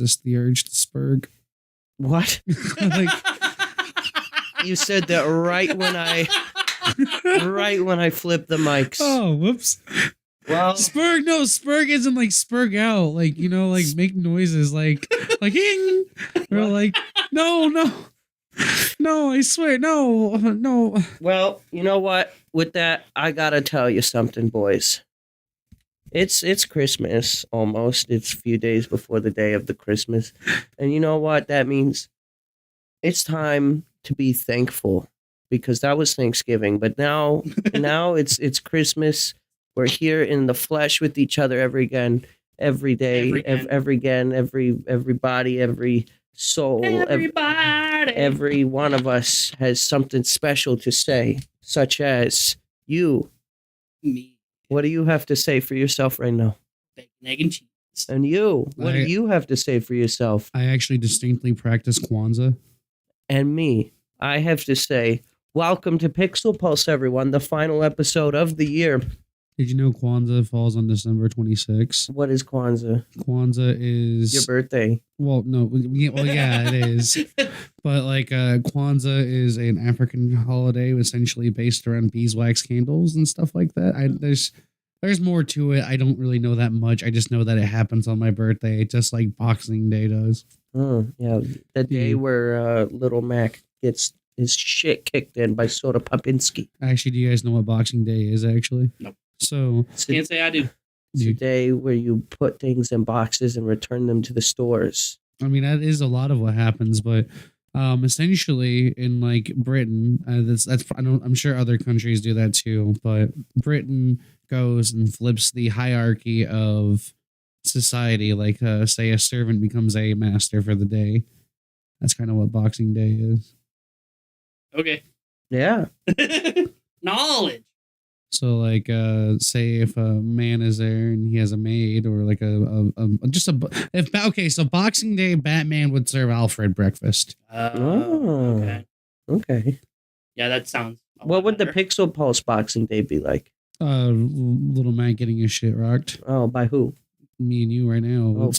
resist the urge to spurg. What? Like, You said that right when I flipped the mics. oh, whoops. Well, Spurg isn't like spurg out, like, you know, like make noises like ing, or like no, I swear, no. well, you know what? With that, I gotta tell you something, boys. It's Christmas almost. It's a few days before the day of the Christmas, and you know what that means? It's time to be thankful because that was Thanksgiving, but now it's Christmas. We're here in the flesh with each other every day, everybody, every soul, every one of us has something special to say, such as you. Me. What do you have to say for yourself right now? Bacon, egg, and cheese. And you, what do you have to say for yourself? I actually distinctly practice Kwanzaa. And me, I have to say, welcome to Pixel Pulse, everyone, the final episode of the year. Did you know Kwanzaa falls on December 26th? What is Kwanzaa? Kwanzaa is Your birthday. Well, no, yeah, it is. But like, Kwanzaa is an African holiday essentially based around beeswax candles and stuff like that. There's more to it. I don't really know that much. I just know that it happens on my birthday, just like Boxing Day does. Oh, yeah. The day where Little Mac gets his shit kicked in by Soda Popinski. Actually, do you guys know what Boxing Day is, actually? Nope. So, Can't say I do. It's a day where you put things in boxes and return them to the stores. I mean, that is a lot of what happens, but essentially in like Britain, I'm sure other countries do that too, but Britain goes and flips the hierarchy of society. Like, say a servant becomes a master for the day. That's kind of what Boxing Day is. Okay. Yeah. Knowledge. So, like, say if a man is there and he has a maid, or like so Boxing Day, Batman would serve Alfred breakfast. Okay. Yeah, that sounds. What would the Pixel Pulse Boxing Day be like? Little man getting his shit rocked. Oh, by who? Me and you right now. We're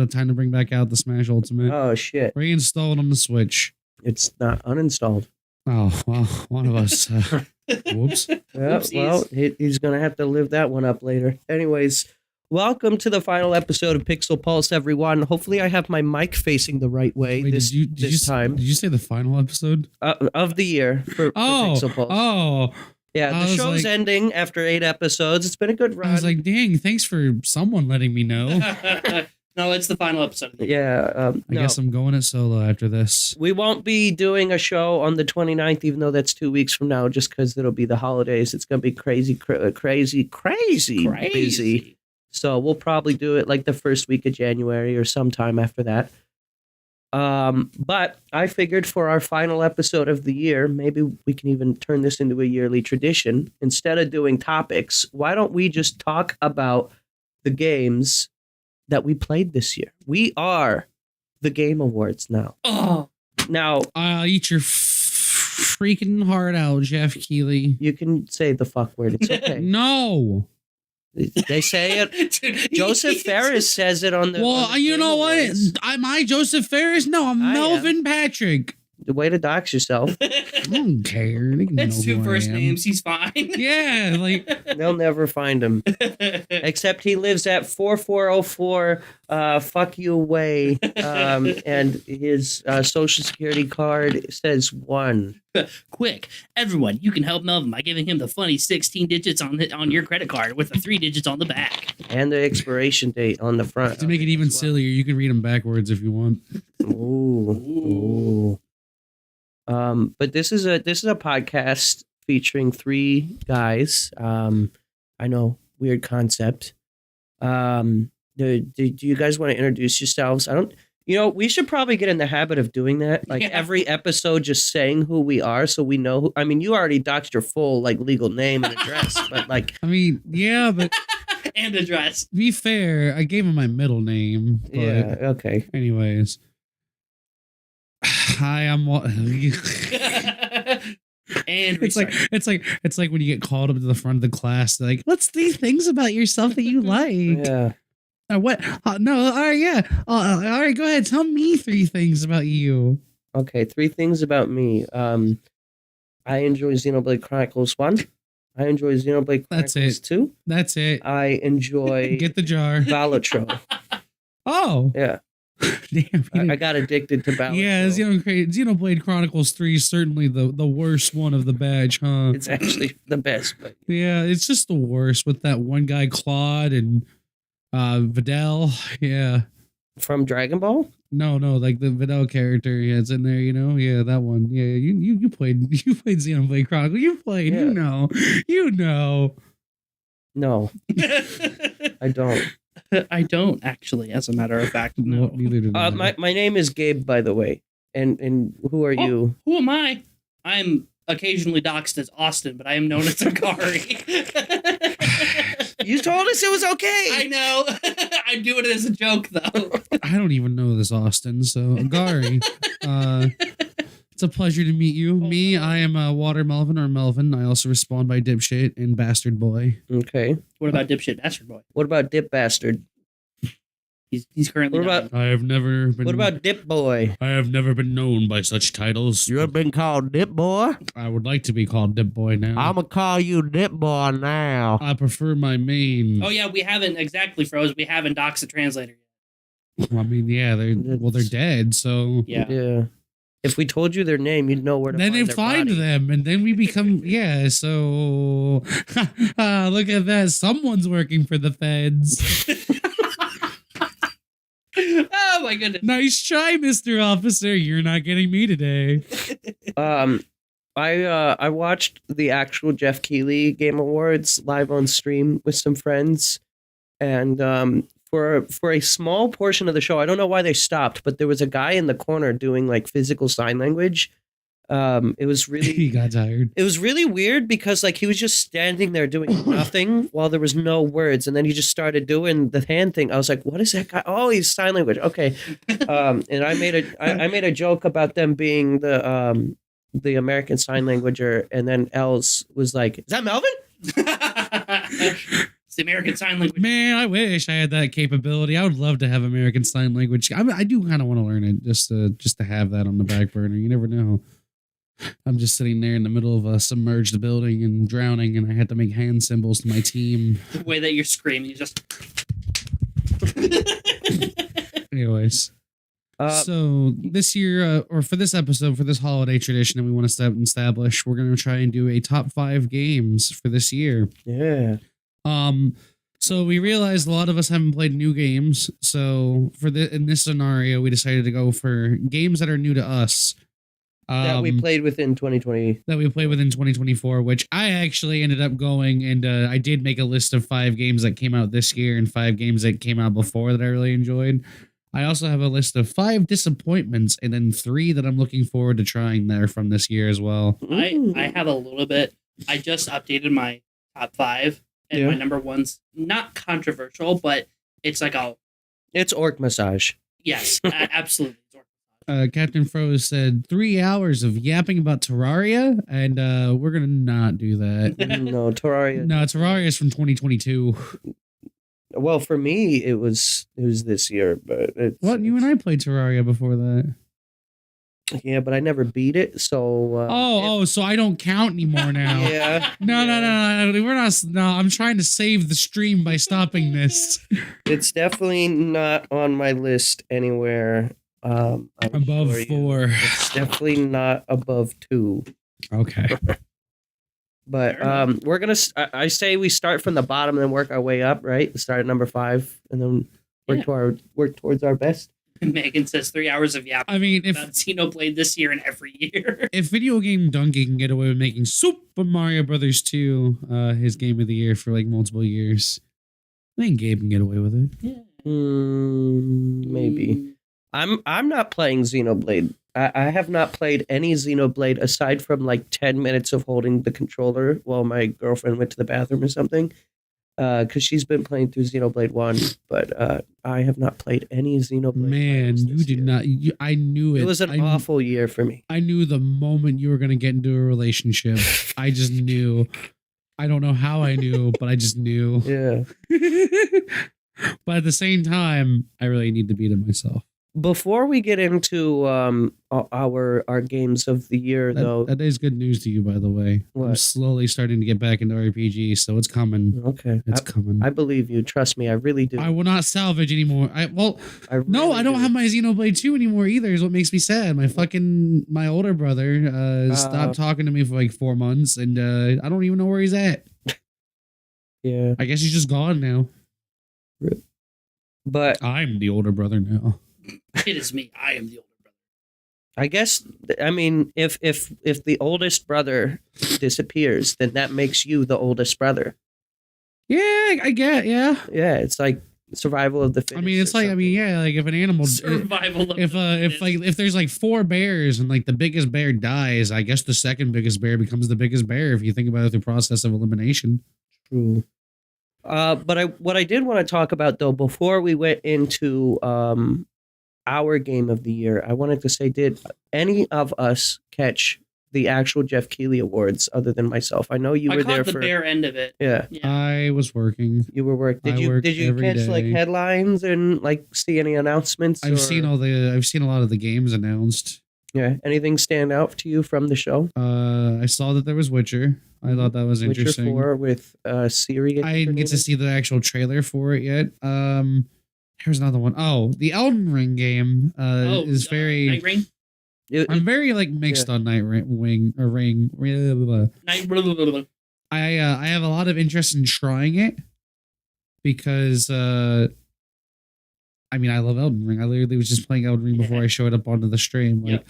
time to bring back out the Smash Ultimate. Oh shit! Reinstalled on the Switch. It's not uninstalled. Oh well, one of us. Whoops. Yeah, well, he's gonna have to live that one up later. Anyways, welcome to the final episode of Pixel Pulse, everyone. Hopefully, I have my mic facing the right way this time. Did you say the final episode of the year for Pixel Pulse? Oh. Yeah, the show's ending after 8 episodes. It's been a good run. I was like, dang, thanks for someone letting me know. No, it's the final episode. Yeah. I guess I'm going it solo after this. We won't be doing a show on the 29th, even though that's 2 weeks from now, just because it'll be the holidays. It's going to be crazy busy. So we'll probably do it like the first week of January or sometime after that. But I figured for our final episode of the year, maybe we can even turn this into a yearly tradition. Instead of doing topics, why don't we just talk about the games that we played this year? We are the Game Awards now. Oh, now I'll eat your freaking heart out, Jeff Keighley. You can say the fuck word. It's okay. No. They say it. Dude, Joseph Ferris says it on the. Well, on the you know what? Am I Joseph Ferris? No, I'm Melvin am. Patrick. The way to dox yourself. I don't care. It's 2 first names. He's fine. Yeah, like they'll never find him. Except he lives at 4404 Fuck You Way, and his social security card says 1. Quick, everyone, you can help Melvin by giving him the funny 16 digits on your credit card with the 3 digits on the back. And the expiration date on the front. To make it even sillier, you can read them backwards if you want. Ooh. But this is a podcast featuring 3 guys. I know, weird concept. Do you guys want to introduce yourselves? We should probably get in the habit of doing that. Like every episode, just saying who we are, so we know. You already doxed your full legal name and address, but yeah, but and address. To be fair, I gave him my middle name. But yeah. Okay. Anyways. Hi, I'm. And it's like when you get called up to the front of the class, they're like, "What's these things about yourself that you like?" Yeah. What? No, all right, yeah. All right, go ahead. Tell me 3 things about you. Okay, 3 things about me. I enjoy Xenoblade Chronicles 1. I enjoy Xenoblade That's Chronicles it. 2. That's it. I enjoy Get the jar. Balatro. Oh. Yeah. Damn. I got addicted to Balatro. Yeah, Xenoblade Chronicles 3 is certainly the worst one of the batch, huh? It's actually the best. But Yeah, it's just the worst with that one guy, Claude, and Videl. Yeah. from Dragon Ball? No, like the Videl character, yeah, it's in there, you know? Yeah, that one. Yeah, you played Xenoblade Chronicles. You played, Yeah. you know. No, I don't. I don't actually, as a matter of fact. No. Neither do I. My name is Gabe, by the way. And who are you? Who am I? I'm occasionally doxed as Auston, but I am known as Akari. You told us it was okay. I know. I do it as a joke, though. I don't even know this Austin, so Gary. It's a pleasure to meet you. Me, I am WaterMelvin or Melvin. I also respond by dipshit and bastard boy. Okay. What about dipshit bastard boy? What about Dip Bastard? He's currently. What about I have never been. What about Dip Boy? I have never been known by such titles. You ever been called Dip Boy? I would like to be called Dip Boy now. I'm gonna call you Dip Boy now. I prefer my main. Oh yeah, we haven't exactly froze. We haven't doxed the translator yet. I mean, yeah, they're dead. So Yeah. If we told you their name, you'd know where to then find they their find body. them, and then we become So look at that. Someone's working for the feds. Oh my goodness. Nice try, Mr. Officer. You're not getting me today. I watched the actual Jeff Keighley Game Awards live on stream with some friends, and for a small portion of the show, I don't know why they stopped, but there was a guy in the corner doing like physical sign language. It was He really got tired. it was really weird because like he was just standing there doing nothing while there was no words, and then he just started doing the hand thing. I was like, "What is that guy? Oh, he's sign language." Okay, and I made a joke about them being the American Sign Languager, and then Els was like, "Is that Melvin?" It's the American Sign Language. Man, I wish I had that capability. I would love to have American Sign Language. I do kind of want to learn it just to have that on the back burner. You never know. I'm just sitting there in the middle of a submerged building and drowning, and I had to make hand symbols to my team. The way that you're screaming is just. Anyways. So this year, or for this episode, for this holiday tradition that we want to establish, we're going to try and do a top 5 games for this year. Yeah. So we realized a lot of us haven't played new games. So in this scenario, we decided to go for games that are new to us. That we played within 2020. That we played within 2024, which I actually ended up going and I did make a list of 5 games that came out this year and 5 games that came out before that I really enjoyed. I also have a list of 5 disappointments and then 3 that I'm looking forward to trying there from this year as well. I have a little bit. I just updated my top 5, and my number 1's not controversial, but it's like It's Orc Massage. yes, absolutely. Captain Froze said 3 hours of yapping about Terraria, and we're gonna not do that. No, Terraria. No, Terraria is from 2022. Well, for me, it was this year, but it's, What? You and I played Terraria before that. Yeah, but I never beat it, so. So I don't count anymore now. Yeah. No, we're not. No, I'm trying to save the stream by stopping this. It's definitely not on my list anywhere. I'm Above sure 4. It's definitely not above 2. Okay. But we're gonna. I say we start from the bottom and then work our way up. Right, start at number 5 and then work towards our best. Megan says 3 hours of yapping. I mean, if about Xenoblade this year and every year. if Video Game Donkey can get away with making Super Mario Brothers 2 his game of the year for like multiple years, I think Gabe can get away with it. Yeah. Maybe. I'm not playing Xenoblade. I have not played any Xenoblade aside from like 10 minutes of holding the controller while my girlfriend went to the bathroom or something. Because she's been playing through Xenoblade 1, but I have not played any Xenoblade. Man, you did not. I knew it. It was an awful year for me. I knew the moment you were going to get into a relationship. I just knew. I don't know how I knew, but I just knew. Yeah. But at the same time, I really need to beat it myself. Before we get into our games of the year, though, That is good news to you, by the way. I'm What? slowly starting to get back into RPG, so it's coming. okay, It's coming. I believe you. Trust me, I really do. I will not salvage anymore. I No, really I don't do. have my Xenoblade 2 anymore either, is what makes me sad. My older brother stopped talking to me for like 4 months, and I don't even know where he's at. Yeah, I guess he's just gone now. but I'm the older brother now. It is me. I am the older brother. I guess I mean if the oldest brother disappears, then that makes you the oldest brother. Yeah, I get, yeah. Yeah, it's like survival of the fittest. I mean, it's or like, something. yeah, like if an animal, Survival of the fittest. if there's like 4 bears and like the biggest bear dies, I guess the second biggest bear becomes the biggest bear if you think about it through process of elimination. True. But what I did want to talk about though before we went into our game of the year, I wanted to say, did any of us catch the actual Jeff Keighley Awards other than myself? I know you I were caught there the for. bare end of it. Yeah, Yeah. I was working. you were work. I Did work you every catch like day. headlines and like see any announcements? I've or- seen a lot of the games announced. Yeah, anything stand out to you from the show? I saw that there was Witcher. I thought that was Witcher interesting. 4 with Siri. I didn't get to see the actual trailer for it yet. Here's another one. Oh, the Elden Ring game is very. Night Ring. I'm very like mixed on Night Ring or Ring. Blah, blah, blah. Night. Blah, blah, blah, blah. I have a lot of interest in trying it because I mean I love Elden Ring. I literally was just playing Elden Ring before I showed up onto the stream. Like,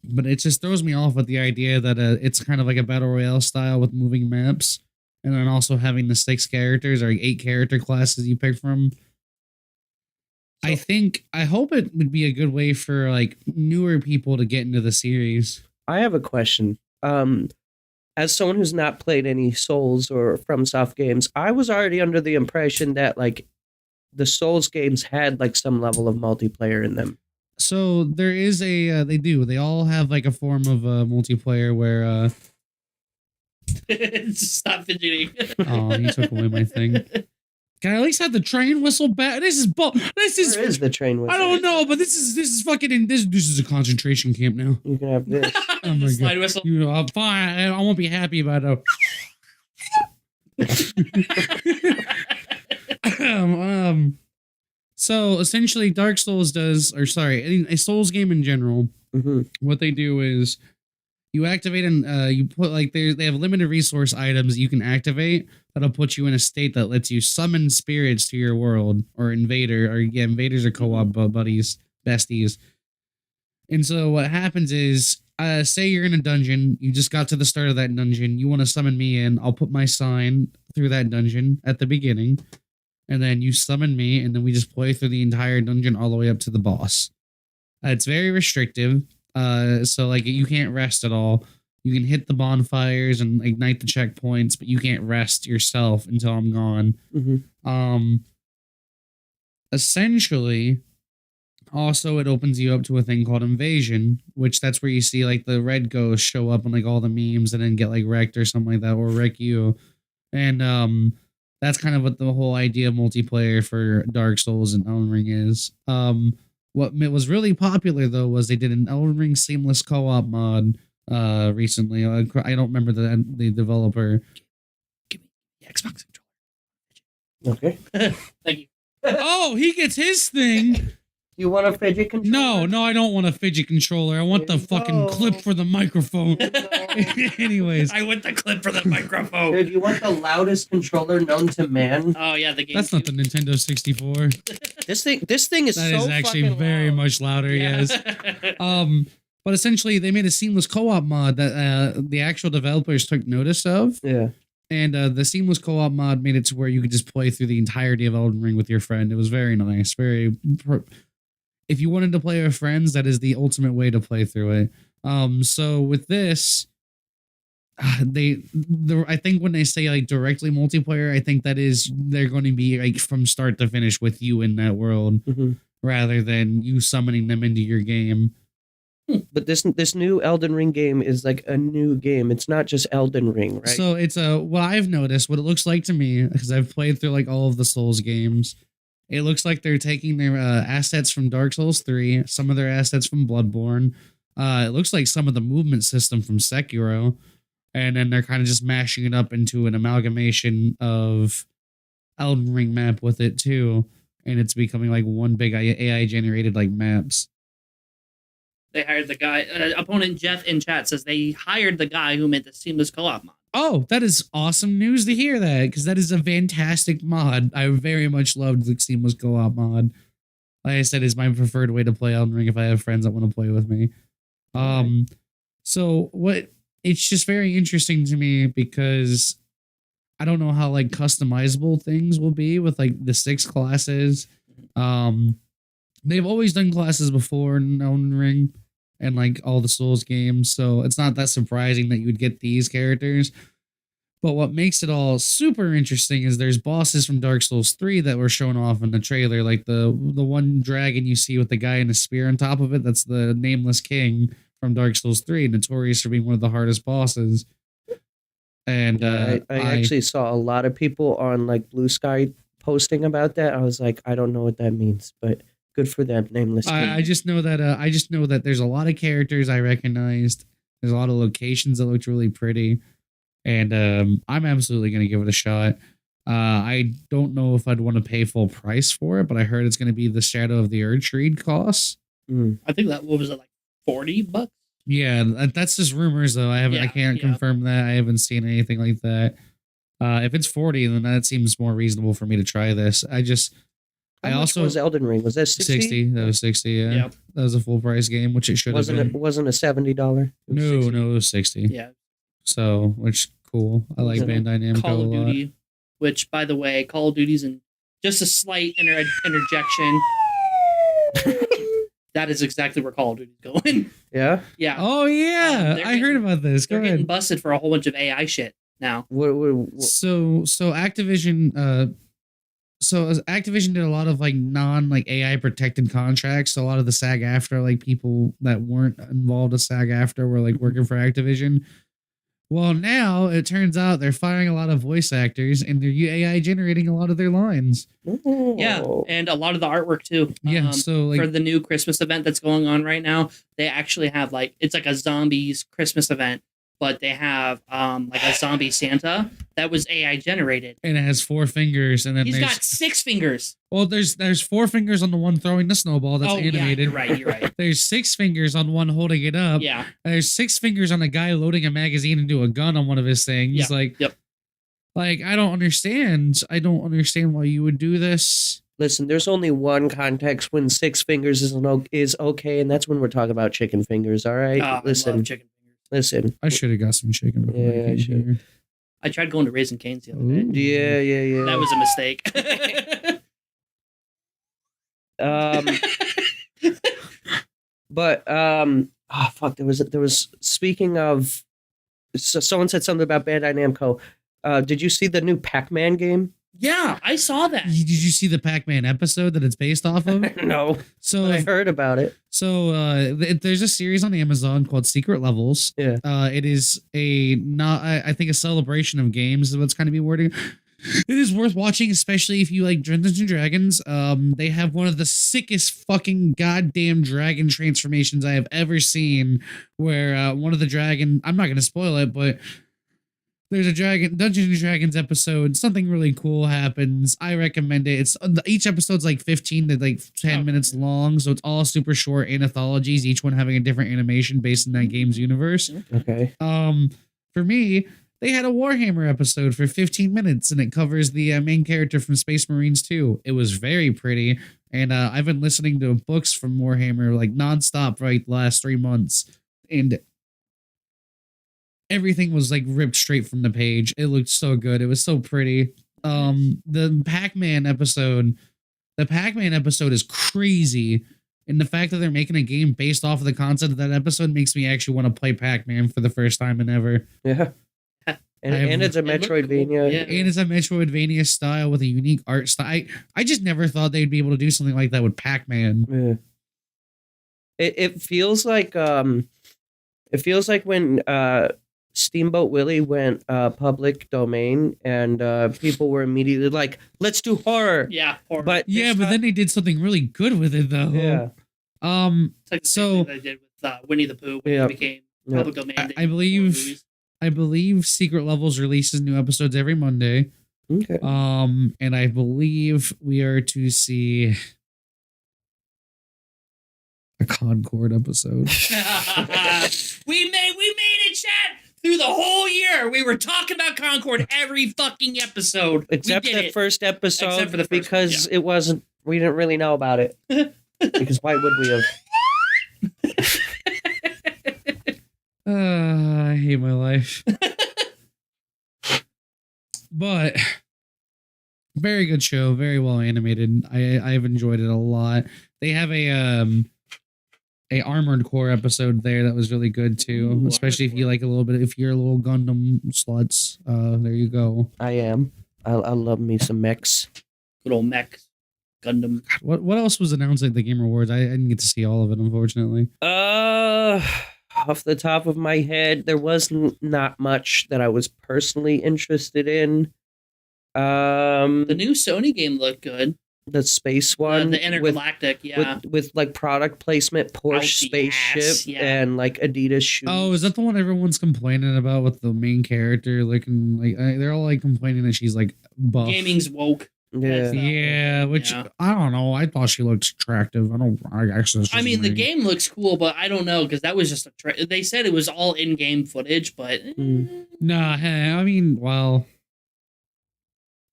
but it just throws me off with the idea that it's kind of like a battle royale style with moving maps, and then also having the 6 characters or 8 character classes you pick from. I hope it would be a good way for like newer people to get into the series. I have a question. As someone who's not played any Souls or FromSoft games, I was already under the impression that like the Souls games had like some level of multiplayer in them. So there is they all have like a form of multiplayer where Stop fidgeting. oh, he took away my thing. Can I at least have the train whistle back? This is Where is the train whistle? I don't know, but this is fucking this is a concentration camp now. You can have this. Oh my Slide God. whistle. You know, I'm fine. I won't be happy about it. So essentially, Dark Souls does, or sorry, a Souls game in general. hmm What they do is you activate and you put like they have limited resource items you can activate that'll put you in a state that lets you summon spirits to your world or invaders are co-op buddies, besties. And so what happens is say you're in a dungeon, you just got to the start of that dungeon, you want to summon me in, I'll put my sign through that dungeon at the beginning, and then you summon me, and then we just play through the entire dungeon all the way up to the boss. It's very restrictive. So like you can't rest at all. You can hit the bonfires and ignite the checkpoints, but you can't rest yourself until I'm gone. hmm Essentially, also it opens you up to a thing called Invasion, which that's where you see like the red ghosts show up on like all the memes and then get like wrecked or something like that, or wreck you. And that's kind of what the whole idea of multiplayer for Dark Souls and Elden Ring is. What was really popular though was they did an Elden Ring seamless co-op mod recently. I don't remember the developer. Give me the Xbox controller. Okay. Thank you. Oh, he gets his thing. You want a fidget controller? No, I don't want a fidget controller. I want the fucking clip for the microphone. Anyways, I want the clip for the microphone. Dude, you want the loudest controller known to man? Oh yeah, the game. that's not the Nintendo 64. This thing is That so is actually fucking very loud. much louder. Yes. But essentially, they made a seamless co-op mod that the actual developers took notice of, Yeah. and the seamless co-op mod made it to where you could just play through the entirety of Elden Ring with your friend. It was very nice. If you wanted to play with friends, that is the ultimate way to play through it. So with this, I think when they say like directly multiplayer, I think that is they're going to be like from start to finish with you in that world, hmm rather than you summoning them into your game. But this new Elden Ring game is like a new game. It's not just Elden Ring, right? So it's what I've noticed, what it looks like to me, because I've played through like all of the Souls games. It looks like they're taking their assets from Dark Souls 3, some of their assets from Bloodborne. It looks like some of the movement system from Sekiro, and then they're kind of just mashing it up into an amalgamation of Elden Ring map with it too, and it's becoming like one big AI generated like maps. They hired the guy. Opponent Jeff in chat says they hired the guy who made the seamless co-op mod. Oh, that is awesome news to hear that, because that is a fantastic mod. I very much loved the seamless co-op mod. Like I said, it's my preferred way to play Elden Ring if I have friends that want to play with me. So what? It's just very interesting to me because I don't know how like customizable things will be with like the 6 classes. They've always done classes before in Elden Ring and like all the Souls games, so it's not that surprising that you would get these characters. But what makes it all super interesting is there's bosses from Dark Souls 3 that were shown off in the trailer, like the one dragon you see with the guy in a spear on top of it. That's the Nameless King from Dark Souls 3, notorious for being one of the hardest bosses. And I actually saw a lot of people on like Blue Sky posting about that. I was like, I don't know what that means, but good for them. Nameless King. I just know that there's a lot of characters I recognized. There's a lot of locations that looked really pretty, and I'm absolutely gonna give it a shot. I don't know if I'd want to pay full price for it, but I heard it's gonna be the Shadow of the Erdtree costs. I think that what was it, like $40? Yeah, that's just rumors though. I can't confirm that. I haven't seen anything like that. If it's 40, then that seems more reasonable for me to try this. How much was Elden Ring? Was that 60? That was 60. Yeah, that was a full price game, which it should have been. It wasn't a $70. No, it was 60. Yeah. So, which cool. I like Bandai Namco Call of a lot. Duty, which by the way, Call of Duty's in just a slight interjection. That is exactly where Call of Duty's going. Yeah. Yeah. Oh yeah, I heard about this. Go They're getting ahead. busted for a whole bunch of AI shit now. So Activision. So Activision did a lot of like non like AI protected contracts. So a lot of the SAG-AFTRA like people that weren't involved with SAG-AFTRA were like working for Activision. Well, now it turns out they're firing a lot of voice actors and they're AI generating a lot of their lines. Yeah, and a lot of the artwork too. Yeah, so like for the new Christmas event that's going on right now, they actually have like it's like a zombies Christmas event, but they have like a zombie Santa that was AI generated, and it has 4 fingers, and then he's got 6 fingers. Well, there's 4 fingers on the one throwing the snowball that's animated. Yeah, you're right. There's 6 fingers on one holding it up. Yeah. And there's 6 fingers on a guy loading a magazine into a gun on one of his things. Yeah. Like I don't understand. I don't understand why you would do this. Listen, there's only one context when 6 fingers is okay, and that's when we're talking about chicken fingers. All right, listen. I love chicken fingers. Listen. I should have got some chicken before I came here. I tried going to Raising Cane's the other day. Yeah. That was a mistake. But fuck, there was speaking of, so someone said something about Bandai Namco. Did you see the new Pac-Man game? Yeah, I saw that. Did you see the Pac-Man episode that it's based off of? No. So I heard about it. So there's a series on Amazon called Secret Levels. Yeah. It is I think a celebration of games is what's kind of be wording. It is worth watching, especially if you like Dungeons and Dragons. They have one of the sickest fucking goddamn dragon transformations I have ever seen, where one of the dragon, I'm not going to spoil it, but there's a Dungeons and Dragons episode. Something really cool happens. I recommend it. Each episode's like 15 to like 10 minutes long, so it's all super short anthologies, each one having a different animation based in that game's universe. Okay. For me, they had a Warhammer episode for 15 minutes, and it covers the main character from Space Marines 2. It was very pretty, and I've been listening to books from Warhammer like nonstop for like the last 3 months, and everything was like ripped straight from the page. It looked so good. It was so pretty. The Pac-Man episode is crazy. And the fact that they're making a game based off of the concept of that episode makes me actually want to play Pac-Man for the first time in ever. Yeah. And it's a Metroidvania. Cool. Yeah. And it's a Metroidvania style with a unique art style. I just never thought they'd be able to do something like that with Pac-Man. Yeah. It feels like when Steamboat Willie went public domain and people were immediately like, let's do horror. Yeah, horror. But Yeah, but then they did something really good with it though. yeah. It's like the same So thing they did with Winnie the Pooh when Yeah. it became Yeah. public domain. I They did horror believe- movies. I believe Secret Levels releases new episodes every Monday. Okay. And I believe we are to see a Concord episode. we made it, chat. Through the whole year, we were talking about Concord every fucking episode. Except we did the it. first episode, Except for the first because one, it wasn't. We didn't really know about it. Because why would we have? I hate my life. But very good show, very well animated. I've enjoyed it a lot. They have a Armored Core episode there that was really good too. Ooh, especially if you like a little bit, if you're a little Gundam sluts. There you go. I am. I love me some mechs. Good old mech Gundam. What else was announced at the Game Awards? I didn't get to see all of it, unfortunately. Off the top of my head, there was not much that I was personally interested in. The new Sony game looked good. The space one, The Intergalactic, yeah. with like product placement, Out Porsche the spaceship, ass, yeah. and like Adidas shoes. Oh, is that the one everyone's complaining about with the main character looking like they're all like complaining that she's like buff? Gaming's woke. Yeah. That's Yeah, which Yeah. I don't know. I thought she looked attractive. I actually. I mean, the game looks cool, but I don't know because that was just they said it was all in-game footage, but Nah, hey, I mean, well,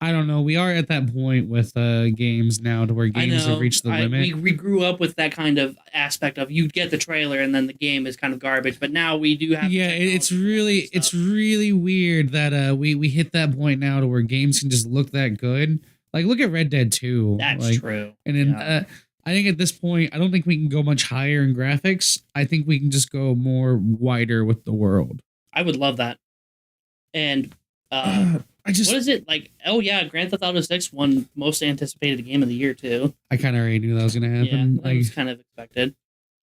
I don't know. We are at that point with games now to where I games know have reached the limit. we grew up with that kind of aspect of you get the trailer and then the game is kind of garbage, but now we do have. Yeah, it's really weird that we hit that point now to where games can just look that good. Like, look at Red Dead 2. That's like, true. And then Yeah. I think at this point, I don't think we can go much higher in graphics. I think we can just go more wider with the world. I would love that. And I just, what is it like? Oh yeah, Grand Theft Auto 6 won most anticipated game of the year too. I kind of already knew that was going to Yeah, happen. that was kind of expected.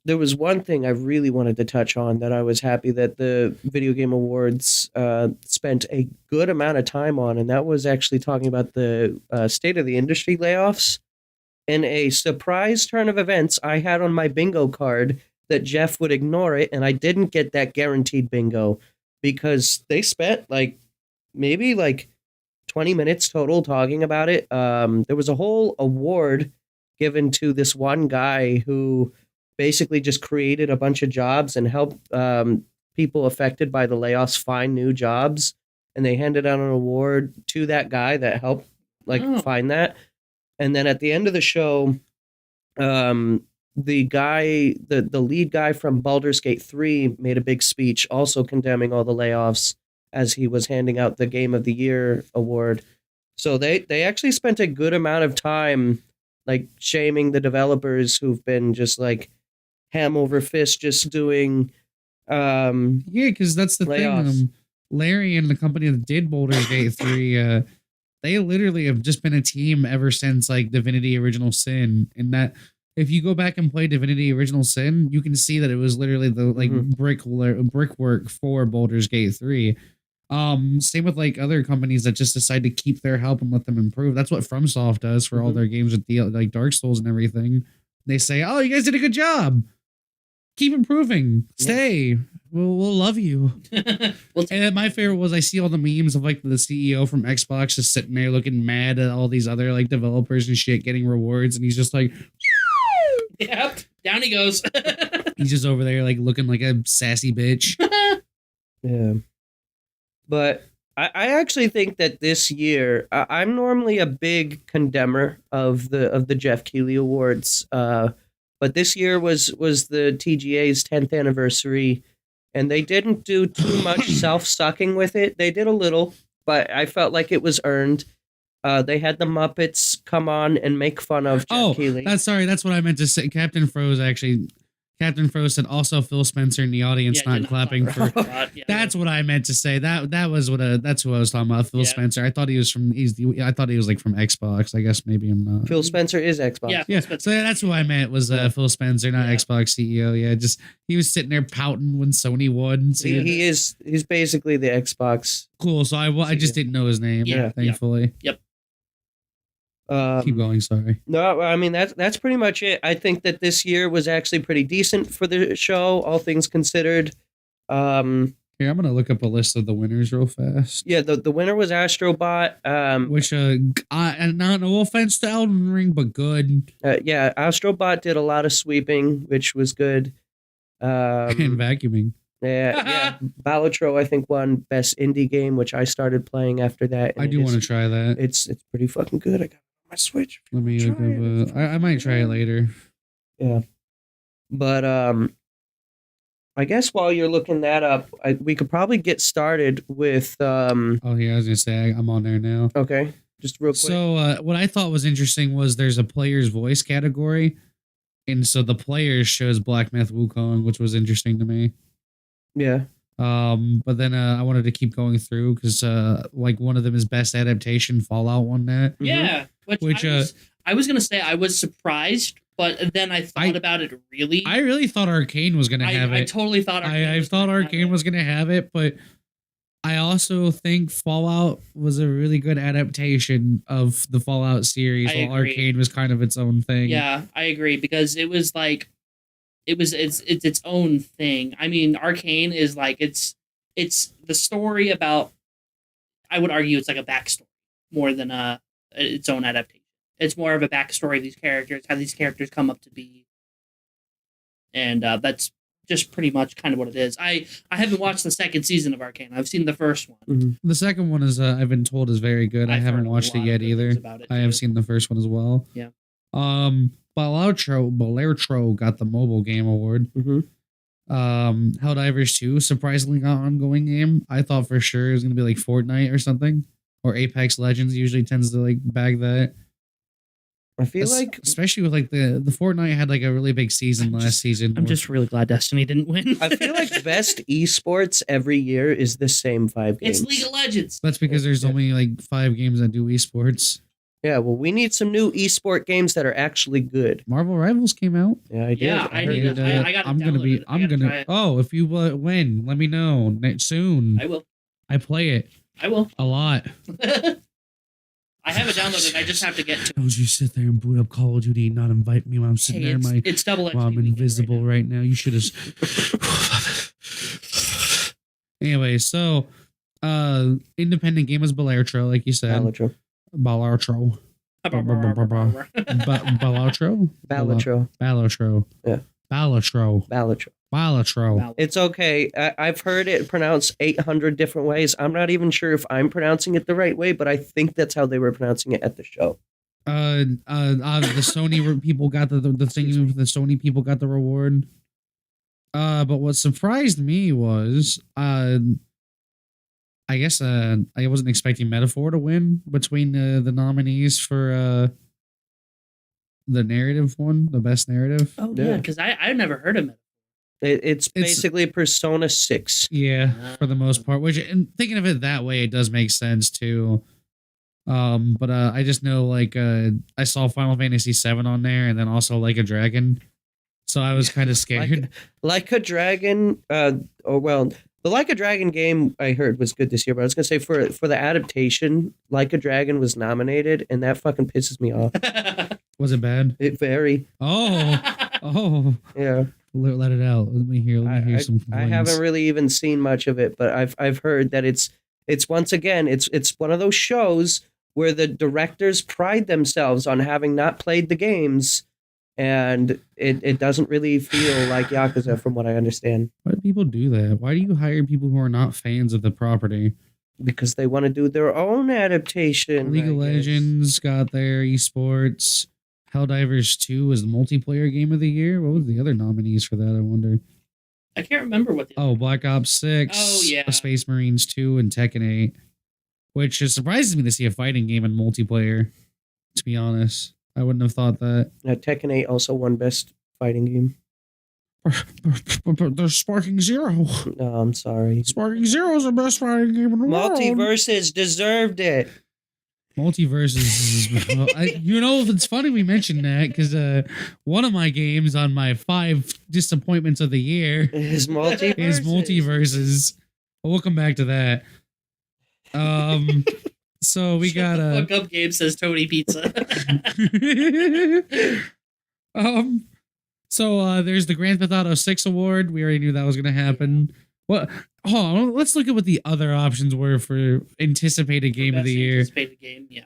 There was one thing I really wanted to touch on that I was happy that the Video Game Awards spent a good amount of time on, and that was actually talking about the state of the industry layoffs. In a surprise turn of events, I had on my bingo card that Jeff would ignore it, and I didn't get that guaranteed bingo because they spent maybe 20 minutes total talking about it. There was a whole award given to this one guy who basically just created a bunch of jobs and helped people affected by the layoffs find new jobs. And they handed out an award to that guy that helped find that. And then at the end of the show, the lead guy from Baldur's Gate 3 made a big speech also condemning all the layoffs as he was handing out the Game of the Year award. So they actually spent a good amount of time shaming the developers who've been just ham over fist just doing yeah, because that's the layoffs. thing. Larry and the company that did Baldur's Gate 3, they literally have just been a team ever since Divinity Original Sin. And that if you go back and play Divinity Original Sin, you can see that it was literally the brickwork for Baldur's Gate 3. Same with other companies that just decide to keep their help and let them improve. That's what FromSoft does for all their games with the Dark Souls and everything. They say, "Oh, you guys did a good job. Keep improving. Stay. We'll love you." And my favorite was I see all the memes of the CEO from Xbox just sitting there looking mad at all these other developers and shit getting rewards, and he's just Yep, down he goes. he's just over there looking like a sassy bitch. Yeah. But I actually think that this year, I'm normally a big condemner of the Jeff Keighley Awards, but this year was the TGA's 10th anniversary, and they didn't do too much self-sucking with it. They did a little, but I felt like it was earned. They had the Muppets come on and make fun of Jeff Keighley. That's what I meant to say. Captain Froze actually. Captain Fro said also Phil Spencer in the audience Yeah, not did clapping for. Yeah, That's what I meant to say. That's who I was talking about. Phil Yeah. Spencer. I thought he was I thought he was like from Xbox. I guess maybe I'm not. Phil Spencer is Xbox. Yeah, Yeah, Phil Spencer. so that's who I meant was Phil Spencer, not Yeah. Xbox CEO. Yeah, just he was sitting there pouting when Sony won. So He's basically the Xbox. cool. So I just didn't know his name. Yeah, thankfully. Yep. Keep going. Sorry. No, I mean that's pretty much it. I think that this year was actually pretty decent for the show, all things considered. Here, I'm gonna look up a list of the winners real fast. Yeah, the winner was Astrobot. Which and not no offense to Elden Ring, but good. Yeah, Astrobot did a lot of sweeping, which was good. And vacuuming. Yeah. Balatro, I think, won best indie game, which I started playing after that. and I do want to try that. It's pretty fucking good. I got it on my Switch. Let me look up. I might try it later. Yeah, but I guess while you're looking that up, we could probably get started with Oh yeah, I was gonna say I'm on there now. Okay, just real quick. So what I thought was interesting was there's a player's voice category, and so the players shows Black Myth Wukong, which was interesting to me. Yeah. But then I wanted to keep going through because like one of them is best adaptation. Fallout won that. Yeah, which I was gonna say I was surprised, but then I thought about it. I really thought Arcane was gonna have it. I totally thought I thought Arcane was gonna have it, but I also think Fallout was a really good adaptation of the Fallout series, while Arcane was kind of its own thing. Yeah, I agree because it was like it's its own thing. I mean, Arcane is like it's the story about. I would argue it's like a backstory more than its own adaptation. It's more of a backstory of these characters, how these characters come up to be, and that's just pretty much kind of what it is. I haven't watched the second season of Arcane. I've seen the first one. Mm-hmm. The second one is I've been told is very good. I haven't watched it yet either. I have seen the first one as well. Yeah. Balatro got the mobile game award. Mm-hmm. Helldivers 2 surprisingly got ongoing game. I thought for sure it was gonna be like Fortnite or something, or Apex Legends usually tends to like bag that. I feel like, especially with like the Fortnite had like a really big season last season. I'm just really glad Destiny didn't win. I feel like best esports every year is the same 5 games. It's League of Legends. That's because there's only like 5 games that do esports. Yeah, well, we need some new esport games that are actually good. Marvel Rivals came out. Yeah, I did. Yeah, I did. I got. I'm gonna. Oh, if you win, let me know soon. I will. I play it. I will. A lot. I have it downloaded. I just have to get to it. Don't you sit there and boot up Call of Duty and not invite me while I'm sitting there. It's double. While I'm invisible right now. You should have. Anyway, so independent game was Balatro, like you said. Balatro. Balatro. Yeah. Balatro. It's okay. I've heard it pronounced 800 different ways. I'm not even sure if I'm pronouncing it the right way, but I think that's how they were pronouncing it at the show. The Sony people got the thing. The Sony people got the reward. But what surprised me was I guess I wasn't expecting Metaphor to win between the nominees for the narrative one, the best narrative. Oh yeah, because I've never heard of it. It's basically Persona 6. Yeah, for the most part. Which, and thinking of it that way, it does make sense too. But I just know like I saw Final Fantasy VII on there, and then also Like a Dragon, so I was kind of scared. Like a Dragon, the Like a Dragon game I heard was good this year, but I was gonna say for the adaptation, Like a Dragon was nominated, and that fucking pisses me off. Was it bad? It very. Oh, yeah. Let it out. Let me hear some complaints. I haven't really even seen much of it, but I've heard that it's once again it's one of those shows where the directors pride themselves on having not played the games, and it doesn't really feel like Yakuza from what I understand. Why do people do that? Why do you hire people who are not fans of the property? Because they want to do their own adaptation. League of Legends got their esports. Helldivers 2 was the multiplayer game of the year. What was the other nominees for that, I wonder? I can't remember what Black Ops 6. Oh, yeah. Space Marines 2 and Tekken 8. Which surprises me to see a fighting game in multiplayer, to be honest. I wouldn't have thought that. Tekken 8 also won best fighting game. There's Sparking Zero. No, I'm sorry. Sparking Zero is the best fighting game in the world. Multiverses deserved it. Multiverses. It's funny we mentioned that because one of my games on my 5 disappointments of the year Is multiverses. is Multiverses. But we'll come back to that. So we got a Fuck up Gabe says Tony Pizza. So there's the Grand Theft Auto 6 award. We already knew that was gonna happen. What? Hold on, let's look at what the other options were for anticipated game of the year. Anticipated game, yeah.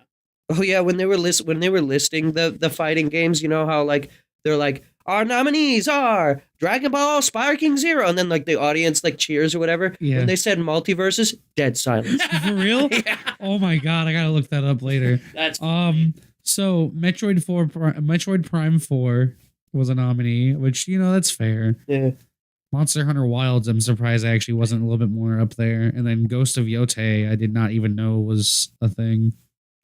Oh yeah, when they were listing the fighting games, you know how like they're like our nominees are Dragon Ball, Sparking Zero, and then like the audience like cheers or whatever. Yeah. When they said multiverses, dead silence. For real? Yeah. Oh my god, I gotta look that up later. That's funny. So Metroid Prime 4 was a nominee, which that's fair. Yeah. Monster Hunter Wilds, I'm surprised I actually wasn't a little bit more up there. And then Ghost of Yotei, I did not even know was a thing.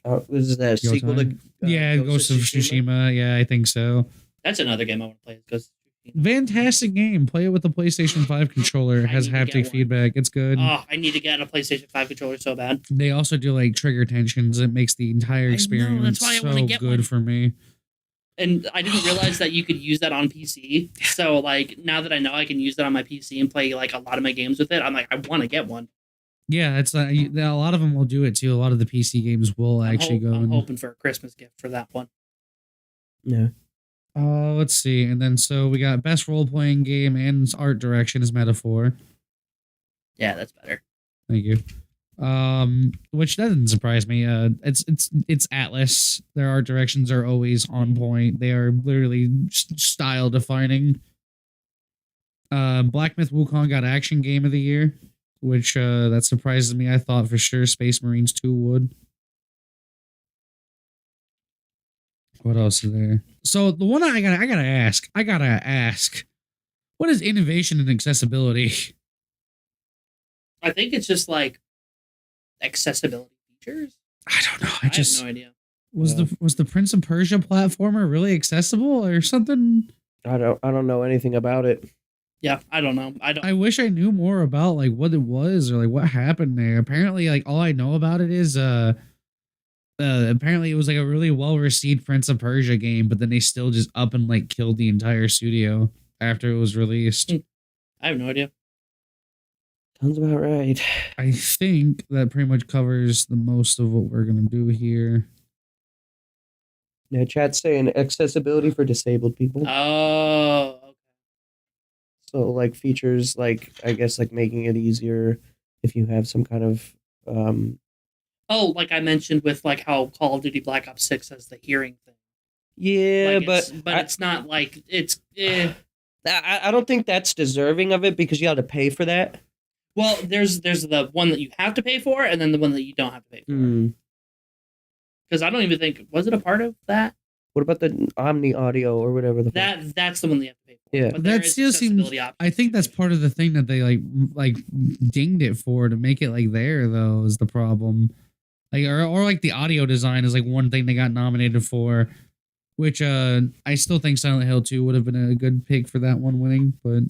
Was that a sequel to Ghost of Tsushima? Yeah, I think so. That's another game I want to play. Ghost of Tsushima. Fantastic game. Play it with the PlayStation 5 controller. It has I need to get haptic one. feedback. It's good. Oh, I need to get a PlayStation 5 controller so bad. They also do like trigger tensions. It makes the entire I know, experience that's why I so wanna get good one. for me. And I didn't realize that you could use that on PC. So, like, now that I know I can use that on my PC and play, like, a lot of my games with it, I'm like, I want to get one. Yeah, it's a lot of them will do it too. A lot of the PC games will actually go. I'm hoping for a Christmas gift for that one. Yeah. Let's see. And then so we got best role playing game and art direction is Metaphor. Yeah, that's better. Thank you. Which doesn't surprise me. It's Atlas. Their art directions are always on point. They are literally style defining. Black Myth Wukong got action game of the year, which that surprises me. I thought for sure Space Marines 2 would. What else is there? So the one I gotta ask, what is innovation and accessibility? I think it's just, like, accessibility features. I don't know. I have no idea. Was the Prince of Persia platformer really accessible or something? I don't know anything about it. Yeah, I don't know. I wish I knew more about like what it was or like what happened there. Apparently, like all I know about it is apparently it was like a really well received Prince of Persia game, but then they still just up and like killed the entire studio after it was released. I have no idea. Sounds about right. I think that pretty much covers the most of what we're gonna do here. Yeah, chat's saying accessibility for disabled people. Oh, okay. So like features like I guess like making it easier if you have some kind of Oh, like I mentioned with like how Call of Duty Black Ops 6 has the hearing thing. yeah, Like, but it's not like it's. I don't think that's deserving of it because you have to pay for that. Well, there's the one that you have to pay for, and then the one that you don't have to pay for. Because I don't even think was it a part of that. What about the Omni Audio or whatever the fuck? That's the one that you have to pay for. Yeah. But there That is still seems. accessibility options I think that's too. part of the thing that they like dinged it for to make it like there though is the problem. Like or like the audio design is like one thing they got nominated for, which I still think Silent Hill 2 would have been a good pick for that one winning, but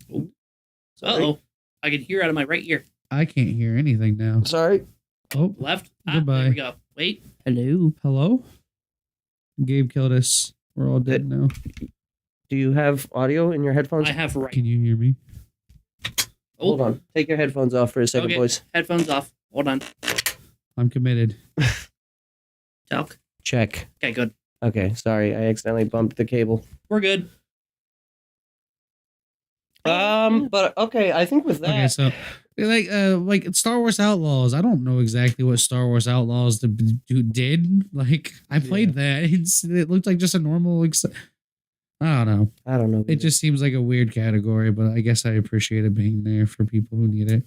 Uh-oh. I can hear out of my right ear. I can't hear anything now. Sorry. Oh, Left. Goodbye. There we go. Wait. Hello. hello? Gabe killed us. We're all dead now. Do you have audio in your headphones? I have right. Can you hear me? Hold on. Take your headphones off for a second, Okay. boys. Headphones off. Hold on. I'm committed. Talk. Check. Okay, good. Okay, sorry. I accidentally bumped the cable. We're good. But okay, I think with that. Okay, so like Star Wars Outlaws. I don't know exactly what Star Wars Outlaws did. Like I played that. It looked like just a normal. I don't know. I don't know. It just seems like a weird category, but I guess I appreciate it being there for people who need it.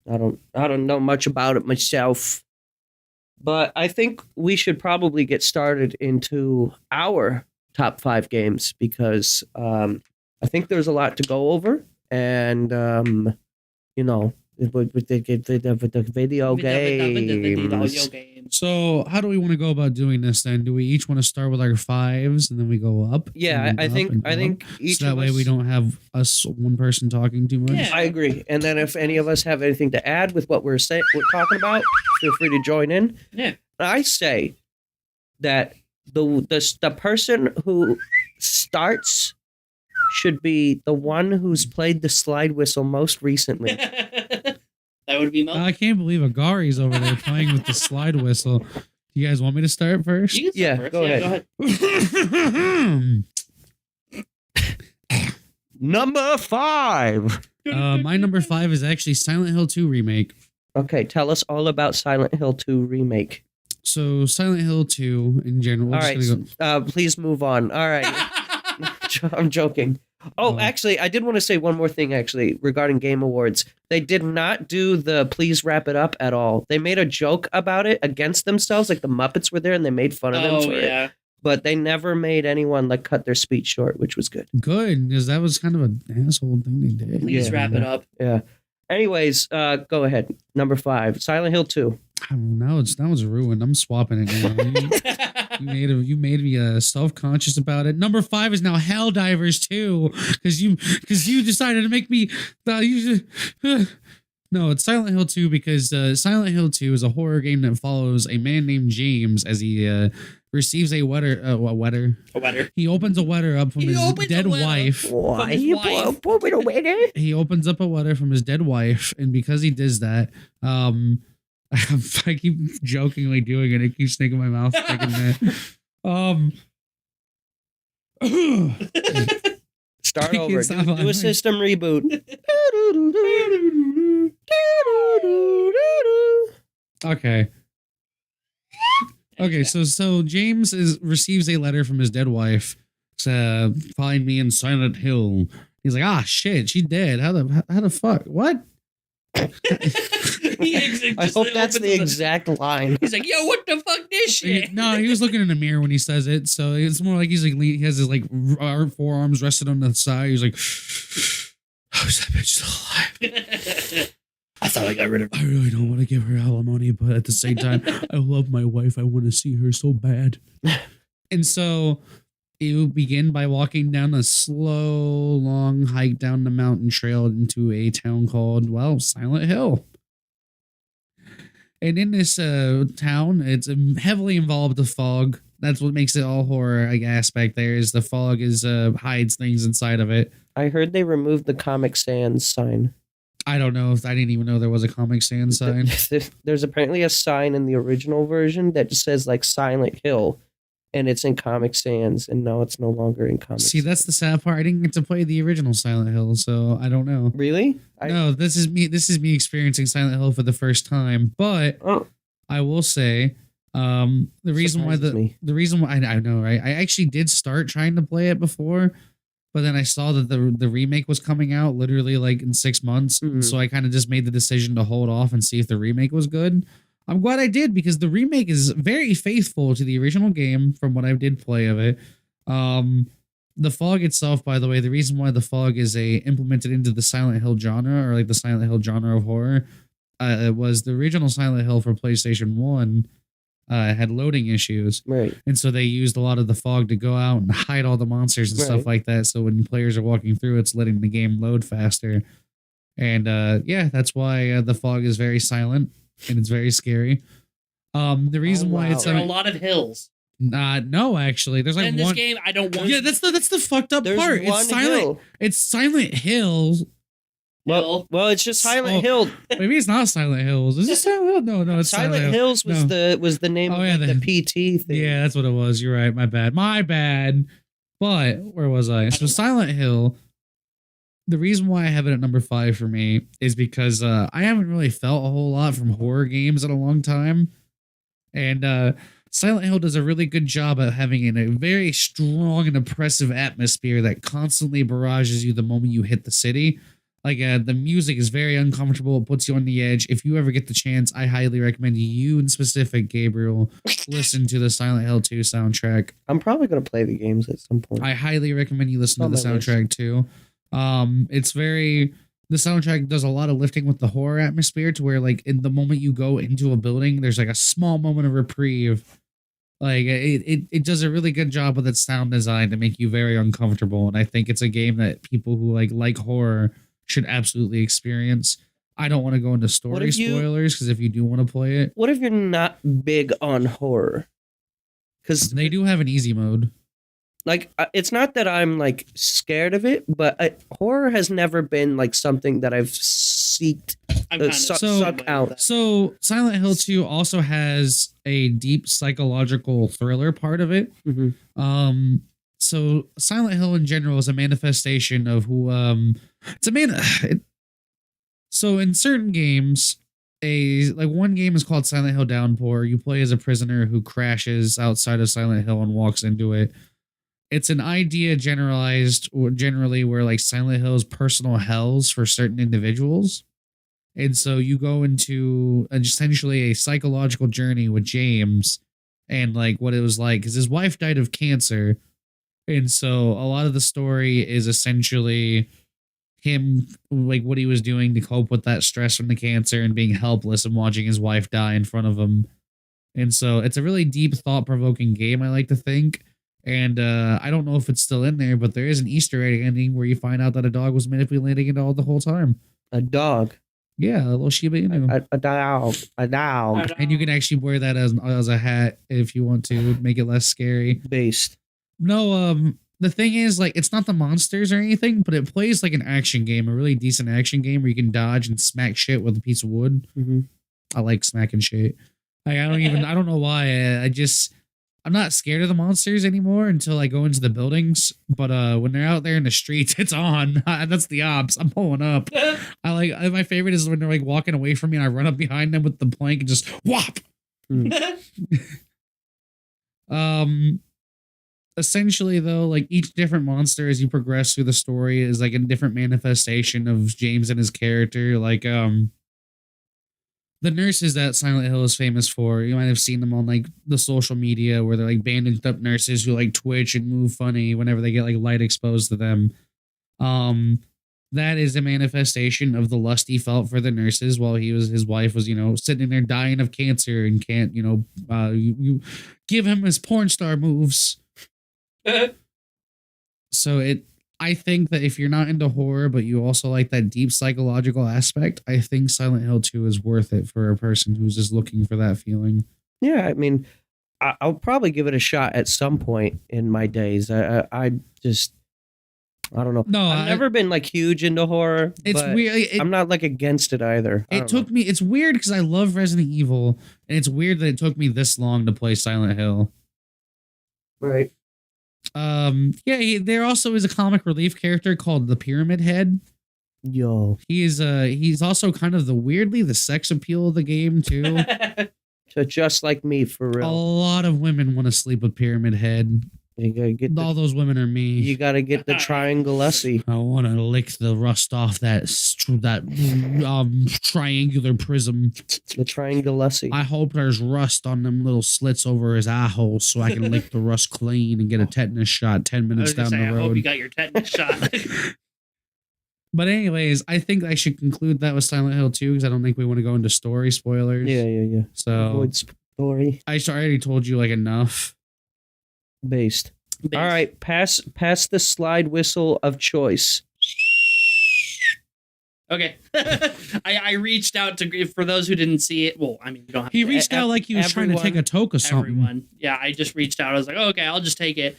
I don't know much about it myself. But I think we should probably get started into our top 5 games because I think there's a lot to go over, and with the video game. So how do we want to go about doing this then? Do we each want to start with our 5s and then we go up? Yeah, And I up think and I up? think each So that of way us, we don't have one person talking too much. Yeah. I agree. And then if any of us have anything to add with what we're talking about, feel free to join in. Yeah. I say that the person who starts should be the one who's played the slide whistle most recently. That would be Melvin. I can't believe Agari's over there playing with the slide whistle. You guys want me to start first? You can start Yeah, first. go Number 5. My number 5 is actually Silent Hill 2 remake. Okay, tell us all about Silent Hill 2 remake. So Silent Hill 2 in general. All right, please move on. All right, I'm joking. Oh, actually, I did want to say one more thing, actually, regarding Game Awards. They did not do the please wrap it up at all. They made a joke about it against themselves, like the Muppets were there and they made fun of them for it. But they never made anyone like cut their speech short, which was good. Good, because that was kind of an asshole thing they did. Please wrap it up. Yeah. Anyways, go ahead. Number 5, Silent Hill 2. Now it's ruined. I'm swapping it now. You made me self-conscious about it. Number 5 is now Helldivers 2 because you decided to make me. No, it's Silent Hill 2 because Silent Hill 2 is a horror game that follows a man named James as he receives a wetter. A wetter. He opens a wetter up from his dead wife. Why his you wife. put a wetter? He opens up a wetter from his dead wife, and because he does that, I keep jokingly doing it. It keeps sticking in my mouth. Start I over. can't stop Do a laughing. system reboot. Okay. Okay, so James receives a letter from his dead wife to find me in Silent Hill. He's like, ah, shit, she dead. How the fuck? What? I hope that's the exact line. He's like, yo, what the fuck this shit? No, he was looking in the mirror when he says it, so it's more like he has his like forearms rested on the side. He's like, how's that bitch still alive? I thought I got rid of her. I really don't want to give her alimony, but at the same time, I love my wife. I want to see her so bad. And so you begin by walking down a slow, long hike down the mountain trail into a town called, Silent Hill. And in this town, it's heavily involved with fog. That's what makes it all horror aspect there is the fog hides things inside of it. I heard they removed the Comic Sans sign. I don't know if I didn't even know there was a Comic Sans sign. There's apparently a sign in the original version that just says like Silent Hill, and it's in Comic Sans, and now it's no longer in Comic. See, that's the sad part. I didn't get to play the original Silent Hill, so I don't know. Really? No, this is me experiencing Silent Hill for the first time. But I will say, the reason why I know, right? I actually did start trying to play it before, but then I saw that the remake was coming out literally like in 6 months, so I kind of just made the decision to hold off and see if the remake was good. I'm glad I did because the remake is very faithful to the original game from what I did play of it. The fog itself, by the way, the reason why the fog is implemented into the Silent Hill genre or like the Silent Hill genre of horror, it was the original Silent Hill for PlayStation 1 had loading issues. Right. And so they used a lot of the fog to go out and hide all the monsters and stuff like that. So when players are walking through, it's letting the game load faster. And that's why the fog is very silent and it's very scary. The reason why it's there are a lot of hills. No, actually, there's like in this game. I don't want. Yeah, that's the fucked up There's part. one It's silent. hill. It's Silent Hills. Well, it's just Silent Hill. Maybe it's not Silent Hills. Is it Silent Hill? No, it's Silent Hills was the name of the PT thing. Yeah, that's what it was. You're right. My bad. But where was I? So Silent Hill. The reason why I have it at number 5 for me is because I haven't really felt a whole lot from horror games in a long time, and Silent Hill does a really good job at having a very strong and oppressive atmosphere that constantly barrages you the moment you hit the city. Like the music is very uncomfortable. It puts you on the edge. If you ever get the chance, I highly recommend you in specific, Gabriel, listen to the Silent Hill 2 soundtrack. I'm probably going to play the games at some point. I highly recommend you listen to the soundtrack too. It's very the soundtrack does a lot of lifting with the horror atmosphere to where like in the moment you go into a building, there's like a small moment of reprieve. Like it does a really good job with its sound design to make you very uncomfortable. And I think it's a game that people who like horror should absolutely experience. I don't want to go into story spoilers because if you do want to play it, What if you're not big on horror? Because they do have an easy mode. like it's not that I'm like scared of it, but horror has never been like something that I've seeked I'm kind of suck out. So Silent Hill 2 also has a deep psychological thriller part of it. Mm-hmm. So Silent Hill in general is a manifestation of who so in certain games, one game is called Silent Hill Downpour. You play as a prisoner who crashes outside of Silent Hill and walks into it. It's an idea generally where like Silent Hill is personal hells for certain individuals. And so you go into essentially a psychological journey with James and like what it was like because his wife died of cancer. And so a lot of the story is essentially him, like what he was doing to cope with that stress from the cancer and being helpless and watching his wife die in front of him. And so it's a really deep, thought-provoking game, I like to think. And I don't know if it's still in there, but there is an Easter egg ending where you find out that a dog was manipulating it all the whole time. A dog. Yeah, a little Shiba Inu. A dog. A dog. And you can actually wear that as a hat if you want to make it less scary. Based. No, the thing is, like, it's not the monsters or anything, but it plays like an action game, a really decent action game where you can dodge and smack shit with a piece of wood. Mm-hmm. I like smacking shit. Like, I don't know why. I'm not scared of the monsters anymore until I go into the buildings. But when they're out there in the streets, it's on. That's the ops. I'm pulling up. My favorite is when they're like walking away from me and I run up behind them with the plank and just whop. Essentially though, like each different monster as you progress through the story is like a different manifestation of James and his character. Like the nurses that Silent Hill is famous for, you might have seen them on like the social media where they're like bandaged up nurses who like twitch and move funny whenever they get like light exposed to them. That is a manifestation of the lust he felt for the nurses while his wife was, sitting there dying of cancer and can't, you give him his porn star moves. So I think that if you're not into horror, but you also like that deep psychological aspect, I think Silent Hill 2 is worth it for a person who's just looking for that feeling. Yeah, I mean, I'll probably give it a shot at some point in my days. I don't know. No, I've never been like huge into horror. It's weird. I'm not like against it either. It's weird because I love Resident Evil, and it's weird that it took me this long to play Silent Hill. Right. There also is a comic relief character called the Pyramid Head. Yo, he's also kind of the sex appeal of the game too. So just like me, for real. A lot of women want to sleep with Pyramid Head. You gotta get all those women are me. You gotta get the triangle-essy. I want to lick the rust off that triangular prism. The triangle-essy. I hope there's rust on them little slits over his eye hole so I can lick the rust clean and get a tetanus shot 10 minutes down the road. I hope you got your tetanus shot. But anyways, I think I should conclude that with Silent Hill 2 because I don't think we want to go into story spoilers. Yeah. So avoid story. I already told you like enough. Based. All right, pass the slide whistle of choice. Okay. I reached out to, for those who didn't see it. Well, I mean, you don't have He reached out like he was trying to take a toke of something. Everyone. Yeah, I just reached out. I was like, oh, okay, I'll just take it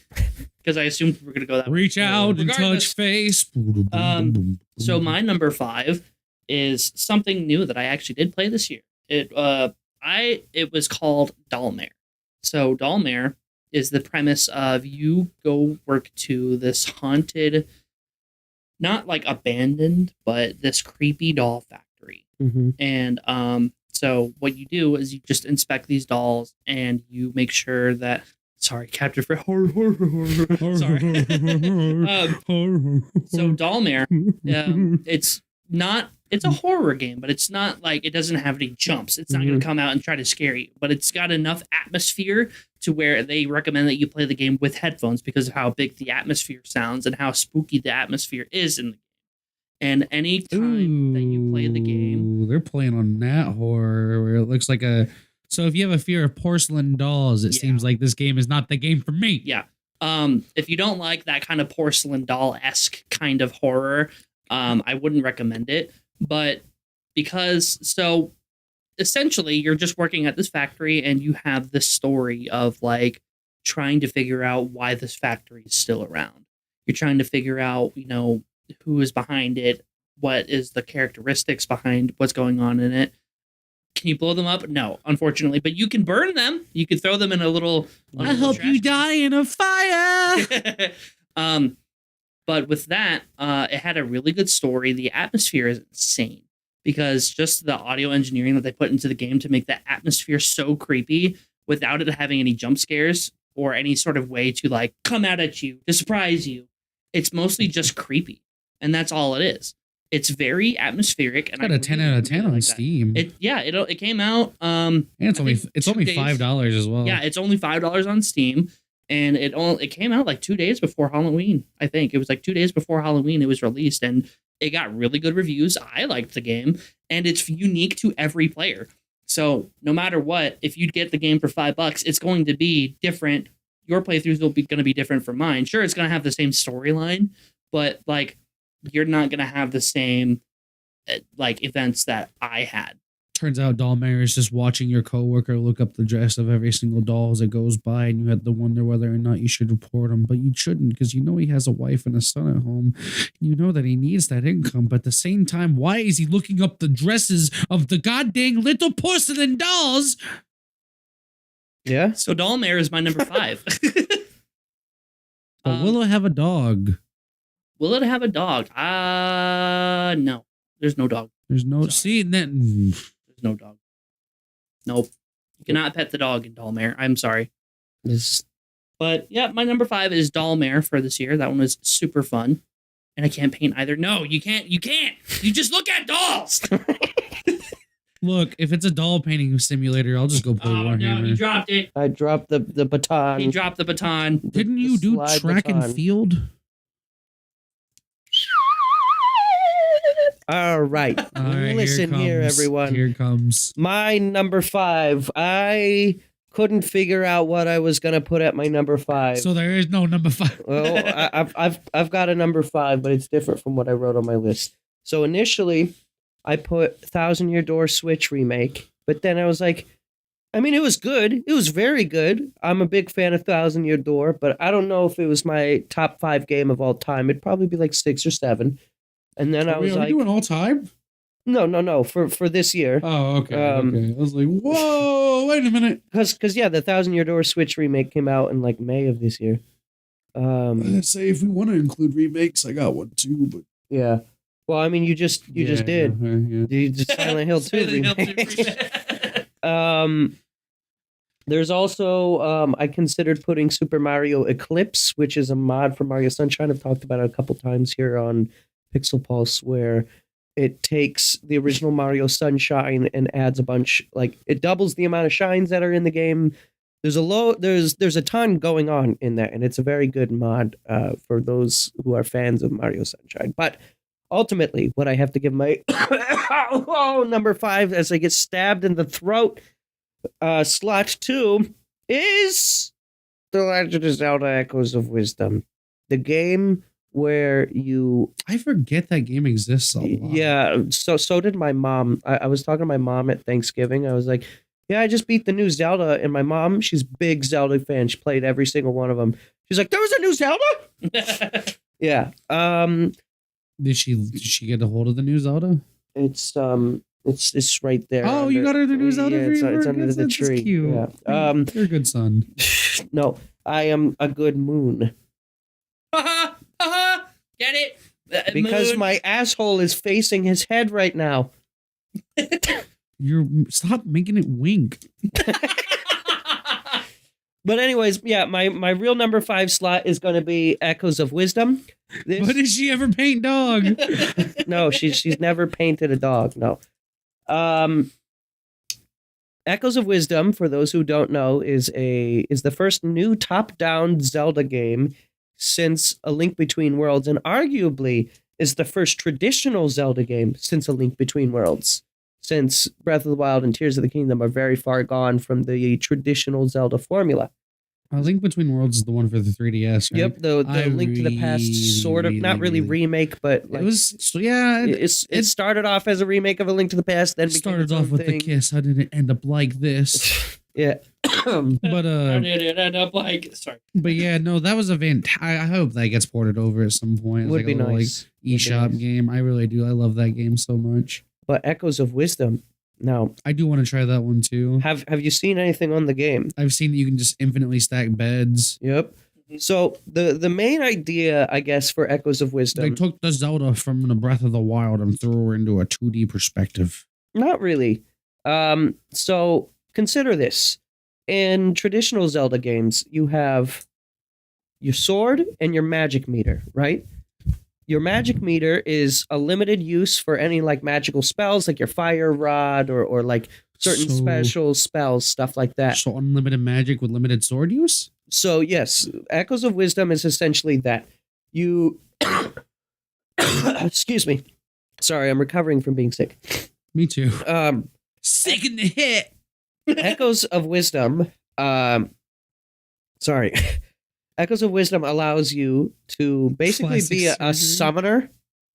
because I assumed we were going to go that way. Reach out and touch face. So my number 5 is something new that I actually did play this year. It was called Dollmare. So Dollmare is the premise of you go work to this haunted, not like abandoned, but this creepy doll factory. Mm-hmm. And so what you do is you just inspect these dolls and you make sure that, sorry, Captain for horror. Sorry. So Dollmare, it's a horror game, but it's not like, it doesn't have any jumps. It's not going to come out and try to scare you, but it's got enough atmosphere to where they recommend that you play the game with headphones because of how big the atmosphere sounds and how spooky the atmosphere is in the game. And any time that you play the game, they're playing on that horror where it looks like a. So if you have a fear of porcelain dolls, it seems like this game is not the game for me. Yeah. If you don't like that kind of porcelain doll-esque kind of horror, I wouldn't recommend it. But so essentially you're just working at this factory and you have this story of like trying to figure out why this factory is still around. You're trying to figure out, who is behind it, what is the characteristics behind what's going on in it. Can you blow them up? No, unfortunately, but you can burn them. You could throw them in a little. I hope you die in a fire. But with that, it had a really good story. The atmosphere is insane because just the audio engineering that they put into the game to make that atmosphere so creepy without it having any jump scares or any sort of way to like come out at you to surprise you. It's mostly just creepy, and that's all it is. It's very atmospheric, and it's got a 10 out of 10 on Steam. It came out. And it's only $5 as well. Yeah, it's only $5 on Steam, and it came out like 2 days before Halloween. I think it was like 2 days before Halloween it was released, and it got really good reviews. I liked the game, and it's unique to every player. So no matter what, if you get the game for $5, it's going to be different. Your playthroughs will be going to be different from mine. Sure, it's going to have the same storyline, but like, you're not going to have the same like events that I had. Turns out Dollmare is just watching your coworker look up the dress of every single doll as it goes by, and you had to wonder whether or not you should report him, but you shouldn't because you know he has a wife and a son at home. You know that he needs that income, but at the same time, why is he looking up the dresses of the goddamn little porcelain dolls? Yeah. So Dollmare is my number 5. But will it have a dog? Will it have a dog? No. There's no dog. There's no... Sorry. See, that... There's no dog. Nope. You cannot pet the dog in Dollmare. I'm sorry. But yeah, my number 5 is Dollmare for this year. That one was super fun. And I can't paint either. No, you can't. You can't. You just look at dolls. Look, if it's a doll painting simulator, I'll just go play Warhammer. No, you dropped it. I dropped the baton. He dropped the baton. Didn't you do track baton. and field? All right. Listen here, everyone. Here comes. My number 5. I couldn't figure out what I was going to put at my number 5. So there is no number 5. Well, I've got a number 5, but it's different from what I wrote on my list. So initially, I put Thousand Year Door Switch remake, but then I was like, I mean, it was good. It was very good. I'm a big fan of Thousand Year Door, but I don't know if it was my top 5 game of all time. It'd probably be like 6 or 7. And then I was like, "Are we doing all time?" No, for this year. Oh, okay. Okay. I was like, "Whoa, wait a minute." Because the Thousand Year Door Switch remake came out in like May of this year. I'd say if we want to include remakes, I got one too. But yeah, well, I mean, you just did. Yeah. You just Silent Hill 2 remake. There's also I considered putting Super Mario Eclipse, which is a mod for Mario Sunshine. I've talked about it a couple times here on Pixel Pulse, where it takes the original Mario Sunshine and adds a bunch, like it doubles the amount of shines that are in the game. There's a ton going on in that, and it's a very good mod for those who are fans of Mario Sunshine. But ultimately, what I have to give my number 5 as I get stabbed in the throat, slot 2 is The Legend of Zelda: Echoes of Wisdom, the game where I forget that game exists a lot. Yeah, so did my mom. I was talking to my mom at Thanksgiving. I was like, yeah, I just beat the new Zelda, and my mom, she's a big Zelda fan. She played every single one of them. She's like, there was a new Zelda? Yeah. Did she get a hold of the new Zelda? It's right there. Oh, you got her the new Zelda? Yeah, it's under the tree. That's cute. Yeah. You're a good son. No, I am a good moon. Get it? Because Moon. my asshole is facing his head right now. Stop making it wink. But anyways, yeah, my real number 5 slot is going to be Echoes of Wisdom. But did she ever paint dog? No, she's never painted a dog. No. Echoes of Wisdom, for those who don't know, is the first new top-down Zelda game since A Link Between Worlds, and arguably is the first traditional Zelda game since A Link Between Worlds. Since Breath of the Wild and Tears of the Kingdom are very far gone from the traditional Zelda formula. A Link Between Worlds is the one for the 3DS, right? Yep, the Link to the Past sort of, not really remake, but like, it was, so yeah, it started off as a remake of A Link to the Past, then started off with the kiss. How did it end up like this? Yeah. But How did it end up like? Sorry. But yeah, no, that was a I hope that gets ported over at some point. Would be nice. Like, eShop game. I really do. I love that game so much. But Echoes of Wisdom. Now, I do want to try that one too. Have you seen anything on the game? I've seen that you can just infinitely stack beds. Yep. So the main idea, I guess, for Echoes of Wisdom. They took the Zelda from the Breath of the Wild and threw her into a 2D perspective. Not really. So consider this. In traditional Zelda games, you have your sword and your magic meter, right? Your magic meter is a limited use for any like magical spells, like your fire rod or like certain special spells, stuff like that. So unlimited magic with limited sword use? So yes, Echoes of Wisdom is essentially that. You excuse me. Sorry, I'm recovering from being sick. Me too. Sick in the hit. Echoes of Wisdom, sorry. Echoes of Wisdom allows you to basically Classic be a summoner.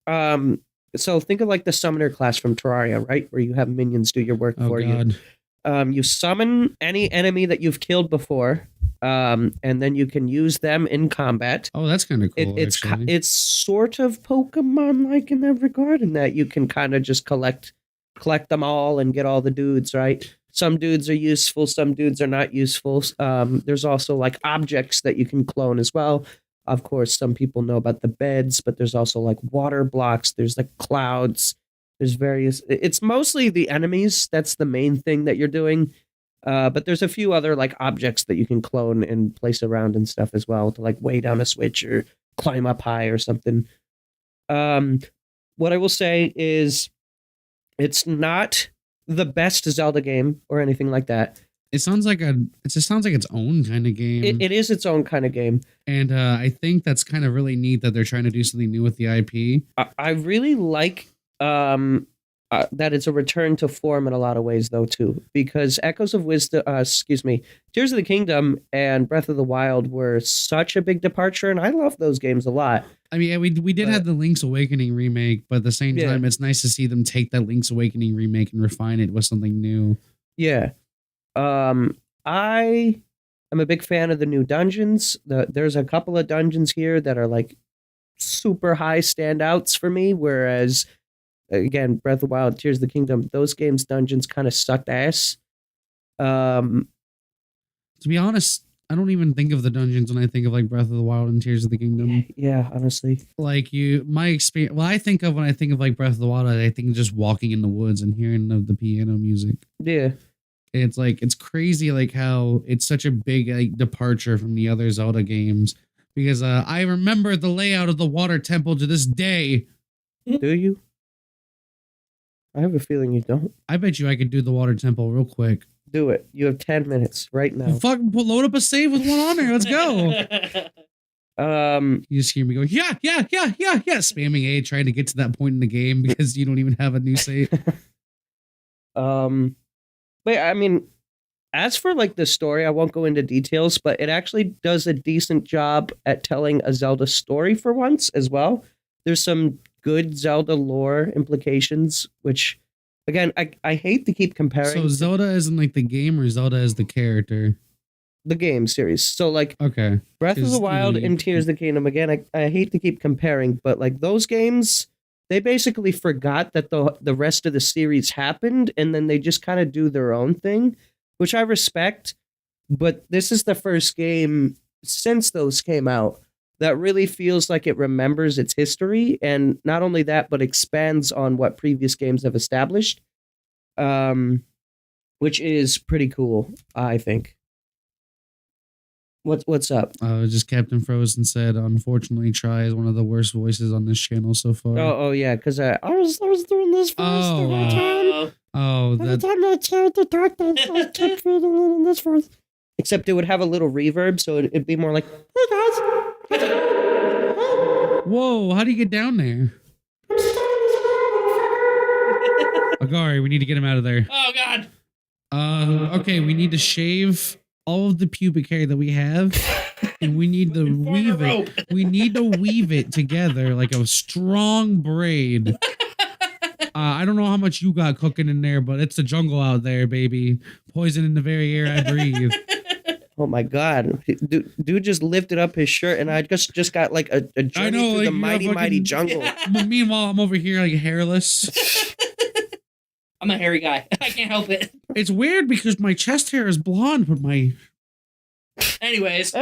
So think of like the summoner class from Terraria, right? Where you have minions do your work for you. You summon any enemy that you've killed before, and then you can use them in combat. Oh, that's kind of cool. It's sort of Pokemon-like in that regard, in that you can kind of just collect them all and get all the dudes, right? Some dudes are useful, some dudes are not useful. There's also like objects that you can clone as well. Of course, some people know about the beds, but there's also like water blocks. There's like clouds. There's various. It's mostly the enemies. That's the main thing that you're doing. But there's a few other like objects that you can clone and place around and stuff as well to like weigh down a switch or climb up high or something. What I will say is it's not the best Zelda game or anything like that. It just sounds like its own kind of game. It is its own kind of game. And I think that's kind of really neat that they're trying to do something new with the IP. I really like that it's a return to form in a lot of ways, though, too. Because Echoes of Wisdom, Tears of the Kingdom and Breath of the Wild were such a big departure, and I love those games a lot. I mean, we did have the Link's Awakening remake, but at the same time, it's nice to see them take that Link's Awakening remake and refine it with something new. Yeah. I am a big fan of the new dungeons. There's a couple of dungeons here that are like super high standouts for me, whereas, again, Breath of the Wild, Tears of the Kingdom, those games' dungeons kind of sucked ass. To be honest, I don't even think of the dungeons when I think of like Breath of the Wild and Tears of the Kingdom. Yeah, honestly. Like my experience, when I think of like Breath of the Wild, I think just walking in the woods and hearing the piano music. Yeah. It's like, it's crazy like how it's such a big like departure from the other Zelda games, because I remember the layout of the water temple to this day. Do you? I have a feeling you don't. I bet you I could do the water temple real quick. Do it. You have 10 minutes right now. Fuck, load up a save with one on there. Let's go. You just hear me go, yeah, spamming A, trying to get to that point in the game because you don't even have a new save. But I mean, as for like the story, I won't go into details, but it actually does a decent job at telling a Zelda story for once as well. There's some good Zelda lore implications, which, again, I hate to keep comparing. So Zelda isn't like the game, or Zelda as the character? The game series. So like, okay, Breath of the Wild and Tears of the Kingdom, again, I hate to keep comparing, but like those games, they basically forgot that the rest of the series happened, and then they just kind of do their own thing, which I respect. But this is the first game since those came out that really feels like it remembers its history, and not only that, but expands on what previous games have established, which is pretty cool, I think. What's up? Just Captain Frozen said, unfortunately, Try is one of the worst voices on this channel so far. Oh yeah, because I was doing this for the whole time. Every time I tried to talk, I kept doing this for. Except it would have a little reverb, so it'd be more like, "Hey guys." Whoa! How do you get down there? Agari, we need to get him out of there. Oh God. Okay, we need to shave all of the pubic hair that we have, and we need to Form a weave rope. it. We need to weave it together like a strong braid. I don't know how much you got cooking in there, but it's the jungle out there, baby. Poison in the very air I breathe. Oh my God. Dude just lifted up his shirt and I just got like a journey through the mighty jungle. Meanwhile, I'm over here like hairless. I'm a hairy guy. I can't help it. It's weird because my chest hair is blonde, but my... Anyways,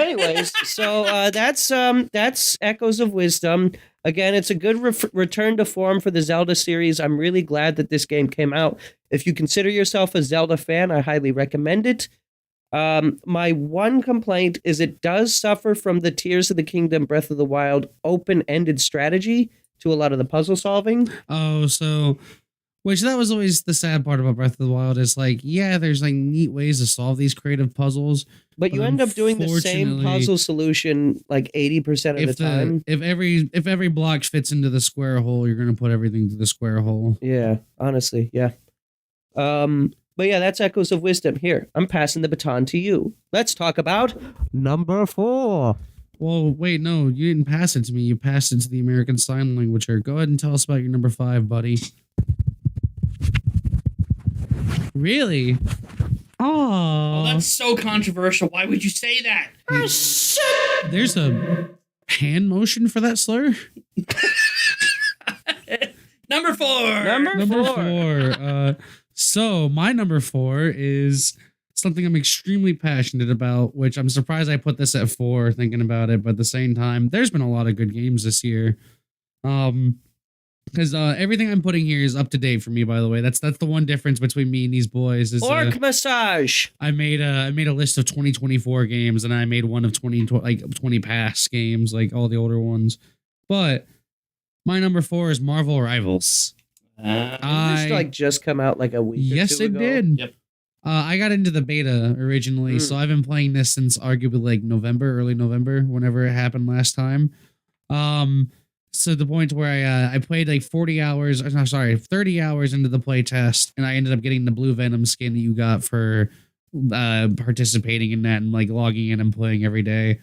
so that's Echoes of Wisdom. Again, it's a good return to form for the Zelda series. I'm really glad that this game came out. If you consider yourself a Zelda fan, I highly recommend it. My one complaint is it does suffer from the Tears of the Kingdom Breath of the Wild open-ended strategy to a lot of the puzzle solving. Oh, so... Which that was always the sad part about Breath of the Wild is like, yeah, there's like neat ways to solve these creative puzzles. But you end up doing the same puzzle solution like 80% of the time. If every block fits into the square hole, you're going to put everything to the square hole. Yeah, honestly, yeah. But yeah, that's Echoes of Wisdom. Here, I'm passing the baton to you. Let's talk about Number 4. Well, wait, no, you didn't pass it to me. You passed it to the American Sign Language. Go ahead and tell us about your number 5, buddy. Really? oh, that's so controversial. Why would you say that? There's a hand motion for that slur? Number 4. Number 4. So my number 4 is something I'm extremely passionate about, which I'm surprised I put this at 4 thinking about it, but at the same time, there's been a lot of good games this year. Because everything I'm putting here is up to date for me, by the way. That's the one difference between me and these boys. Is Orc Massage. I made a list of 2024 games, and I made one of 20 past games, like all the older ones. But my number 4 is Marvel Rivals. Did this just come out like a week or two ago? It did. Yep. I got into the beta originally, so I've been playing this since arguably like early November, whenever it happened last time. So the point where I played like 30 hours into the play test, and I ended up getting the Blue Venom skin that you got for participating in that and like logging in and playing every day.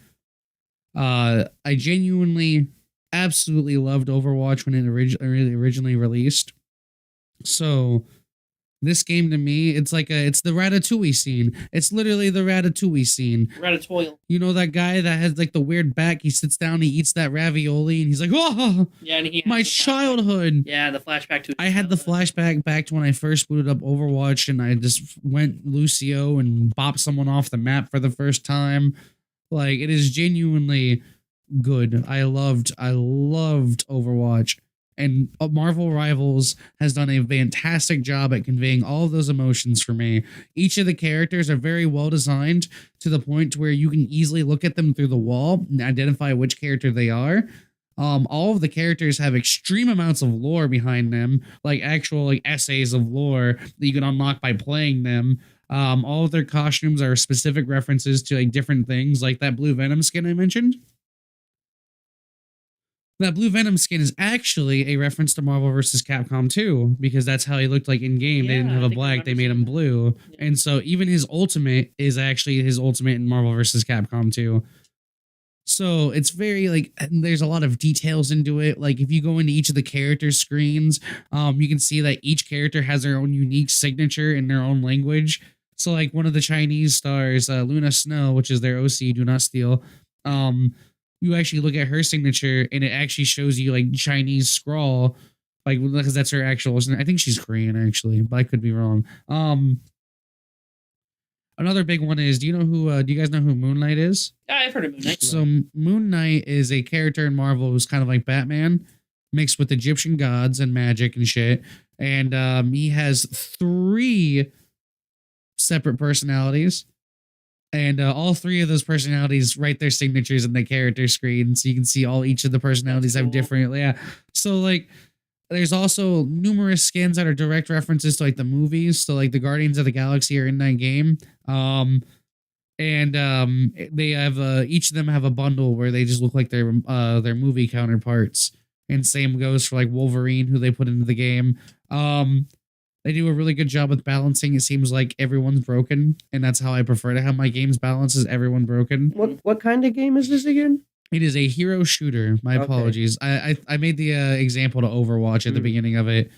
I genuinely absolutely loved Overwatch when it originally released. So this game to me, it's the Ratatouille scene. It's literally the Ratatouille scene. Ratatouille. You know that guy that has like the weird back? He sits down, he eats that ravioli, and he's like, "Oh, yeah!" And he my childhood." Yeah, the flashback to. I had the flashback back to when I first booted up Overwatch, and I just went Lucio and bopped someone off the map for the first time. Like, it is genuinely good. I loved Overwatch. And Marvel Rivals has done a fantastic job at conveying all of those emotions for me. Each of the characters are very well designed to the point where you can easily look at them through the wall and identify which character they are. All of the characters have extreme amounts of lore behind them, like actual essays of lore that you can unlock by playing them. All of their costumes are specific references to different things, like that Blue Venom skin I mentioned. That Blue Venom skin is actually a reference to Marvel vs. Capcom 2, because that's how he looked like in game. They didn't have a black, they made him blue. Yeah. And so even his ultimate is actually his ultimate in Marvel vs. Capcom 2. So it's very there's a lot of details into it. Like if you go into each of the character screens, you can see that each character has their own unique signature in their own language. So like one of the Chinese stars, Luna Snow, which is their OC, Do Not Steal, you actually look at her signature and it actually shows you Chinese scrawl, because that's her actual. I think she's Korean actually, but I could be wrong. Another big one is, do you guys know who Moon Knight is? Yeah, I've heard of Moon Knight. So Moon Knight is a character in Marvel who's kind of like Batman mixed with Egyptian gods and magic and shit. And he has 3 separate personalities. And all 3 of those personalities write their signatures in the character screen, so you can see each of the personalities have different. Yeah. So there's also numerous skins that are direct references to the movies. So the Guardians of the Galaxy are in that game. They have each of them have a bundle where they just look like their movie counterparts. And same goes for Wolverine, who they put into the game. They do a really good job with balancing. It seems like everyone's broken, and that's how I prefer to have my games balanced, is everyone broken. What kind of game is this again? It is a hero shooter. My Okay. apologies. I made the example to Overwatch at the beginning of it.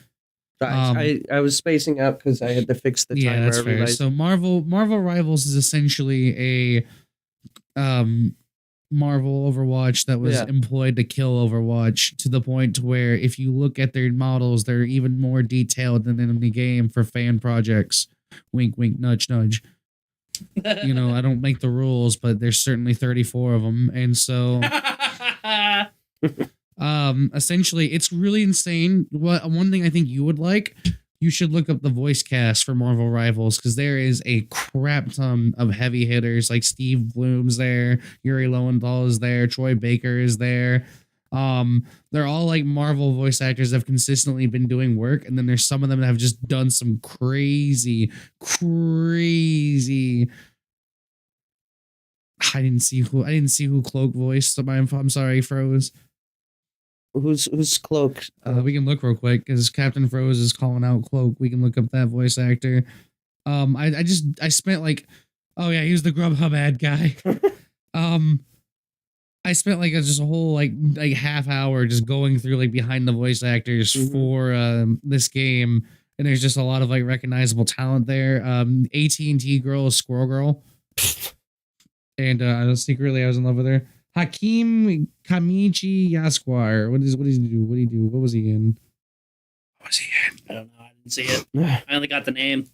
I was spacing out because I had to fix the timer. That's fair. So Marvel Rivals is essentially a Marvel Overwatch that was employed to kill Overwatch, to the point to where if you look at their models, they're even more detailed than in the game for fan projects. Wink, wink, nudge, nudge. You know, I don't make the rules, but there's certainly 34 of them. And so essentially it's really insane. One thing I think you would like, you should look up the voice cast for Marvel Rivals, because there is a crap ton of heavy hitters. Like Steve Bloom's there, Yuri Lowenthal is there, Troy Baker is there. They're all like Marvel voice actors that have consistently been doing work, and then there's some of them that have just done some crazy. I didn't see who Cloak voiced. I'm sorry, Froze. Who's Cloak? We can look real quick because Captain Froze is calling out Cloak. We can look up that voice actor. I spent like, oh yeah, he was the Grubhub ad guy. I spent like just a whole like half hour just going through like behind the voice actors for this game, and there's just a lot of like recognizable talent there. AT&T girl is Squirrel Girl, and secretly I was in love with her. Hakeem Kamichi Yasquire. What did he do? What was he in? I don't know. I didn't see it. I only got the name.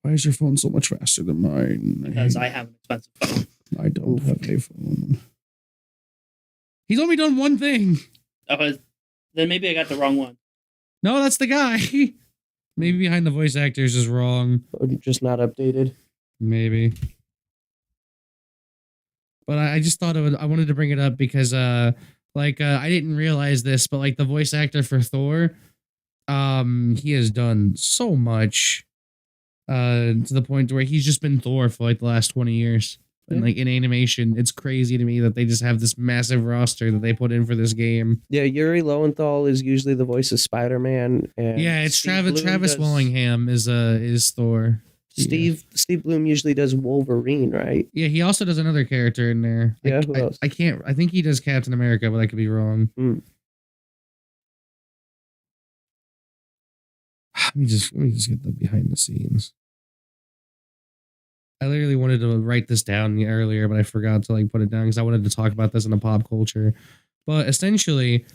Why is your phone so much faster than mine? Because I have an expensive phone. I don't have a phone. He's only done one thing. Oh, then maybe I got the wrong one. No, that's the guy. Maybe behind the voice actors is wrong. Or just not updated. Maybe. But I just thought I wanted to bring it up because I didn't realize this, but like the voice actor for Thor, he has done so much to the point where he's just been Thor for like the last 20 years. And like in animation, it's crazy to me that they just have this massive roster that they put in for this game. Yeah, Yuri Lowenthal is usually the voice of Spider-Man. And yeah, it's Travis Willingham is Thor. Steve Bloom usually does Wolverine, right? Yeah, he also does another character in there. Yeah, who else? I think he does Captain America, but I could be wrong. Let me just get the behind the scenes. I literally wanted to write this down earlier, but I forgot to like put it down because I wanted to talk about this in a pop culture. But essentially,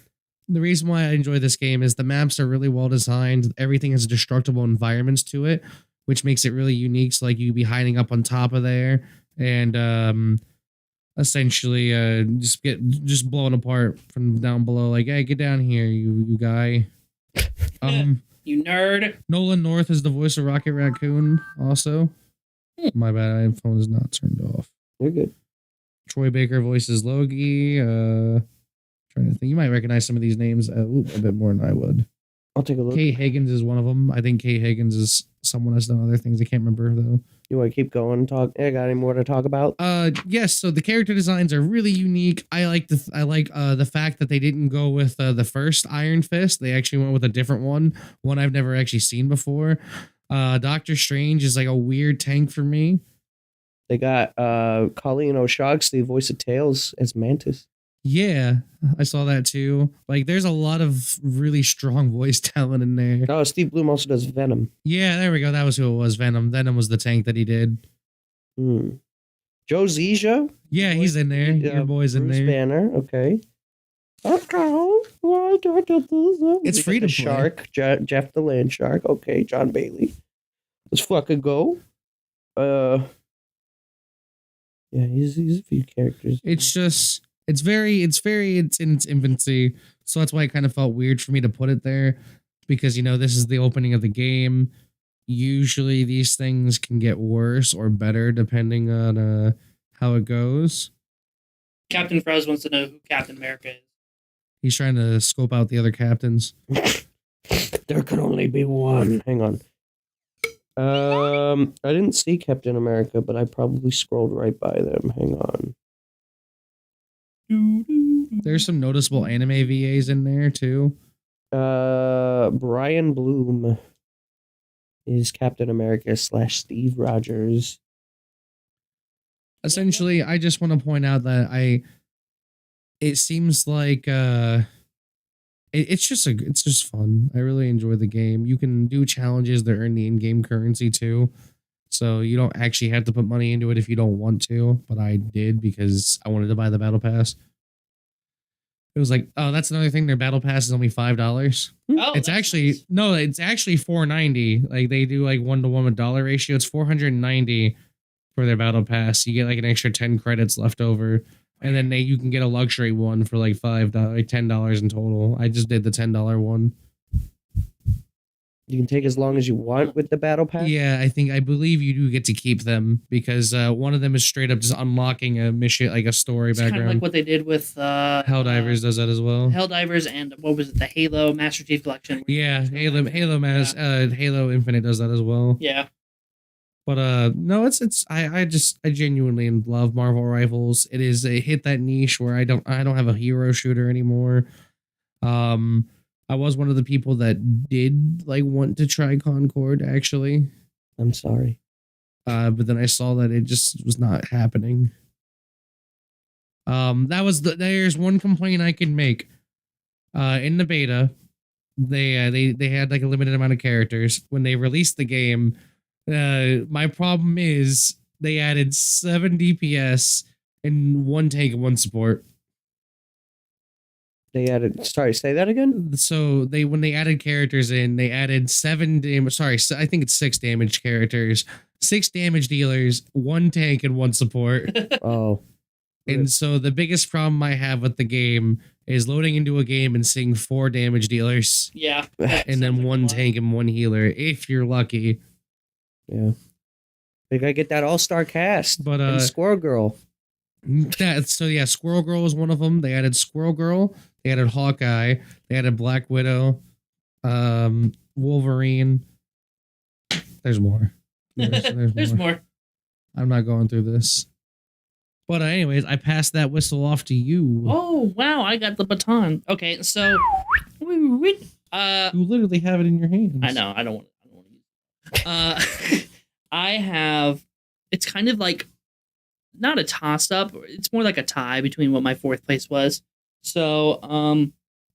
the reason why I enjoy this game is the maps are really well designed. Everything has destructible environments to it, which makes it really unique. So like you'd be hiding up on top of there and essentially just blown apart from down below. Like, hey, get down here, you guy. You nerd. Nolan North is the voice of Rocket Raccoon also. My bad, my phone is not turned off. You're good. Troy Baker voices Loki. Trying to think. You might recognize some of these names a bit more than I would. I'll take a look. Kate Higgins is one of them. I think Kate Higgins is someone that's done other things. I can't remember though. You want to keep going? Got any more to talk about? Yes. So the character designs are really unique. I like the fact that they didn't go with the first Iron Fist. They actually went with a different one I've never actually seen before. Doctor Strange is like a weird tank for me. They got Colleen O'Shaughnessy, the voice of Tails, as Mantis. Yeah, I saw that too. Like, there's a lot of really strong voice talent in there. Oh, Steve Bloom also does Venom. Yeah, there we go. That was who it was. Venom. Venom was the tank that he did. Joe Zisha? Yeah, he's in there. Your boy's in Bruce there. Banner. Okay. It's free to play. Shark. Jeff the Land Shark. Okay, John Bailey. Let's fucking go. Yeah, he's a few characters. It's in its infancy, so that's why it kind of felt weird for me to put it there, because this is the opening of the game. Usually these things can get worse or better depending on how it goes. Captain Froze wants to know who Captain America is. He's trying to scope out the other captains. There can only be one. Hang on. I didn't see Captain America, but I probably scrolled right by them. Hang on. There's some noticeable anime VAs in there too. Brian Bloom. is Captain America / Steve Rogers. Essentially, I just want to point out that it seems like it's just fun. I really enjoy the game. You can do challenges that earn the in-game currency too. So you don't actually have to put money into it if you don't want to, but I did because I wanted to buy the battle pass. It was like, oh, that's another thing. Their battle pass is only $5. Oh, It's actually nice. no, it's actually $4.90. Like they do like 1-to-1 with dollar ratio. It's $490 for their battle pass. You get like an extra 10 credits left over, and then you can get a luxury one for like $10 in total. I just did the $10 one. You can take as long as you want with the battle pass. Yeah, I believe you do get to keep them because one of them is straight up just unlocking a mission, like a story It's kind of background. like what they did with Helldivers does that as well. Helldivers and what was it? The Halo Master Chief Collection. Yeah, Halo Infinite does that as well. Yeah. But no, I genuinely love Marvel Rivals. It is a hit that niche where I don't have a hero shooter anymore. I was one of the people that did like want to try Concord actually. I'm sorry. But then I saw that it just was not happening. There's one complaint I can make. In the beta, they had like a limited amount of characters. When they released the game, my problem is they added 7 DPS and 1 tank and 1 support. They added. Sorry, say that again. So when they added characters in, they added 7 damage. Sorry, I think it's 6 damage characters, 6 damage dealers, 1 tank and 1 support. Oh. And so the biggest problem I have with the game is loading into a game and seeing 4 damage dealers. Yeah. And then 1 tank and 1 healer, if you're lucky. Yeah. They gotta get that all-star cast. But and Squirrel Girl. Squirrel Girl was one of them. They added Squirrel Girl, they added Hawkeye, they added Black Widow, Wolverine. There's more. There's more. I'm not going through this. But anyways, I passed that whistle off to you. Oh wow, I got the baton. Okay, so You literally have it in your hands. I know, I don't want to use it. I have, it's kind of like not a toss up, it's more like a tie between what my 4th place was. So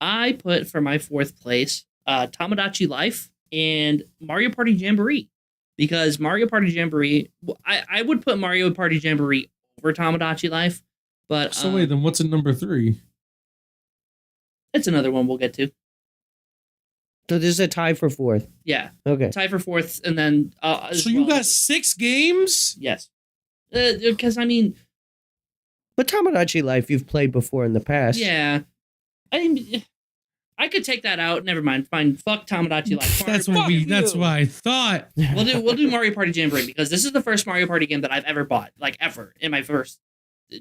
I put for my 4th place Tomodachi Life and Mario Party Jamboree, because Mario Party Jamboree, I would put Mario Party Jamboree over Tomodachi Life, but So wait, then what's in number 3? it's another one we'll get to. So this is a tie for 4th. Yeah, Okay. tie for 4th, and then So you got 6 games? yes, because I mean, But Tomodachi Life you've played before in the past. yeah, I could take that out. Never mind. Fine. Fuck Tomodachi Life. That's what I thought. We'll do Mario Party Jamboree, because this is the first Mario Party game that I've ever bought, like ever, in my first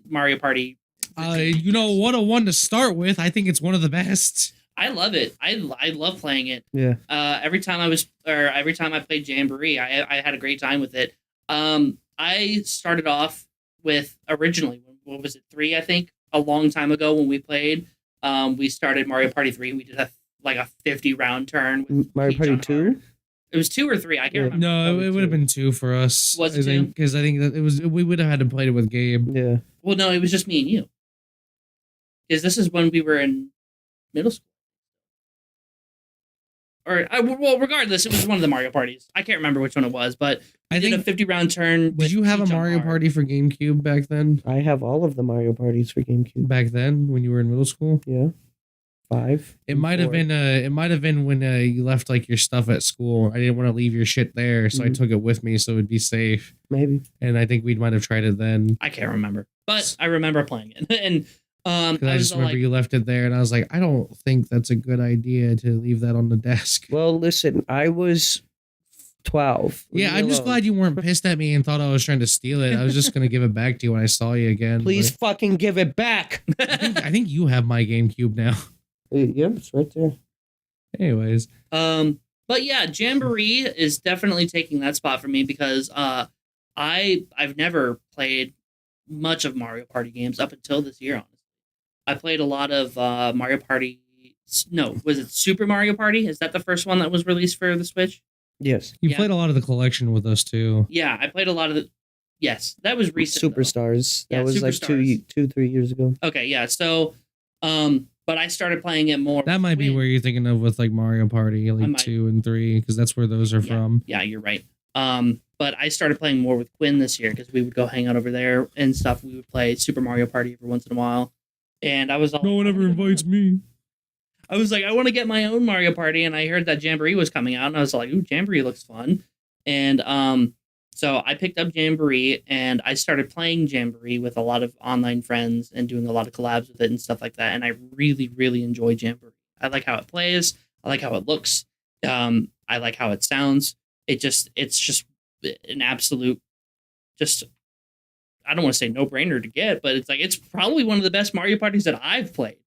Mario Party. You know what, a one to start with. I think it's one of the best. I love it. I love playing it. Yeah. Every time I played Jamboree, I had a great time with it. I started off with originally, what was it, 3? I think a long time ago when we played. We started Mario Party 3 and we did a 50 round turn. With Mario Peach Party on 2? hard. It was 2 or 3. I can't remember. No, Probably it would have been 2 for us. Was it 2? Because I think that it was. We would have had to play it with Gabe. Yeah. Well, no, it was just me and you. Because this is when we were in middle school. Well, regardless, it was one of the Mario parties. I can't remember which one it was, but I did think. a 50 round turn. Did you have a Peach on Mario hard. Party for GameCube back then? I have all of the Mario parties for GameCube. Back then, when you were in middle school, Yeah. 5. it might have 4. been. It might have been when you left like your stuff at school. I didn't want to leave your shit there, so I Mhm. took it with me so it'd be safe. Maybe. And I think we might have tried it then. I can't remember, but I remember playing it. And Because I was just all remember like, you left it there, and I was like, I don't think that's a good idea to leave that on the desk. Well, listen, I was 12. Leave Yeah, me I'm just alone. glad you weren't pissed at me and thought I was trying to steal it. I was just gonna give it back to you when I saw you again. Please fucking give it back. but I think you have my GameCube now. Yep, it's right there. Anyways, but yeah, Jamboree is definitely taking that spot for me because I've never played much of Mario Party games up until this year. Honestly, I played a lot of Mario Party. No, was it Super Mario Party? Is that the first one that was released for the Switch? Yes. You Yeah. played a lot of the collection with us too. Yeah, I played a lot of the. Yes, that was recent. though. Superstars. That Yeah, was like Superstars. 3 years ago. Okay, yeah. So, but I started playing it more. That might be when- where you're thinking of with like Mario Party, I like might. 2 and 3, because that's where those are Yeah, from. Yeah, you're right. But I started playing more with Quinn this year because we would go hang out over there and stuff. We would play Super Mario Party every once in a while, and I was all, No one ever invites me. I was like, I want to get my own Mario Party, and I heard that Jamboree was coming out, and I was like, ooh, Jamboree looks fun. And so I picked up Jamboree, and I started playing Jamboree with a lot of online friends and doing a lot of collabs with it and stuff like that. And I really, really enjoy Jamboree. I like how it plays. I like how it looks. I like how it sounds. It's just an absolute, just, I don't want to say no brainer to get, but it's like, it's probably one of the best Mario parties that I've played.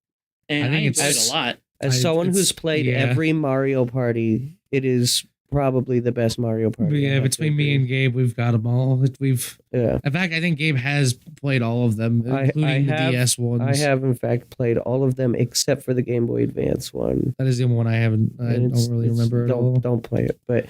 And I I think enjoyed it's- it a lot. As someone it's- who's played yeah. every Mario Party, it is probably the best Mario Party. But I yeah, have to between me agree. and Gabe, we've got them all. Yeah. In fact, I think Gabe has played all of them, including the have- DS ones. I have, in fact, played all of them except for the Game Boy Advance one. That is the only one I haven't. I And don't really remember at all. Don't play it. But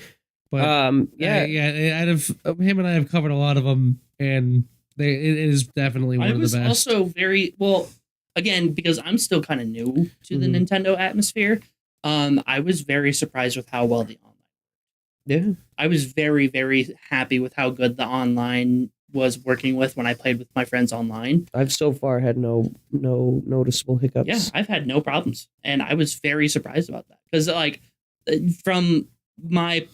But yeah, yeah. Out of him and I have covered a lot of them, and it is definitely one I of was the best. also very well, again, because I'm still kind of new to the Mhm. Nintendo atmosphere. I was very surprised with how well the online. yeah. I was very, very happy with how good the online was working with when I played with my friends online. I've so far had no noticeable hiccups. Yeah, I've had no problems, and I was very surprised about that because, like, from my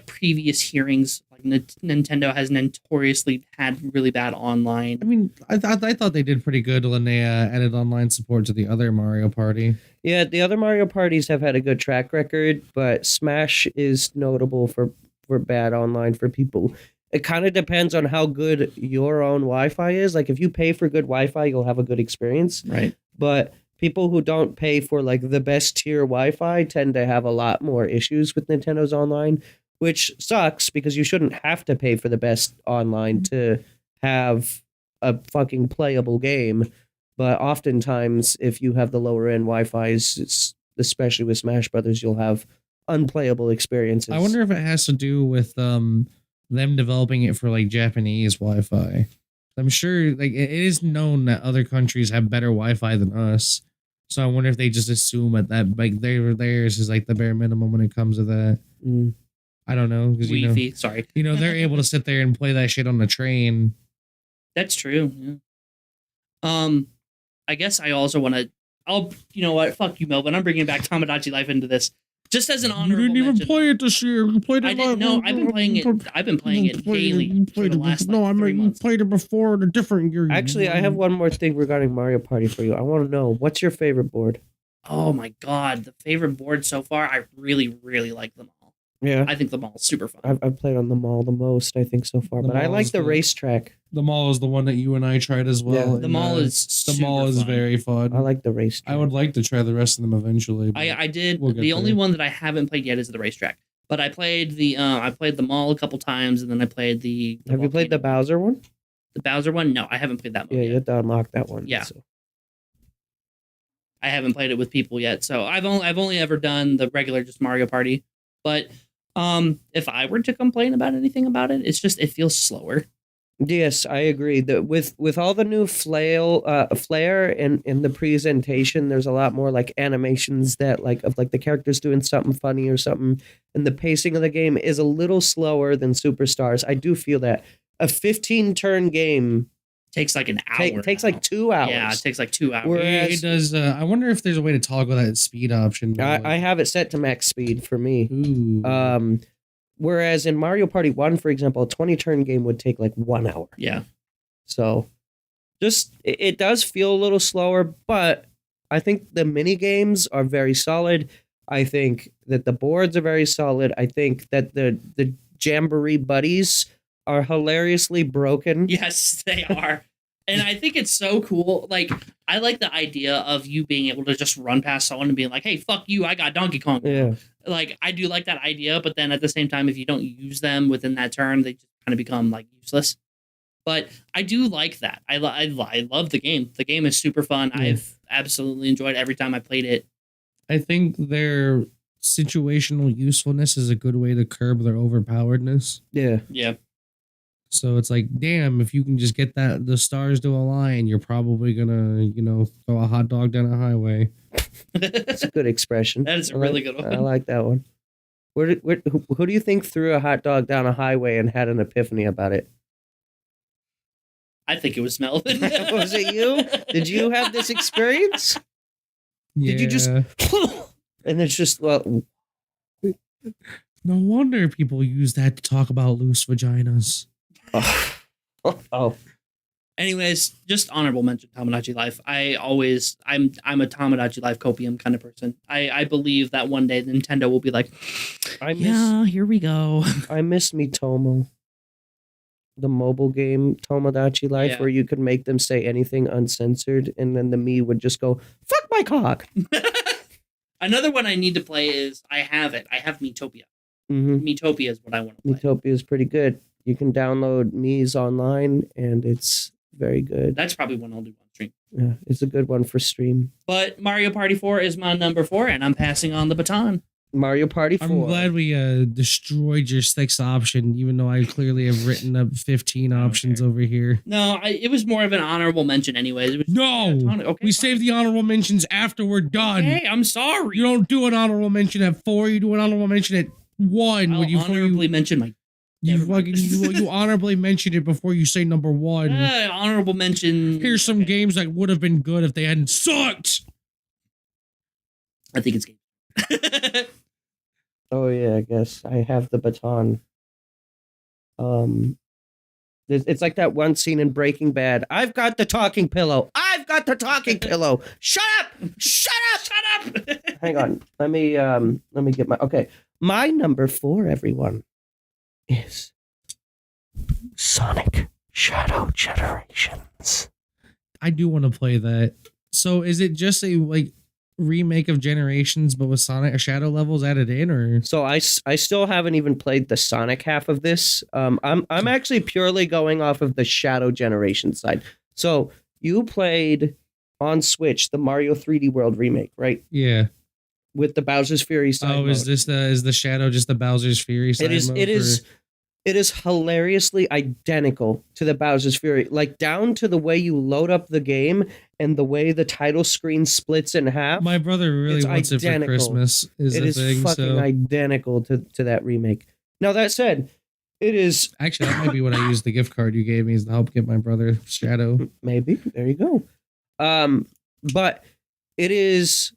previous hearings, like Nintendo has notoriously had really bad online. I mean, I thought they did pretty good when they added online support to the other Mario Party. Yeah, the other Mario parties have had a good track record, but Smash is notable for bad online for people. It kind of depends on how good your own Wi-Fi is. Like if you pay for good Wi-Fi, you'll have a good experience. Right. But people who don't pay for like the best tier Wi-Fi tend to have a lot more issues with Nintendo's online, which sucks because you shouldn't have to pay for the best online to have a fucking playable game. But oftentimes, if you have the lower end Wi-Fi's, especially with Smash Brothers, you'll have unplayable experiences. I wonder if it has to do with them developing it for like Japanese Wi-Fi. I'm sure like it is known that other countries have better Wi-Fi than us. So I wonder if they just assume that like theirs is like the bare minimum when it comes to that. Mm. I don't know because Wi-Fi, sorry. they're able to sit there and play that shit on the train. That's true. Yeah. I guess I also want to. You know what? Fuck you, Melvin. I'm bringing back Tamagotchi Life into this, just as an honorable mention. it this year. You played I didn't know. I've been playing it. I've been playing it daily for the last 3 months. played it before in a different year. Actually, I have one more thing regarding Mario Party for you. I want to know, what's your favorite board? Oh my god, the favorite board so far. I really, really like them all. Yeah. I think them all super fun. I've played on the mall the most, I think, so far. The But I mall like is the good. racetrack. The mall is the one that you and I tried as well. Yeah. The and, mall is the mall super is fun. very fun. I like the racetrack. I would like to try the rest of them eventually. but- I did. We'll get The only there. one that I haven't played yet is the racetrack. But I played the mall a couple times, and then I played the Have you played the volcano. Bowser one? The Bowser one? No, I haven't played that one Yeah, yet. you have to unlock that one. Yeah. So. I haven't played it with people yet, so I've only ever done the regular just Mario Party. But if I were to complain about anything about it, it's just it feels slower. Yes, I agree. That with all the new flair in the presentation, there's a lot more like animations that of the characters doing something funny or something, and the pacing of the game is a little slower than Superstars. I do feel that a 15-turn game Takes like an hour. takes now. like 2 hours. Yeah, it takes like 2 hours. Whereas- It does. I wonder if there's a way to toggle that speed option. I have it set to max speed for me. Ooh. Whereas in Mario Party 1, for example, a 20-turn game would take like 1 hour. Yeah. So it does feel a little slower, but I think the mini games are very solid. I think that the boards are very solid. I think that the Jamboree buddies are hilariously broken. Yes, they are. And I think it's so cool. Like, I like the idea of you being able to just run past someone and being like, hey, fuck you, I got Donkey Kong. Yeah. Like, I do like that idea, but then at the same time, if you don't use them within that turn, they just kind of become, like, useless. But I do like that. I love the game. The game is super fun. Yeah. I've absolutely enjoyed every time I played it. I think their situational usefulness is a good way to curb their overpoweredness. Yeah. Yeah. So it's like, damn, if you can just get the stars to align, you're probably gonna, throw a hot dog down a highway. It's a good expression. That is a really good one. I like that one. Who do you think threw a hot dog down a highway and had an epiphany about it? I think it was Melvin. Was it you? Did you have this experience? Did you just... And it's just, well... No wonder people use that to talk about loose vaginas. Oh. Anyways, just honorable mention Tamagotchi Life. I'm a Tamagotchi Life copium kind of person. I believe that one day Nintendo will be like, here we go. I miss Mitomo. The mobile game Tomodachi Life, Yeah. where you could make them say anything uncensored, and then the me would just go, fuck my cock. Another one I need to play is, I have Miitopia. Mm-hmm. Miitopia is what I want to play. Miitopia is pretty good. You can download Mii's online, and it's very good. That's probably one I'll do on stream. Yeah, it's a good one for stream. But Mario Party 4 is my number 4, and I'm passing on the baton. Mario Party 4. I'm glad we destroyed your sixth option, even though I clearly have written up 15 options over here. No, it was more of an honorable mention anyways. It was No! We save the honorable mentions after we're done. Okay, I'm sorry. You don't do an honorable mention at 4, you do an honorable mention at 1. I'll when you honorably mention my... you honorably mentioned it before you say number 1. Honorable mention... Here's some games that would have been good if they hadn't sucked. I think it's Gabe. Oh yeah, I guess I have the baton. It's like that one scene in Breaking Bad. I've got the talking pillow. I've got the talking pillow. Shut up! Shut up! Shut up! Hang on. Let me get my... Okay. My number 4, everyone, is Sonic Shadow Generations. I do want to play that. So is it just a remake of Generations, but with Sonic Shadow levels added in, or? So I still haven't even played the Sonic half of this. I'm actually purely going off of the Shadow Generation side. So you played on Switch the Mario 3D World remake, right? Yeah. With the Bowser's Fury side. Oh, is the Shadow just the Bowser's Fury side? It is hilariously identical to the Bowser's Fury, like down to the way you load up the game and the way the title screen splits in half. My brother really wants it for Christmas. It is fucking identical to that remake. Now that said, it is actually that might be what I used the gift card you gave me is to help get my brother Shadow. Maybe there you go. But it is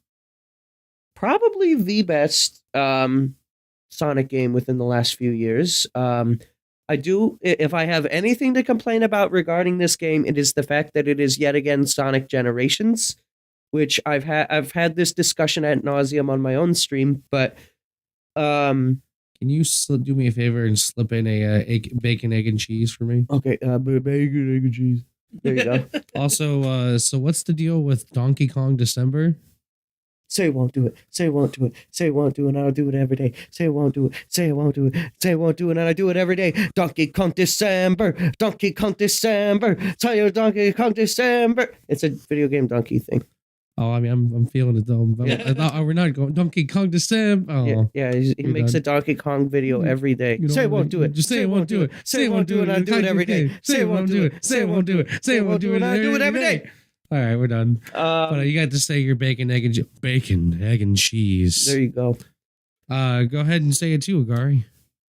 probably the best Sonic game within the last few years. If I have anything to complain about regarding this game, it is the fact that it is yet again Sonic Generations, which I've had this discussion ad nauseum on my own stream. But can you do me a favor and slip in a bacon, egg, and cheese for me? Okay, bacon, egg, and cheese. There you go. Also, so what's the deal with Donkey Kong December? Say it won't do it. Say it won't do it. Say it won't do it, and I'll do it every day. Say it won't do it. Say it won't do it. Say it won't do it, and I do it every day. Donkey Kong December. Donkey Kong December. Tell you Donkey Kong December. It's a video game donkey thing. Oh, I mean, I'm feeling it though. I thought, we're not going Donkey Kong December. Oh, yeah. He makes a Donkey Kong video every day. Say it won't do it. Just say it won't do it. Say it won't do it, and I do it every day. Say it won't do it. Say it won't do it. Say it won't do it, and I do it every day. All right, we're done. But you got to say your bacon, egg, and cheese. There you go. Go ahead and say it too, Agari.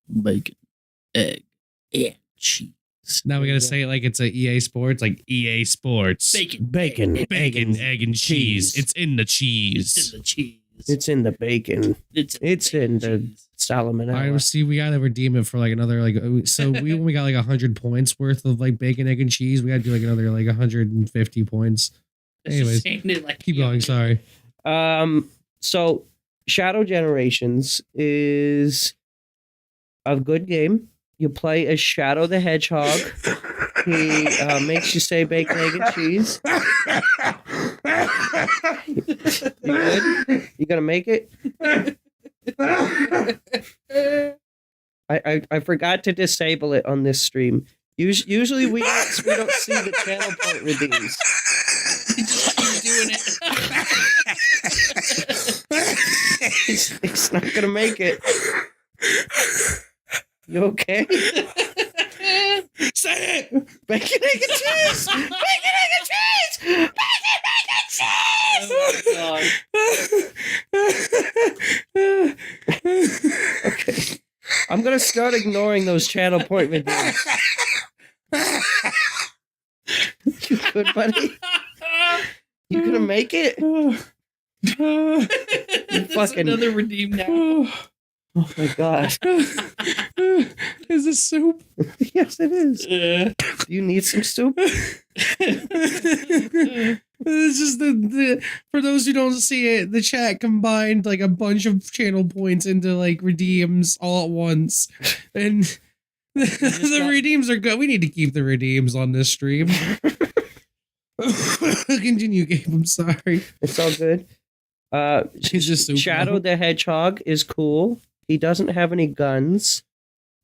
Bacon, egg, and cheese. Now we got to say it like it's a EA Sports, like EA Sports. Bacon, egg, and cheese. It's in the cheese. It's in the cheese. It's in the bacon. It's in the salmonella. All right, see, we got to redeem it for like another so we only got like 100 points worth of like bacon, egg, and cheese. We got to do like another like 150 points. Anyways, keep going. Sorry. So Shadow Generations is a good game. You play as Shadow the Hedgehog. He makes you say bacon, egg, and cheese. You good? You gonna make it? I forgot to disable it on this stream. Usually we don't see the channel point redeems. Keep doing it. He's not gonna make it. You okay? Say it. Bacon, egg, and cheese! Bacon, egg, and cheese! Bacon, egg, and cheese! Okay. I'm gonna start ignoring those channel point videos. You good, buddy? You gonna make it? That's fucking- another redeem now. Oh my god. Is this soup? Yes, it is. Do you need some soup? It's just the for those who don't see it, the chat combined like a bunch of channel points into like redeems all at once, and the redeems are good. We need to keep the redeems on this stream. Continue, Gabe. I'm sorry. It's all good. She's just super Shadow low. the Hedgehog is cool. He doesn't have any guns,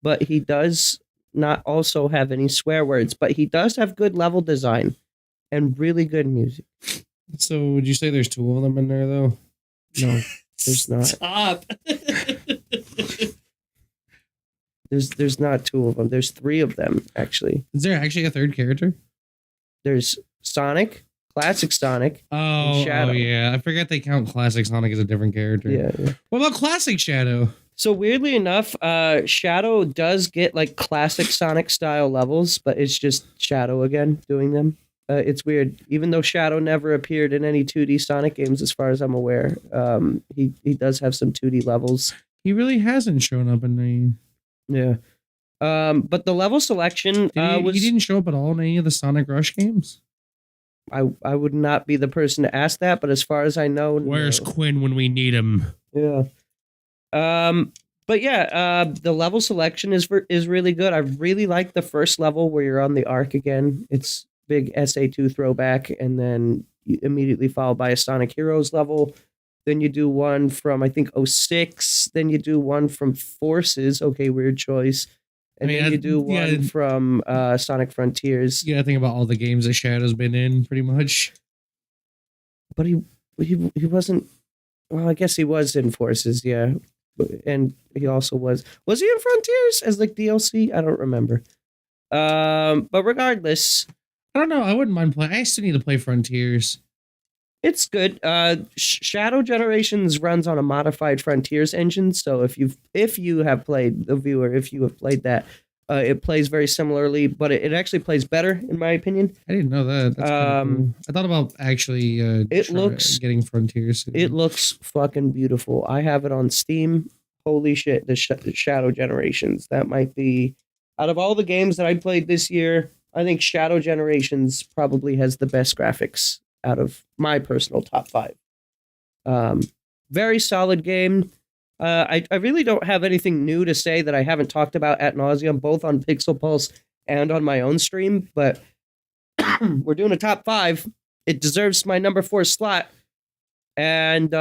but he does not also have any swear words. But he does have good level design and really good music. So would you say there's two of them in there though? No, there's not. Stop. There's not two of them. There's three of them actually. Is there actually a third character? There's Sonic, Classic Sonic. Oh, Shadow. oh yeah. I forget they count Classic Sonic as a different character. Yeah. What about Classic Shadow? So weirdly enough, Shadow does get like classic Sonic style levels, but it's just Shadow again doing them. It's weird. Even though Shadow never appeared in any 2D Sonic games, as far as I'm aware, he does have some 2D levels. He really hasn't shown up in any. Yeah. But the level selection He didn't show up at all in any of the Sonic Rush games. I would not be the person to ask that, but as far as I know, Where's no. Quinn when we need him? Yeah. But yeah, the level selection is really good. I really like the first level where you're on the Ark again. It's big SA2 throwback, and then immediately followed by a Sonic Heroes level. Then you do one from I think 06. Then you do one from Forces. Okay, weird choice. And then you do one from Sonic Frontiers. You gotta think about all the games that Shadow's been in, pretty much. But he wasn't. Well, I guess he was in Forces, yeah. And he also was he in Frontiers as like DLC? I don't remember. But regardless, I don't know. I wouldn't mind playing. I still need to play Frontiers. it's good. Shadow Generations runs on a modified Frontiers engine, so if you have played that, it plays very similarly, but it actually plays better in my opinion. I didn't know that. That's cool. I thought about actually getting Frontiers. It looks fucking beautiful. I have it on Steam. Holy shit, the Shadow Generations. That might be, out of all the games that I played this year, I think Shadow Generations probably has the best graphics out of my personal top 5. Very solid game. I really don't have anything new to say that I haven't talked about ad nauseum, both on Pixel Pulse and on my own stream, but we're doing a top 5. It deserves my number 4 slot, and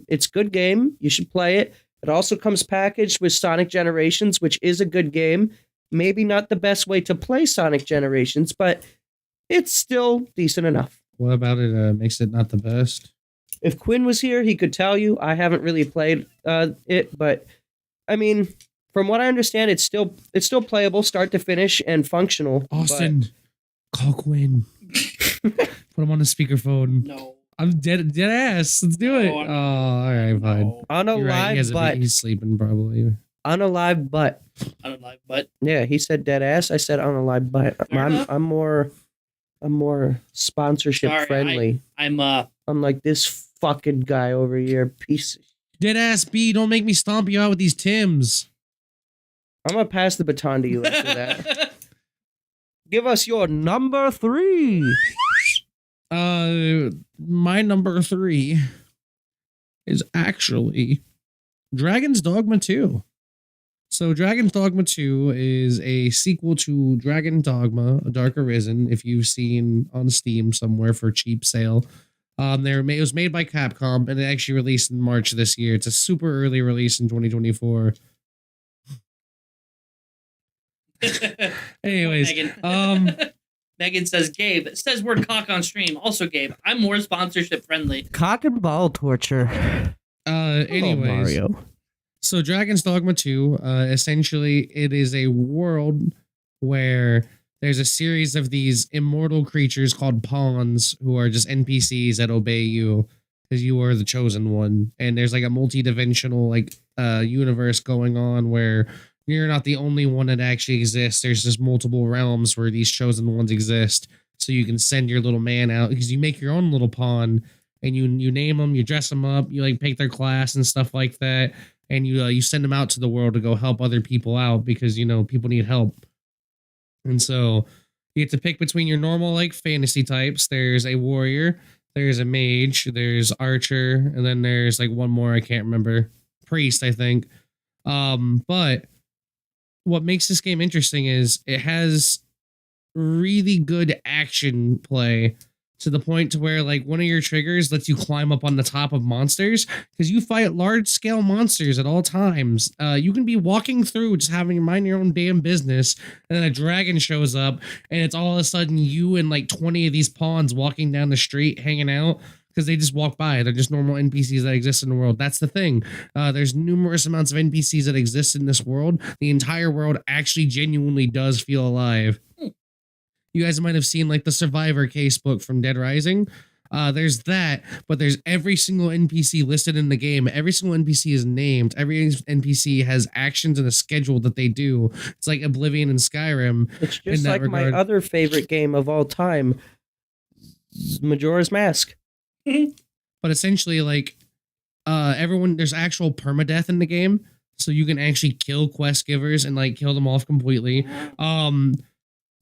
it's a good game. You should play it. It also comes packaged with Sonic Generations, which is a good game. Maybe not the best way to play Sonic Generations, but it's still decent enough. What about it makes it not the best? If Quinn was here, he could tell you. I haven't really played it, but I mean, from what I understand, it's still playable, start to finish, and functional. Austin, call Quinn. Put him on the speakerphone. No. I'm dead ass. Let's do it. No, Oh, all right, fine. No. On a You're right. live butt. He's sleeping probably. On a live butt. I don't like, but Yeah, he said dead ass. I said on a live butt. Fair enough. I'm more sponsorship Sorry, friendly. I'm Unlike this fucking guy over here, piece of Dead ass B. Don't make me stomp you out with these Tims. I'm gonna pass the baton to you after that. Give us your Number 3. My number 3 is actually Dragon's Dogma 2. So Dragon's Dogma 2 is a sequel to Dragon Dogma: A Dark Arisen. If you've seen on Steam somewhere for cheap sale, it was made by Capcom and it actually released in March this year. It's a super early release in 2024. Anyways, Megan. Megan says, Gabe, it says word cock on stream. Also, Gabe, I'm more sponsorship friendly. Cock and ball torture. Anyways, Mario. so Dragon's Dogma 2, essentially, it is a world where there's a series of these immortal creatures called pawns who are just NPCs that obey you because you are the chosen one. And there's like a multi-dimensional universe going on where you're not the only one that actually exists. There's just multiple realms where these chosen ones exist. So you can send your little man out because you make your own little pawn and you name them, you dress them up, you like pick their class and stuff like that. And you send them out to the world to go help other people out because, people need help. And so you have to pick between your normal like fantasy types. There's a warrior, there's a mage, there's archer, and then there's like one more I can't remember. Priest, I think. But what makes this game interesting is it has really good action play to the point to where like one of your triggers lets you climb up on the top of monsters because you fight large scale monsters at all times. You can be walking through just having mind your own damn business, and then a dragon shows up and it's all of a sudden you and like 20 of these pawns walking down the street hanging out because they just walk by. They're just normal NPCs that exist in the world. That's the thing. There's numerous amounts of NPCs that exist in this world. The entire world actually genuinely does feel alive. You guys might have seen like the Survivor case book from Dead Rising. There's that, but there's every single NPC listed in the game. Every single NPC is named. Every NPC has actions and a schedule that they do. It's like Oblivion and Skyrim. It's just like my other favorite game of all time, Majora's Mask. But essentially, like there's actual permadeath in the game, so you can actually kill quest givers and like kill them off completely.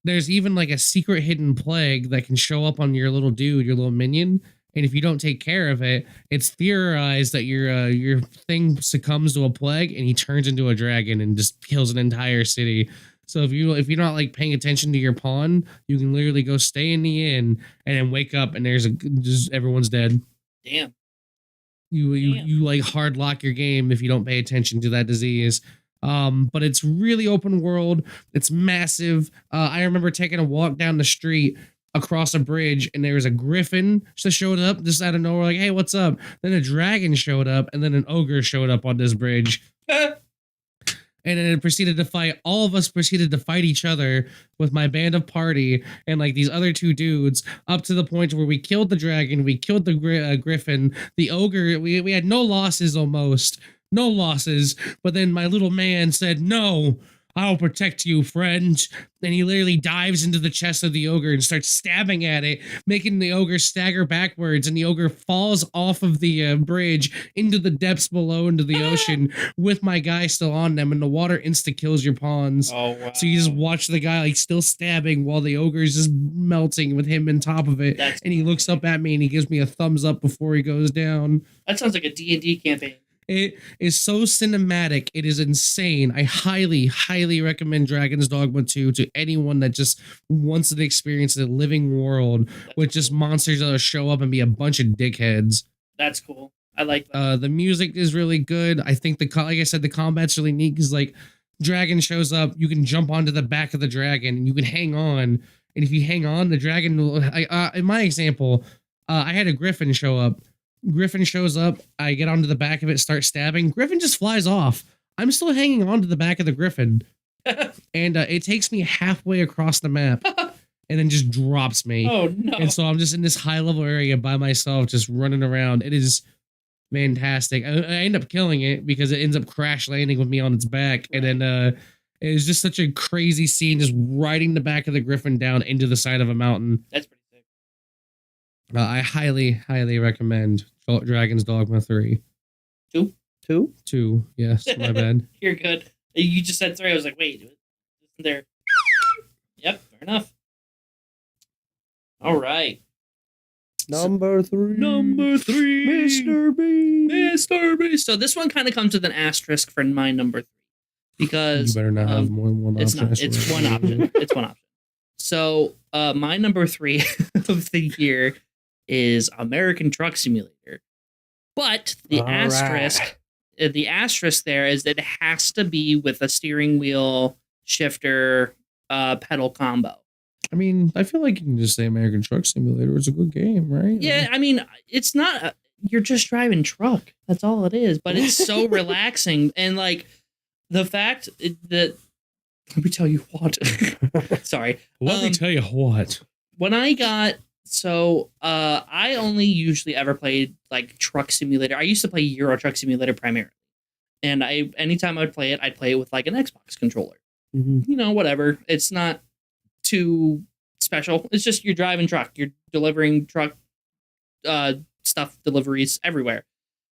There's even like a secret hidden plague that can show up on your little dude, your little minion. And if you don't take care of it, it's theorized that your thing succumbs to a plague and he turns into a dragon and just kills an entire city. So if you're not like paying attention to your pawn, you can literally go stay in the inn and then wake up and just everyone's dead. Damn. You like hard lock your game if you don't pay attention to that disease. But it's really open world. It's massive. I remember taking a walk down the street across a bridge and there was a griffin just showed up just out of nowhere like, hey, what's up? Then a dragon showed up and then an ogre showed up on this bridge. And then it proceeded to fight. All of us proceeded to fight each other with my band of party and like these other two dudes up to the point where we killed the dragon. We killed the griffin, the ogre. We had no losses almost. No losses, but then my little man said, no, I'll protect you, friend. And he literally dives into the chest of the ogre and starts stabbing at it, making the ogre stagger backwards, and the ogre falls off of the bridge into the depths below, into the ocean, with my guy still on them, and the water insta-kills your pawns. Oh, wow. So you just watch the guy like still stabbing while the ogre is just melting with him on top of it. And he looks up at me and he gives me a thumbs up before he goes down. That sounds like a D&D campaign. It is so cinematic. It is insane. I highly, highly recommend Dragon's Dogma 2 to anyone that just wants to experience a living world with just monsters that show up and be a bunch of dickheads. That's cool. I like that. The music is really good. I think like I said, the combat's really neat because like dragon shows up, you can jump onto the back of the dragon and you can hang on. And if you hang on, the dragon will, in my example, I had a griffin show up. Griffin shows up, I get onto the back of it, start stabbing. Griffin just flies off. I'm still hanging on to the back of the griffin. And it takes me halfway across the map and then just drops me. Oh, no. And so I'm just in this high level area by myself, just running around. It is fantastic. I end up killing it because it ends up crash landing with me on its back. And then it was just such a crazy scene, just riding the back of the griffin down into the side of a mountain. That's pretty sick. I highly, highly recommend Dragon's Dogma 3. Two? Yes, my bad. You're good. You just said 3. I was like, wait, isn't there? Yep, fair enough. All right. Number 3. Mr. B. Mr. B. So this one kind of comes with an asterisk for my number 3. Because you better not have more than one option. It's one option. It's one option. So my number 3 of the year is American Truck Simulator. But the asterisk there is that it has to be with a steering wheel, shifter, pedal combo. I mean, I feel like you can just say American Truck Simulator. It's a good game, right? Yeah, I mean, it's not you're just driving truck. That's all it is. But it's so relaxing. And like the fact that, let me tell you what. Sorry. Let me tell you what. When I got, I only usually ever played like Truck Simulator. I used to play Euro Truck Simulator primarily. And anytime I'd play it with like an Xbox controller. Mm-hmm. You know, whatever. It's not too special. It's just you're driving truck. You're delivering truck stuff deliveries everywhere.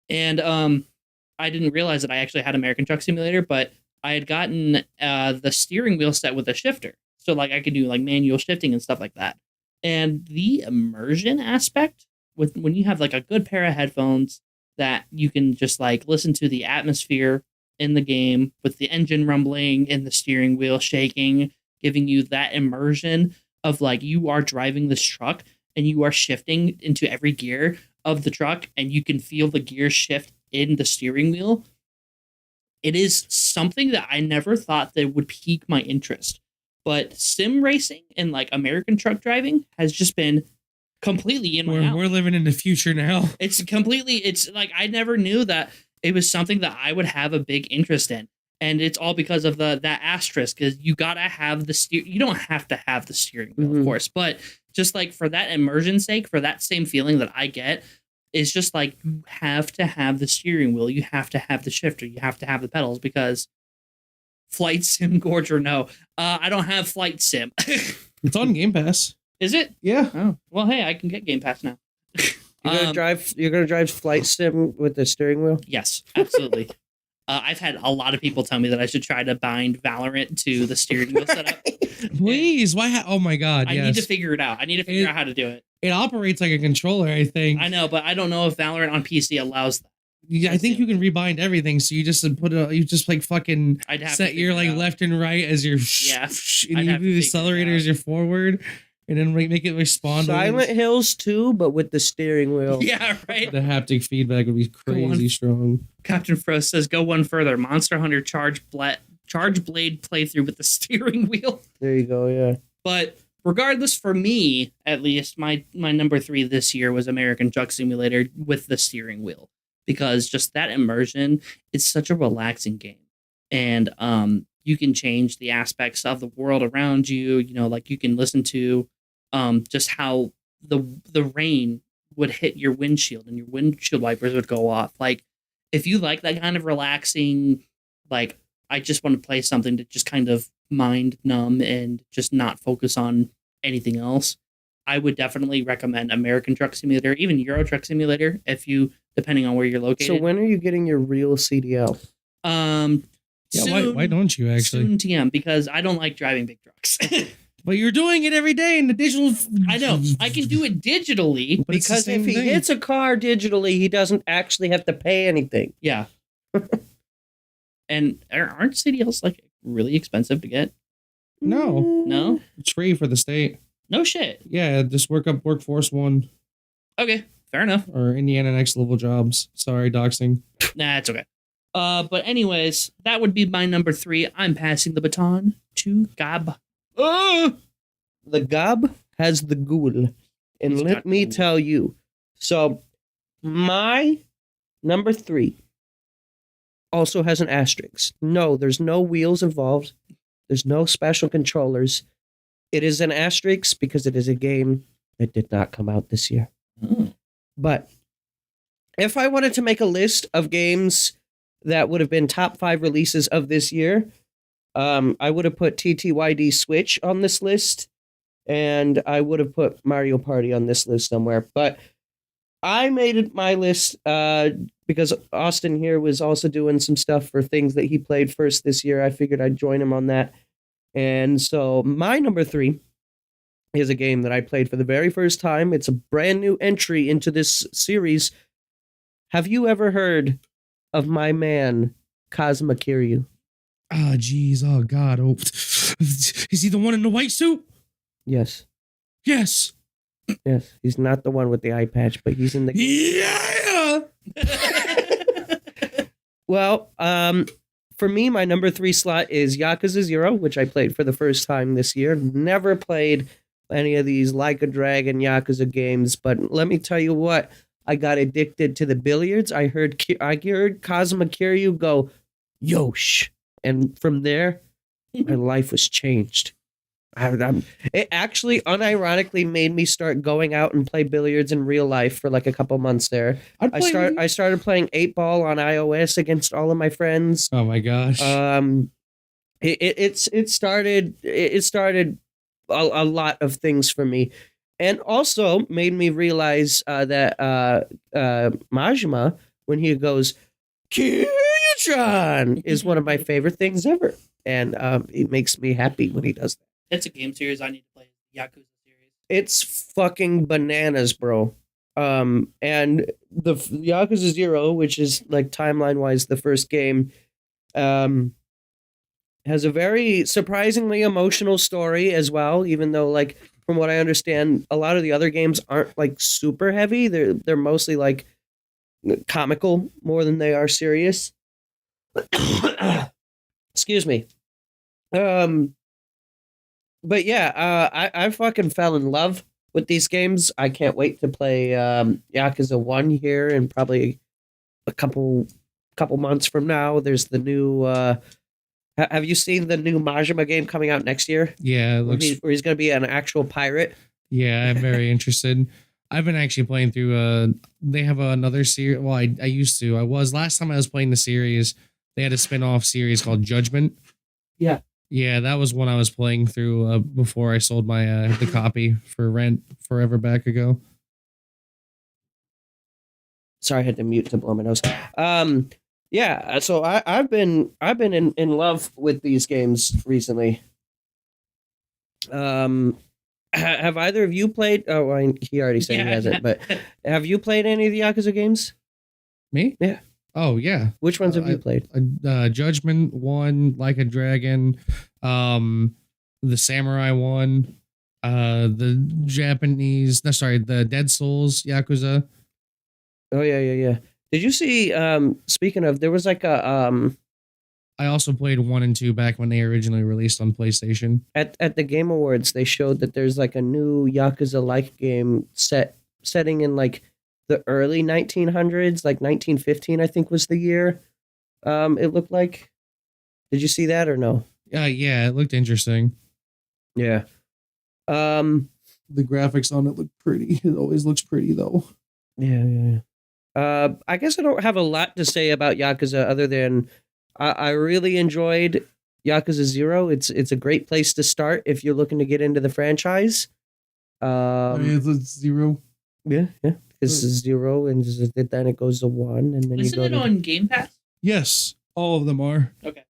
And I didn't realize that I actually had American Truck Simulator, but I had gotten the steering wheel set with a shifter. So like I could do like manual shifting and stuff like that. And the immersion aspect with when you have like a good pair of headphones that you can just like listen to the atmosphere in the game with the engine rumbling and the steering wheel shaking, giving you that immersion of like you are driving this truck and you are shifting into every gear of the truck and you can feel the gear shift in the steering wheel. It is something that I never thought that would pique my interest. But sim racing and like American truck driving has just been completely in my house. We're living in the future now. It's like I never knew that it was something that I would have a big interest in. And it's all because of that asterisk, because you gotta have you don't have to have the steering wheel, of course, but just like for that immersion sake, for that same feeling that I get, is just like you have to have the steering wheel, you have to have the shifter, you have to have the pedals, because Flight Sim, Gorge or no, I don't have Flight Sim. It's on Game Pass. Is it? Yeah. Oh well, hey, I can get Game Pass now. You're gonna drive Flight Sim with the steering wheel? Yes, absolutely. I've had a lot of people tell me that I should try to bind Valorant to the steering wheel setup. Please, why? Oh my God! I need to figure it out. I need to figure out how to do it. It operates like a controller, I think. I know, but I don't know if Valorant on PC allows that. Yeah, I think you can rebind everything, so you just like fucking set your like left and right as your and you do the accelerator as your forward, and then make it respond. Silent Hills too, but with the steering wheel. Yeah, right. The haptic feedback would be crazy strong. Captain Frost says, "Go one further. Monster Hunter Charge Blade playthrough with the steering wheel." There you go. Yeah. But regardless, for me at least, my number 3 this year was American Truck Simulator with the steering wheel. Because just that immersion, it's such a relaxing game. And you can change the aspects of the world around you. You know, like you can listen to just how the rain would hit your windshield and your windshield wipers would go off. Like, if you like that kind of relaxing, like, I just want to play something to just kind of mind numb and just not focus on anything else, I would definitely recommend American Truck Simulator, even Euro Truck Simulator, depending on where you're located. So when are you getting your real CDL? Yeah, soon, why don't you actually? Soon TM, because I don't like driving big trucks. But you're doing it every day in the digital. I know. I can do it digitally. But because if he hits a car digitally, he doesn't actually have to pay anything. Yeah. And aren't CDLs like really expensive to get? No? It's free for the state. No shit. Yeah, just work up Workforce 1. Okay, fair enough. Or Indiana Next Level Jobs. Sorry, doxing. Nah, it's okay. But anyways, that would be my number 3. I'm passing the baton to Gab. The Gab has the ghoul. And He's let me tell you. So, my number 3 also has an asterisk. No, there's no wheels involved. There's no special controllers. It is an asterisk because it is a game that did not come out this year. Oh. But if I wanted to make a list of games that would have been top 5 releases of this year, I would have put TTYD Switch on this list, and I would have put Mario Party on this list somewhere. But I made it my list because Auston here was also doing some stuff for things that he played first this year. I figured I'd join him on that. And so my number 3 is a game that I played for the very first time. It's a brand new entry into this series. Have you ever heard of my man, Kazuma Kiryu? Ah, jeez. Oh, God. Oh. Is he the one in the white suit? Yes. Yes. Yes. He's not the one with the eye patch, but he's in the game. Yeah! Well, for me, my number 3 slot is Yakuza 0, which I played for the first time this year. Never played any of these Like a Dragon Yakuza games, but let me tell you what, I got addicted to the billiards. I heard Kazuma Kiryu go, Yosh. And from there, my life was changed. It actually unironically made me start going out and play billiards in real life for like a couple months there. I started playing 8-ball on iOS against all of my friends. Oh my gosh. It started a lot of things for me, and also made me realize that Majima, when he goes Kiryu-chan, is one of my favorite things ever, and it makes me happy when he does that. It's a game series I need to play. Yakuza series. It's fucking bananas, bro. And the Yakuza 0, which is like timeline wise the first game, has a very surprisingly emotional story as well, even though, like, from what I understand, a lot of the other games aren't like super heavy. They're mostly like comical more than they are serious. Excuse me. But yeah, I fucking fell in love with these games. I can't wait to play Yakuza 1 here in probably a couple months from now. There's the new have you seen the new Majima game coming out next year? Yeah, it looks. Where he's going to be an actual pirate. Yeah, I'm very interested. I've been actually playing through. They have another series. Well, I used to. I was last time I was playing the series. They had a spin-off series called Judgment. Yeah. Yeah, that was one I was playing through before I sold my the copy for rent forever back ago. Sorry, I had to mute to blow my nose. Yeah, so I've been in love with these games recently. Have either of you played? Oh, well, he already said he hasn't. But have you played any of the Yakuza games? Me? Yeah. Oh yeah. Which ones have you played? Judgment 1, Like a Dragon, the Samurai 1, the Dead Souls Yakuza. Oh yeah. Did you see? Speaking of, there was like a I also played 1 and 2 back when they originally released on PlayStation. At the Game Awards, they showed that there's like a new Yakuza-like game setting in like the early 1900s, like 1915, I think was the year. It looked like. Did you see that or no? Yeah, it looked interesting. Yeah. The graphics on it look pretty. It always looks pretty though. Yeah. I guess I don't have a lot to say about Yakuza other than I really enjoyed Yakuza 0. It's a great place to start if you're looking to get into the franchise. It's 0. Yeah. Because it's 0 and then it goes to 1 and then Isn't it on Game Pass? Yes, all of them are. Okay.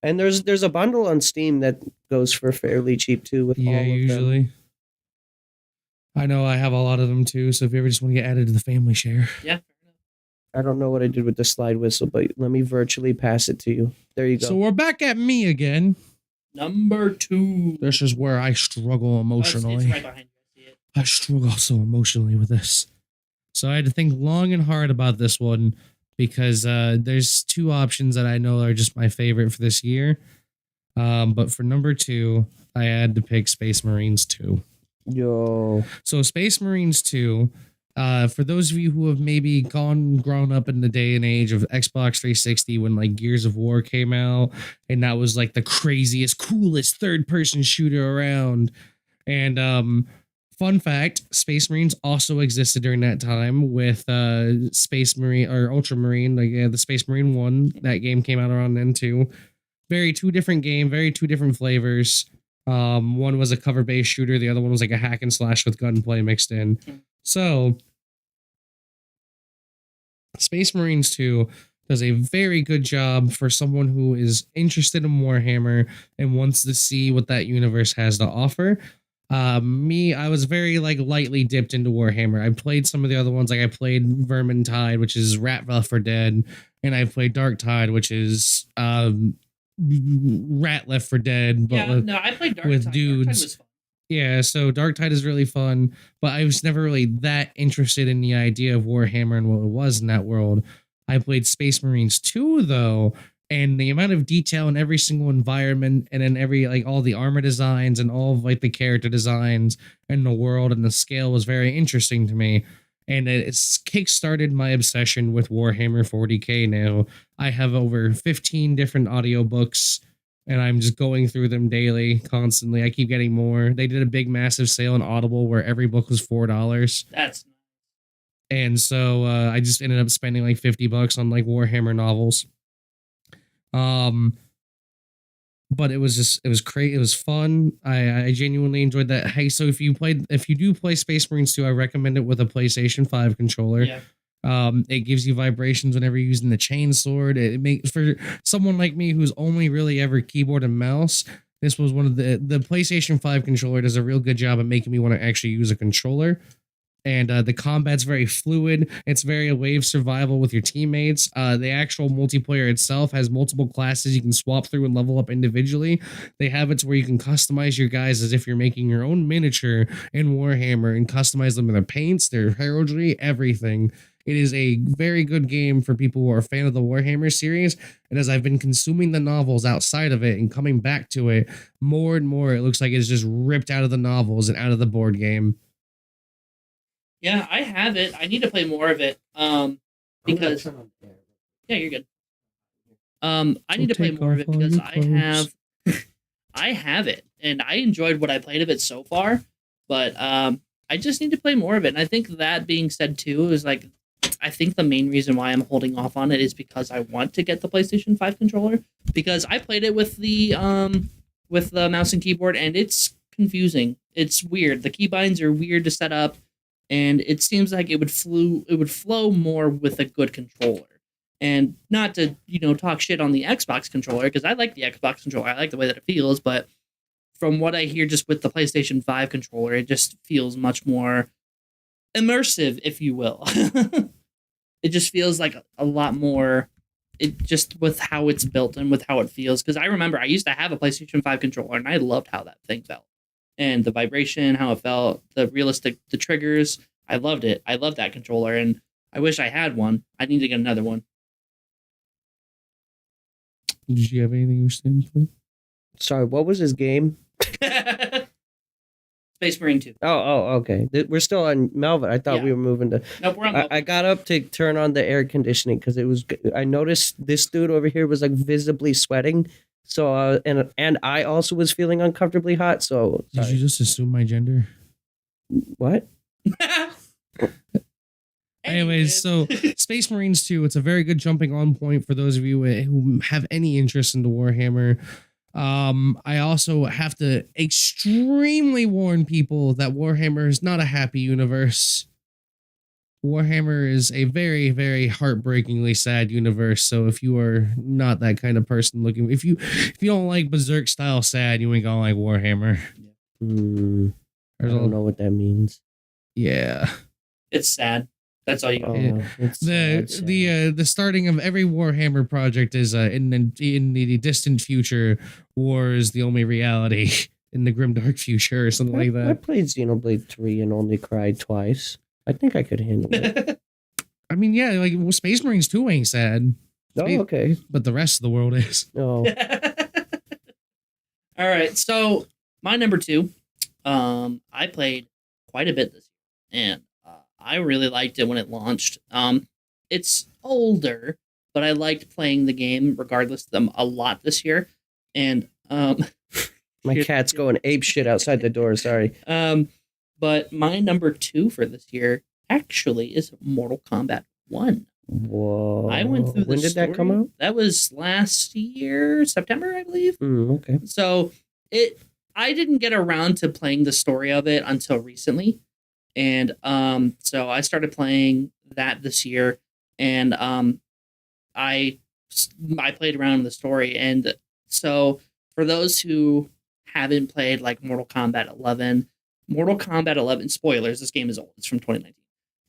And there's a bundle on Steam that goes for fairly cheap too with all of usually. them. I know I have a lot of them too, so if you ever just want to get added to the family share. Yeah. I don't know what I did with the slide whistle, but let me virtually pass it to you. There you go. So we're back at me again. Number 2. This is where I struggle emotionally. It's right behind you. I see it. I struggle so emotionally with this. So I had to think long and hard about this one because there's 2 options that I know are just my favorite for this year. But for number 2, I had to pick Space Marines 2. Yo. So Space Marines 2, for those of you who have maybe grown up in the day and age of Xbox 360 when like Gears of War came out, and that was like the craziest, coolest third-person shooter around. And fun fact, Space Marines also existed during that time with Space Marine or Ultramarine, like the Space Marine 1. That game came out around then too. Very 2 different game, very 2 different flavors. One was a cover-based shooter, the other one was like a hack and slash with gunplay mixed in. So, Space Marines 2 does a very good job for someone who is interested in Warhammer and wants to see what that universe has to offer. I was very like lightly dipped into Warhammer. I played some of the other ones, like I played Vermintide, which is Rat Left for Dead, and I played Dark Tide, which is Rat Left for Dead, but I played Dark with Tide. dudes. Dark Tide was fun. Yeah, so Dark Tide is really fun, but I was never really that interested in the idea of Warhammer and what it was in that world. I played Space Marines 2 though, and the amount of detail in every single environment and in every like all the armor designs and all of like the character designs and the world and the scale was very interesting to me. and it's kickstarted my obsession with Warhammer 40K now. I have over 15 different audiobooks, and I'm just going through them daily, constantly. I keep getting more. They did a big, massive sale on Audible where every book was $4. That's And so I just ended up spending like $50 on like Warhammer novels. But it was great. It was fun. I genuinely enjoyed that. Hey, so if you do play Space Marines 2, I recommend it with a PlayStation 5 controller. yeah. It gives you vibrations whenever you're using the chainsword. It makes, for someone like me who's only really ever keyboard and mouse, this was one of the PlayStation 5 controller does a real good job at making me want to actually use a controller. And the combat's very fluid. It's very a wave survival with your teammates. The actual multiplayer itself has multiple classes you can swap through and level up individually. They have it to where you can customize your guys as if you're making your own miniature in Warhammer and customize them in their paints, their heraldry, everything. It is a very good game for people who are a fan of the Warhammer series. And as I've been consuming the novels outside of it and coming back to it more and more, it looks like it's just ripped out of the novels and out of the board game. Yeah, I have it. I need to play more of it. Because yeah, you're good. I need to play more of it because I have it, and I enjoyed what I played of it so far. But I just need to play more of it. And I think that being said too is like, I think the main reason why I'm holding off on it is because I want to get the PlayStation 5 controller, because I played it with the mouse and keyboard, and it's confusing. It's weird. The keybinds are weird to set up. And it seems like it would flow more with a good controller. And not to, talk shit on the Xbox controller, because I like the Xbox controller. I like the way that it feels, but from what I hear just with the PlayStation 5 controller, it just feels much more immersive, if you will. It just feels like a lot more, it just with how it's built and with how it feels. Because I remember I used to have a PlayStation 5 controller, and I loved how that thing felt. And the vibration, how it felt, the triggers. I loved it. I loved that controller, and I wish I had one. I need to get another one. Did you have anything you were saying? Sorry, what was his game? Space Marine 2. Oh, okay. We're still on Melvin. I thought we were moving to... Nope, we're on Melvin. I got up to turn on the air conditioning because I noticed this dude over here was like visibly sweating. So and I also was feeling uncomfortably hot. So did you just assume my gender? What? Anyways, so Space Marines 2, it's a very good jumping on point for those of you who have any interest into Warhammer. I also have to extremely warn people that Warhammer is not a happy universe. Warhammer is a very, very heartbreakingly sad universe. So if you are not that kind of person looking, if you don't like Berserk style sad, you ain't gonna like Warhammer. I don't know what that means. Yeah, it's sad. That's all you know. The starting of every Warhammer project is in the distant future, war is the only reality in the grimdark future or something like that. I played Xenoblade 3 and only cried twice. I think I could handle it. I mean, yeah, like Space Marines 2 ain't sad. Oh, okay. But the rest of the world is. Oh. All right, so my number 2, I played quite a bit this year, and I really liked it when it launched. It's older, but I liked playing the game regardless of them a lot this year. And my cat's going ape shit outside the door. Sorry. But my number 2 for this year actually is Mortal Kombat 1. Whoa! I went through. When did that come out? That was last year, September, I believe. Okay. So I didn't get around to playing the story of it until recently. And so I started playing that this year, and I played around in the story. And so for those who haven't played like Mortal Kombat 11, spoilers, this game is old. It's from 2019.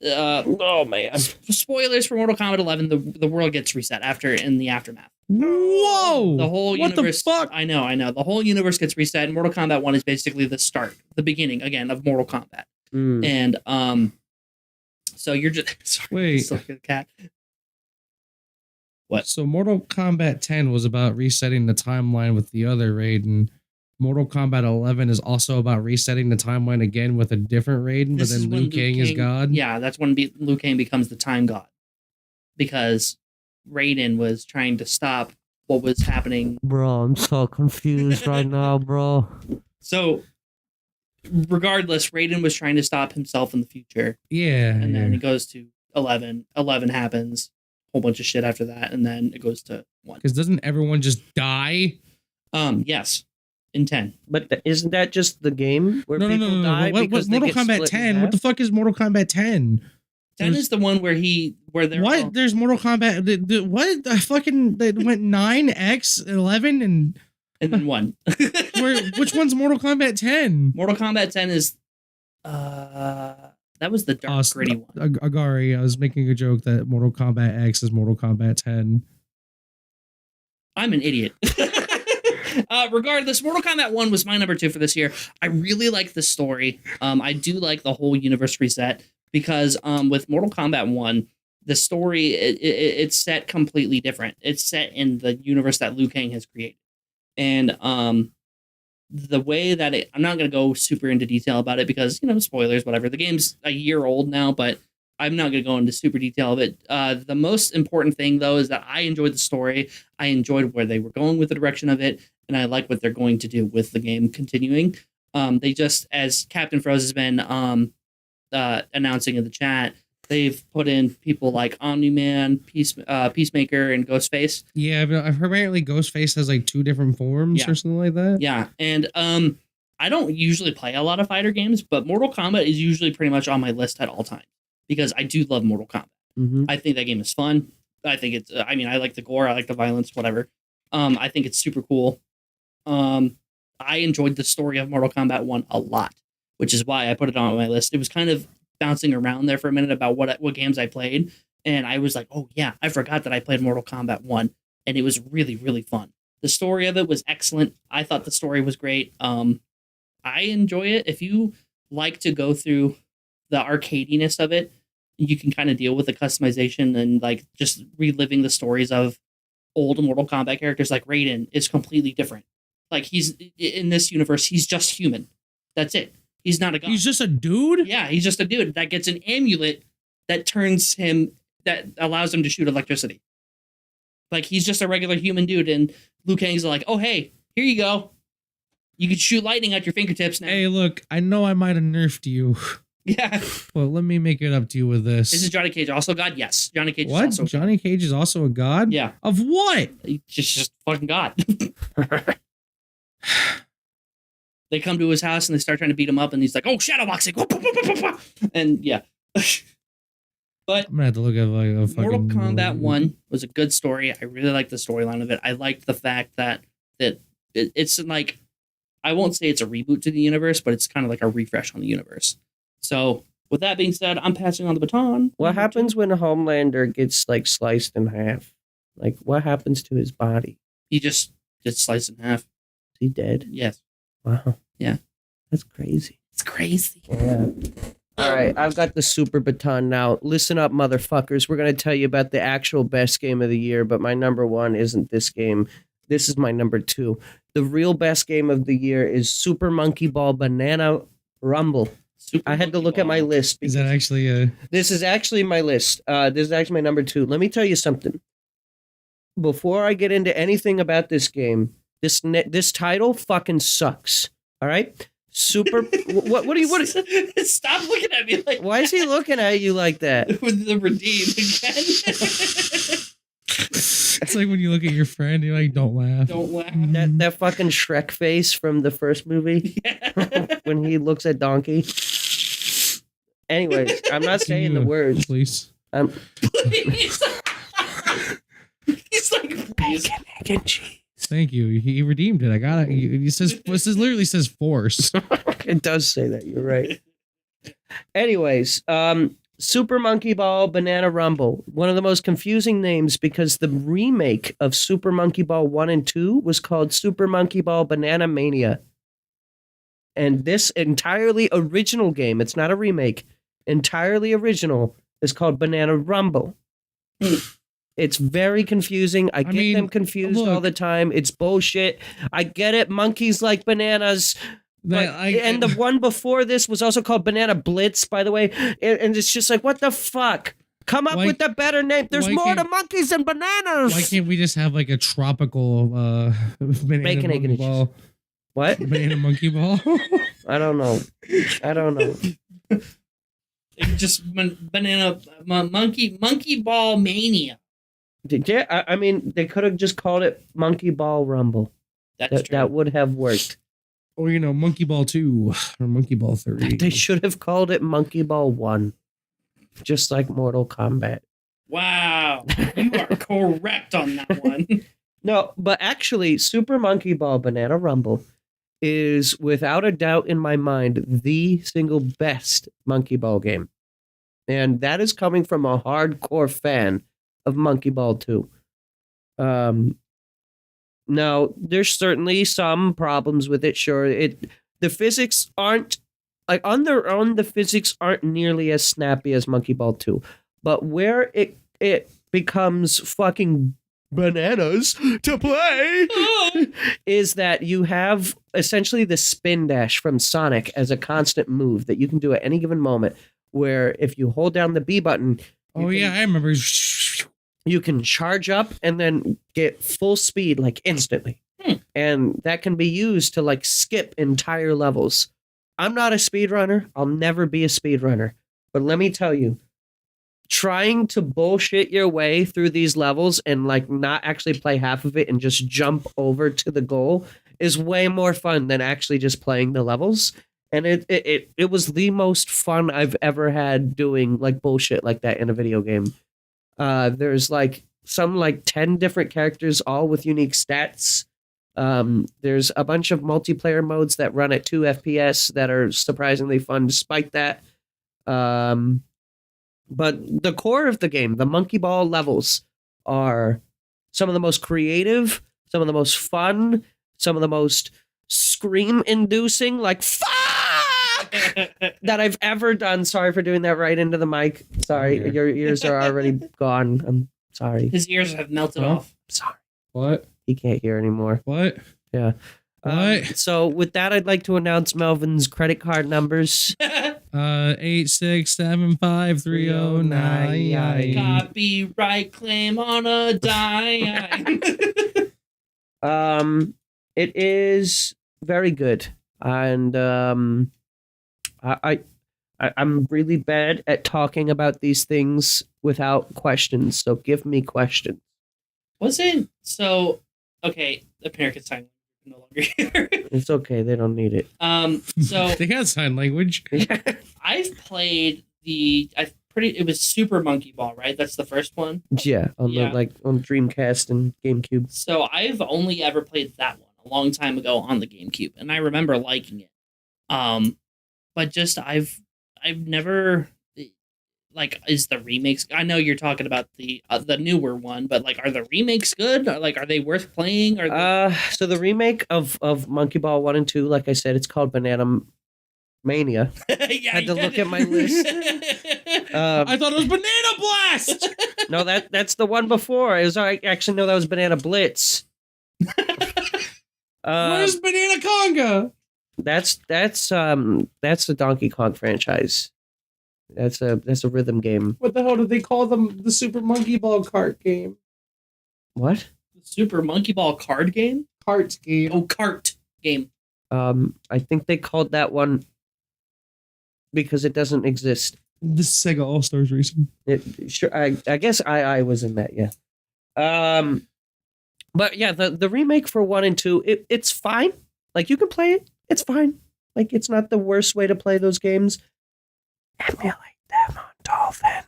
Oh man! Spoilers for Mortal Kombat 11. The world gets reset in the aftermath. Whoa! The whole universe. What the fuck? I know. The whole universe gets reset. Mortal Kombat 1 is basically the start, the beginning again of Mortal Kombat. And so you're just sorry, wait. Like a cat. What? So Mortal Kombat 10 was about resetting the timeline with the other Raiden, Mortal Kombat 11 is also about resetting the timeline again with a different Raiden, but then Liu Kang is God. Yeah, that's when Liu Kang becomes the time god. Because Raiden was trying to stop what was happening. Bro, I'm so confused right now, bro. So, regardless, Raiden was trying to stop himself in the future. Yeah. And then it goes to 11. 11 happens. Whole bunch of shit after that. And then it goes to 1. Because doesn't everyone just die? Yes. In 10. But isn't that just the game where No. die What's because they Mortal get Kombat split in 10? What the fuck is Mortal Kombat 10? 10 is the one where they're What? all- There's Mortal Kombat. What? They went 9, X, 11, and then 1. which one's Mortal Kombat 10? Mortal Kombat 10 is that was the dark gritty one. Agari, I was making a joke that Mortal Kombat X is Mortal Kombat 10. I'm an idiot. Regardless, Mortal Kombat 1 was my number 2 for this year. I really like the story. I do like the whole universe reset because with Mortal Kombat 1, the story it's set completely different. It's set in the universe that Liu Kang has created. And the way that I'm not going to go super into detail about it because, spoilers, whatever. The game's a year old now, but I'm not going to go into super detail of it. The most important thing, though, is that I enjoyed the story. I enjoyed where they were going with the direction of it, and I like what they're going to do with the game continuing. They just, as Captain Froze has been announcing in the chat, they've put in people like Omni-Man, Peacemaker, and Ghostface. Yeah, but apparently Ghostface has like 2 different forms or something like that. Yeah, and I don't usually play a lot of fighter games, but Mortal Kombat is usually pretty much on my list at all times because I do love Mortal Kombat. Mm-hmm. I think that game is fun. I think it's, I like the gore, I like the violence, whatever. I think it's super cool. I enjoyed the story of Mortal Kombat 1 a lot, which is why I put it on my list. It was kind of bouncing around there for a minute about what games I played, and I was like, oh yeah, I forgot that I played Mortal Kombat 1, and it was really, really fun. The story of it was excellent. I thought the story was great. I enjoy it. If you like to go through the arcadiness of it, you can kind of deal with the customization and like just reliving the stories of old Mortal Kombat characters. Like Raiden is completely different. Like he's in this universe, he's just human. That's it. He's not a god. He's just a dude? Yeah, he's just a dude that gets an amulet that allows him to shoot electricity. Like he's just a regular human dude, and Liu Kang's like, oh hey, here you go. You can shoot lightning at your fingertips now. Hey, look, I know I might have nerfed you. Yeah. Well, let me make it up to you with this. Is Johnny Cage also God? Yes. Johnny Cage What? is also Johnny Cage is also a god? Yeah. Of what? He's just fucking God. They come to his house and they start trying to beat him up, and he's like, oh, shadowboxing. And yeah. But I'm gonna have to look at like a fucking Mortal Kombat 1 was a good story. I really liked the storyline of it. I liked the fact that it's like, I won't say it's a reboot to the universe, but it's kind of like a refresh on the universe. So with that being said, I'm passing on the baton. What happens when Homelander gets like sliced in half? Like what happens to his body? He just gets sliced in half. Is he dead? Yes. Wow. Yeah. That's crazy. It's crazy. Yeah. All right, I've got the super baton now. Listen up, motherfuckers. We're going to tell you about the actual best game of the year, but my number 1 isn't this game. This is my number 2. The real best game of the year is Super Monkey Ball Banana Rumble. I had to look at my list. Is that actually a... This is actually my list. This is actually my number 2. Let me tell you something. Before I get into anything about this game, this title fucking sucks. All right? Super... what do you... Stop looking at me like Why is he looking at you like that? with the redeem again. It's like when you look at your friend, you're like, don't laugh. Don't laugh. That fucking Shrek face from the first movie Yeah. when he looks at Donkey. Anyways, I'm not saying the words. Please. Please. He's like, please. Mac and cheese. Thank you. He redeemed it. I got it. He says, this literally says force. It does say that. You're right. Anyways, Super Monkey Ball Banana Rumble. One of the most confusing names because the remake of Super Monkey Ball 1 and 2 was called Super Monkey Ball Banana Mania. And this entirely original game, it's not a remake, entirely original, is called Banana Rumble. It's very confusing. I get them confused all look. the time. It's bullshit. I get it. Monkeys like bananas. And the one before this was also called Banana Blitz, by the way. And it's just like, what the fuck? Come up with a better name. There's more to monkeys than bananas. Why can't we just have like a tropical banana Bacon, egg, monkey and ball? What? Banana monkey ball? I don't know. Just banana monkey ball mania. Yeah, I mean, they could have just called it Monkey Ball Rumble. That's true. That would have worked. Or, Monkey Ball 2 or Monkey Ball 3. They should have called it Monkey Ball 1. Just like Mortal Kombat. Wow. You are correct on that one. No, but actually, Super Monkey Ball Banana Rumble is, without a doubt in my mind, the single best Monkey Ball game. And that is coming from a hardcore fan of Monkey Ball 2. Now, there's certainly some problems with it, sure. The physics aren't, like, on their own, the physics aren't nearly as snappy as Monkey Ball 2. But where it becomes fucking bananas to play is that you have essentially the spin dash from Sonic as a constant move that you can do at any given moment, where if you hold down the B button... I remember. You can charge up and then get full speed, like, instantly. And that can be used to, like, skip entire levels. I'm not a speedrunner. I'll never be a speedrunner. But let me tell you, trying to bullshit your way through these levels and, like, not actually play half of it and just jump over to the goal is way more fun than actually just playing the levels. And it was the most fun I've ever had doing, like, bullshit like that in a video game. There's like 10 different characters, all with unique stats. There's a bunch of multiplayer modes that run at 2 FPS that are surprisingly fun despite that. But the core of the game, the Monkey Ball levels, are some of the most creative, some of the most fun, some of the most scream-inducing, like, fuck! that I've ever done. Sorry for doing that right into the mic. Sorry, your ears are already gone. I'm sorry. His ears have melted off. Sorry. What? He can't hear anymore. What? Yeah. What? So with that, I'd like to announce Melvin's credit card numbers. 8675309. Copyright claim on a dime. It is very good, and I'm really bad at talking about these things without questions. So give me questions. Wasn't so okay. American Sign Language no longer here. It's okay. They don't need it. So They got sign language. I've played it was Super Monkey Ball, right? That's the first one. Yeah, on Dreamcast and GameCube. So I've only ever played that one a long time ago on the GameCube, and I remember liking it. But just I've never, like, is the remakes? I know you're talking about the newer one, but, like, are the remakes good? Or, like, are they worth playing? So the remake of Monkey Ball 1 and 2, like I said, it's called Banana Mania. Yeah, Had to look at my list. I thought it was Banana Blast. No, that's the one before. That was Banana Blitz. Where's Banana Conga? That's the Donkey Kong franchise. That's a rhythm game. What the hell did they call them? The Super Monkey Ball cart game. What? The Super Monkey Ball card game? Cart game. Oh, cart game. I think they called that one because it doesn't exist. The Sega All Stars Racing. Sure, I guess I was in that, yeah. But yeah, the remake for 1 and 2, it's fine. Like, you can play it. It's fine. Like, it's not the worst way to play those games. Emulate them on Dolphin.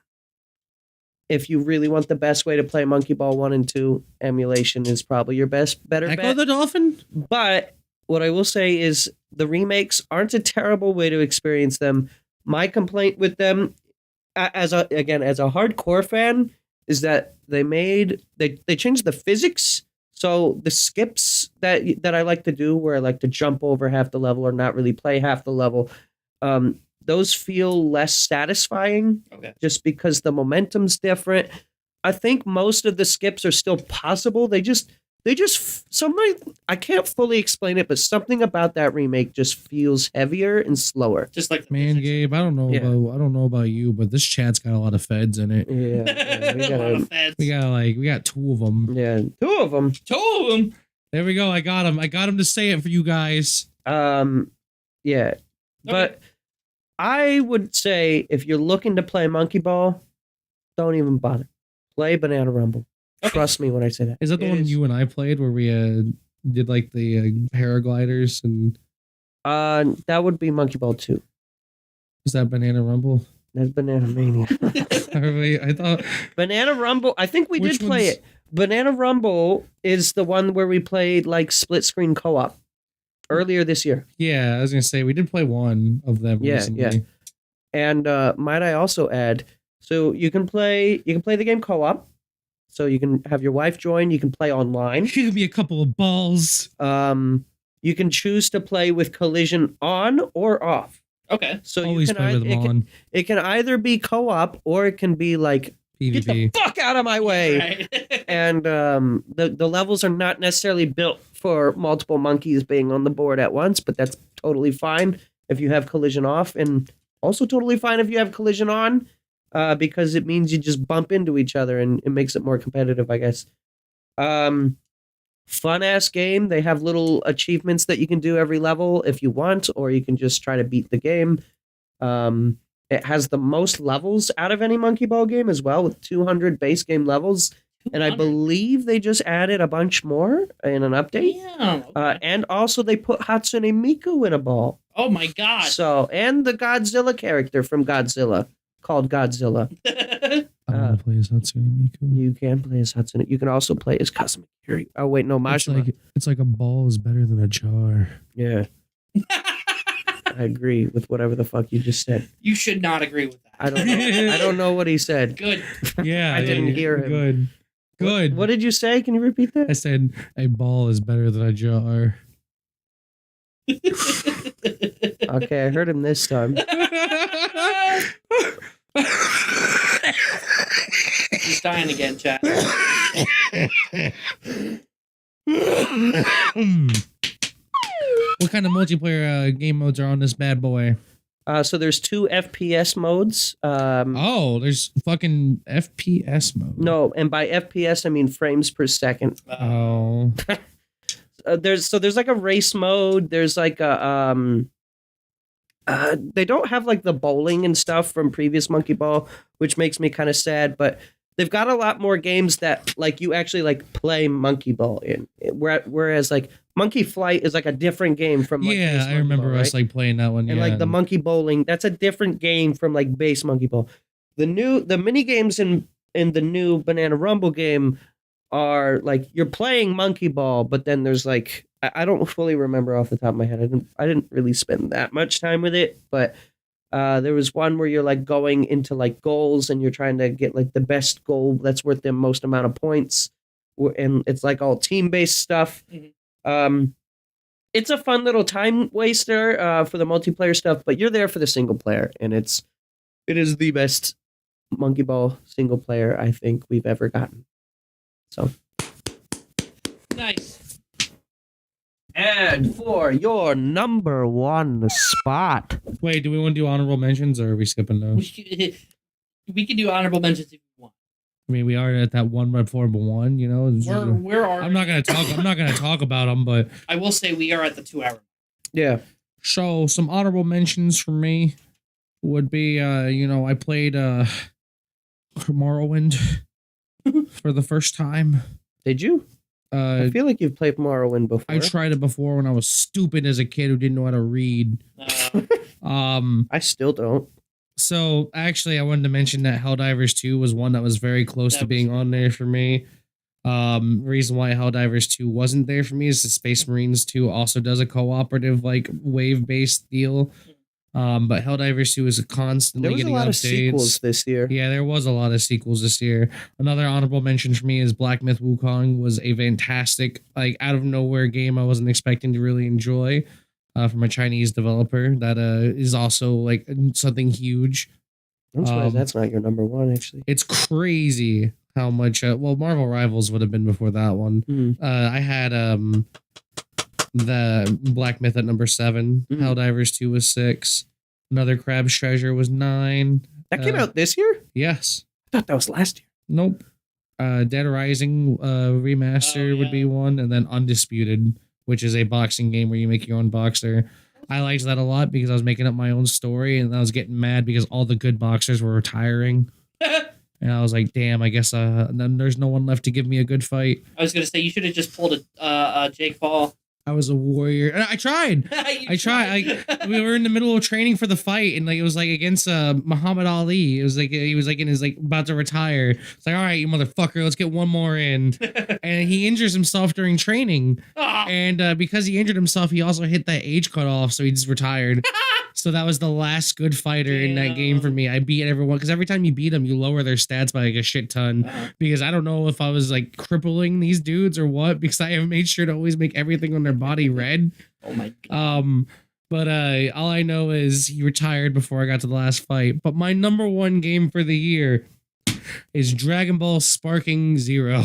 If you really want the best way to play Monkey Ball 1 and 2, emulation is probably your better Echo bet. the Dolphin? But what I will say is the remakes aren't a terrible way to experience them. My complaint with them, as a hardcore fan, is that they changed the physics. So the skips that I like to do, where I like to jump over half the level or not really play half the level, those feel less satisfying. Okay. Just because the momentum's different. I think most of the skips are still possible. They just somebody I can't fully explain it, but something about that remake just feels heavier and slower. Just like the Man, physics. Gabe, I don't know Yeah. about you, but this chat's got a lot of feds in it. Yeah, we A lot of got feds. We got 2 of them. yeah, 2 of them. Two of them. There we go. I got him to say it for you guys. Yeah, but I would say if you're looking to play Monkey Ball, don't even bother. Play Banana Rumble. Okay. Trust me when I say that. Is that the It one is- you and I played where we did like the paragliders and That would be Monkey Ball 2. is that Banana Rumble? That's Banana Mania. I thought Banana Rumble. I think we Which did play one's- it. Banana Rumble is the one where we played like split screen co-op earlier this year. yeah, I was gonna say we did play one of them Yeah, recently. yeah. And might I also add, so you can play the game co-op. So you can have your wife join. You can play online. Give me a couple of balls. You can choose to play with collision on or off. Okay. So Always you can play with them on it can either be co-op or it can be like get the PvP. fuck out of my way. Right. And the levels are not necessarily built for multiple monkeys being on the board at once, but that's totally fine if you have collision off, and also totally fine if you have collision on, because it means you just bump into each other and it makes it more competitive, I guess. Fun ass game. They have little achievements that you can do every level if you want, or you can just try to beat the game. It has the most levels out of any Monkey Ball game as well, with 200 base game levels. And I 200. believe they just added a bunch more in an update. Damn. Okay. And also they put Hatsune Miku in a ball. Oh my god. So, and the Godzilla character from Godzilla called Godzilla. I want to play as Hatsune Miku. You can play as Hatsune. You can also play as Kazuma Kiryu. Oh wait, no, Majima. It's like a ball is better than a jar. Yeah, I agree with whatever the fuck you just said. You should not agree with that. I don't know. I don't know what he said. Good. Yeah, I didn't hear him. Good. Good. What did you say? Can you repeat I that? said a ball is better than a jar. Okay, I heard him this time. He's dying again, chat. What kind of multiplayer game modes are on this bad boy? So there's 2 FPS modes. Oh, there's fucking FPS mode. No, and by FPS I mean frames per second. Oh. There's like a race mode. There's like a they don't have like the bowling and stuff from previous Monkey Ball, which makes me kind of sad. But they've got a lot more games that like you actually like play Monkey Ball in. Whereas like Monkey Flight is like a different game from like, Yeah, base I Monkey remember Ball, us right? like playing that one. And yeah. like the Monkey Bowling, that's a different game from like base Monkey Ball. The mini games in the new Banana Rumble game are like you're playing Monkey Ball, but then there's like I don't fully remember off the top of my head. I didn't really spend that much time with it, but there was one where you're like going into like goals and you're trying to get like the best goal that's worth the most amount of points, and it's like all team based stuff. Mhm. It's a fun little time waster for the multiplayer stuff, but you're there for the single player, and it is the best Monkey Ball single player I think we've ever gotten. So, Nice. and for your number 1 spot, Wait, do we want to do honorable mentions or are we skipping those? We can do honorable mentions if you want. I mean, we are at that one before one, you know. We're already, I'm not gonna talk about them, but I will say we are at the 2 hour. yeah, so some honorable mentions for me would be, I played Morrowind for the first time. did you? I feel like you've played Morrowind before. I tried it before when I was stupid as a kid who didn't know how to read. I still don't. So actually, I wanted to mention that Helldivers 2 was one that was very close to being on there for me. Reason why Helldivers 2 wasn't there for me is the Space Marines 2 also does a cooperative like wave-based deal. But Helldivers 2 is constantly There was a getting lot of updates. sequels this year. Yeah, there was a lot of sequels this year. Another honorable mention for me is Black Myth Wukong was a fantastic, like out of nowhere game I wasn't expecting to really enjoy. From a Chinese developer that is also like something huge. I'm surprised that's not your number 1, actually. It's crazy. how much. Well, Marvel Rivals would have been before that one. I had the Black Myth at number 7. Helldivers 2 was 6. Another Crab's Treasure was 9. That came out this year? Yes. I thought that was last year. Nope. Dead Rising remaster would be 1, and then Undisputed, which is a boxing game where you make your own boxer. I liked that a lot because I was making up my own story, and I was getting mad because all the good boxers were retiring. And I was like, damn, I guess then there's no one left to give me a good fight. I was gonna say you should have just pulled a Jake Paul. I was a warrior. And I tried. I tried. We were in the middle of training for the fight, and like it was like against Muhammad Ali. It was like he was like in his like about to retire. It's like, all right, you motherfucker, let's get one more in. And he injures himself during training, and because he injured himself, he also hit that age cutoff, so he just retired. So that was the last good fighter in that game for me. I beat everyone because every time you beat them, you lower their stats by like a shit ton. Because I don't know if I was like crippling these dudes or what. Because I have made sure to always make everything on their body red. Oh my god. But all I know is he retired before I got to the last fight. But my number 1 game for the year is Dragon Ball Sparking Zero.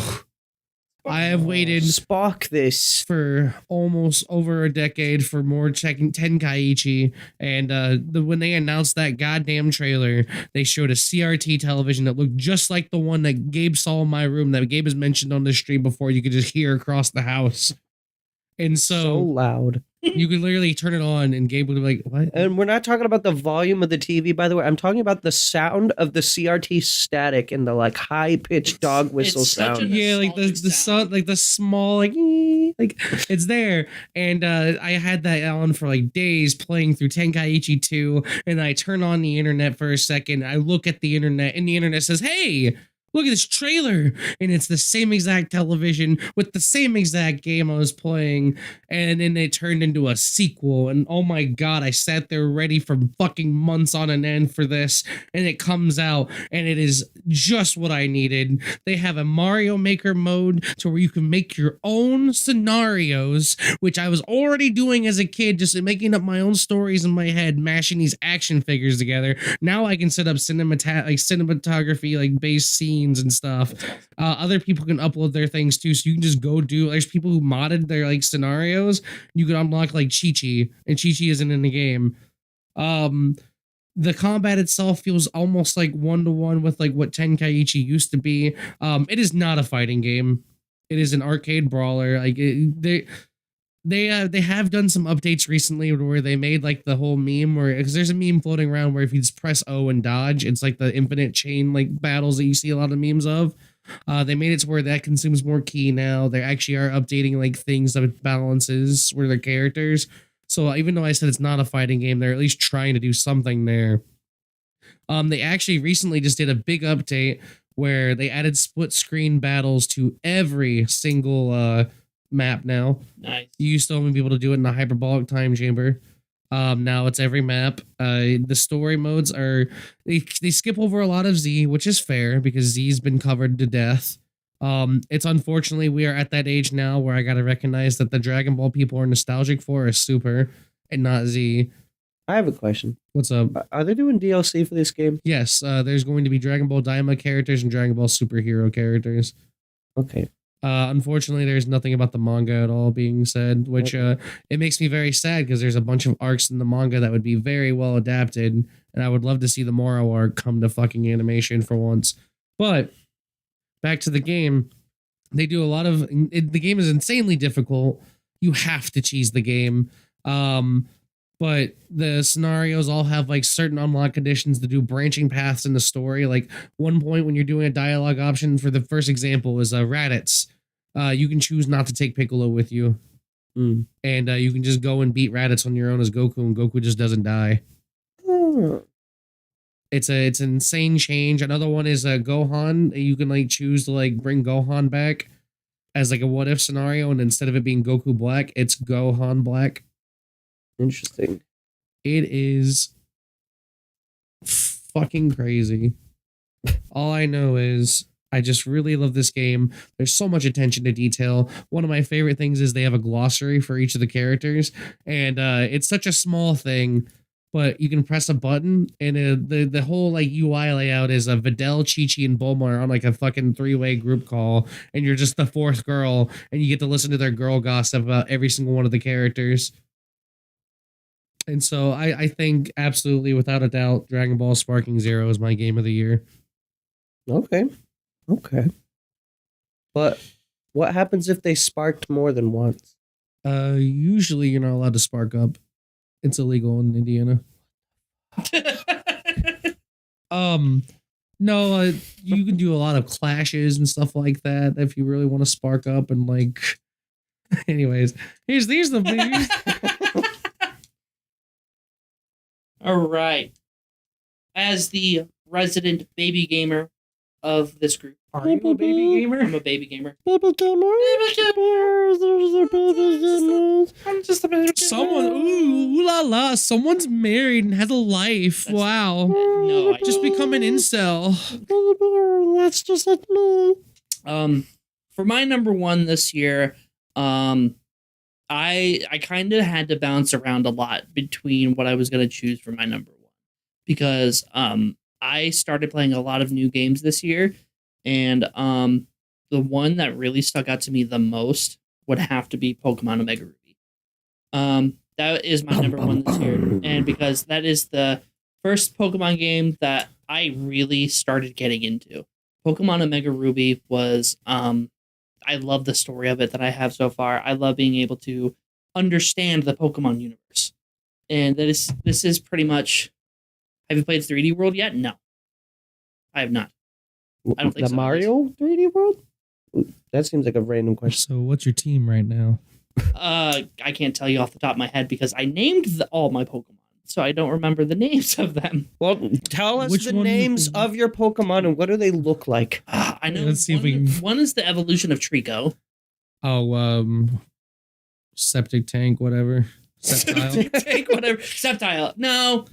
I have waited Spock this for almost over a decade for more Tenkaichi, and when they announced that goddamn trailer, they showed a CRT television that looked just like the one that Gabe saw in my room that Gabe has mentioned on the stream before. You could just hear across the house, and so loud. You could literally turn it on, and Gabe would be like, "What?" And we're not talking about the volume of the TV, by the way. I'm talking about the sound of the CRT static and the like high pitched dog whistle sound. Yeah, like the sound, like the small, like it's there. And I had that on for like days playing through Tenkaichi 2, and I turn on the internet for a second. I look at the internet, and the internet says, "Hey, look at this trailer," and it's the same exact television with the same exact game I was playing, and then they turned into a sequel, and oh my god, I sat there ready for fucking months on an end for this, and it comes out, and it is just what I needed. They have a Mario Maker mode to where you can make your own scenarios, which I was already doing as a kid, just making up my own stories in my head, mashing these action figures together. Now I can set up cinematography, like base scenes and stuff. Other people can upload their things too, so you can just go do. There's people who modded their like scenarios. You can unlock like Chi-Chi, and Chi-Chi isn't in the game. The combat itself feels almost like 1-to-1 with like what Tenkaichi used to be. It is not a fighting game. It is an arcade brawler. Like they have done some updates recently where they made like the whole meme where, because there's a meme floating around where if you just press O and dodge, it's like the infinite chain like battles that you see a lot of memes of. They made it to where that consumes more ki now. They actually are updating like things that balances where their characters. So even though I said it's not a fighting game, they're at least trying to do something there. They actually recently just did a big update where they added split screen battles to every single map now. Nice. You used to only be able to do it in the hyperbolic time chamber. Now it's every map. The story modes are they skip over a lot of Z, which is fair because Z's been covered to death. It's unfortunately we are at that age now where I gotta recognize that the Dragon Ball people are nostalgic for is Super and not Z. I have a question. What's up? Are they doing DLC for this game? Yes, there's going to be Dragon Ball Daima characters and Dragon Ball superhero characters. Okay. Unfortunately, there's nothing about the manga at all being said, which it makes me very sad because there's a bunch of arcs in the manga that would be very well adapted, and I would love to see the Moro arc come to fucking animation for once. But back to the game, they do a lot of the game is insanely difficult. You have to cheese the game. But the scenarios all have like certain unlock conditions to do branching paths in the story. Like one point when you're doing a dialogue option for the first example is Raditz. You can choose not to take Piccolo with you. And you can just go and beat Raditz on your own as Goku, and Goku just doesn't die. It's an insane change. Another one is Gohan. You can like choose to like bring Gohan back as like a what if scenario, and instead of it being Goku Black, it's Gohan Black. Interesting. It is fucking crazy. All I know is I just really love this game. There's so much attention to detail. One of my favorite things is they have a glossary for each of the characters, and it's such a small thing, but you can press a button and the whole like UI layout is a Videl, Chi-Chi, and Bulma are on like a fucking 3-way group call, and you're just the fourth girl, and you get to listen to their girl gossip about every single one of the characters. And so I think absolutely, without a doubt, Dragon Ball Sparking Zero is my game of the year. Okay. But what happens if they sparked more than once? Usually you're not allowed to spark up. It's illegal in Indiana. No, you can do a lot of clashes and stuff like that if you really want to spark up and like. Anyways, here's the. All right. As the resident baby gamer of this group. Are you a baby gamer? I'm a baby gamer. Baby gamer. I'm just a baby gamer. Someone, ooh la la, someone's married and has a life. That's- Wow. No, I Just become an incel. That's just like me. For my number one this year, I kind of had to bounce around a lot between what I was going to choose for my number one, because I started playing a lot of new games this year, and the one that really stuck out to me the most would have to be Pokemon Omega Ruby. That is my number one this year, and because that is the first Pokemon game that I really started getting into. Pokemon Omega Ruby was I love the story of it that I have so far. I love being able to understand the Pokemon universe. And this is pretty much. Have you played 3D World yet? No. I have not. I don't think the so. Mario 3D World? That seems like a random question. So what's your team right now? I can't tell you off the top of my head because I named all my Pokemon, so I don't remember the names of them. Well, tell us Which the one- names of your Pokemon and what do they look like? I know Let's see if one, we can- one is the evolution of Trico. Oh, septic tank, whatever. Septile. Take whatever. Sceptile. No.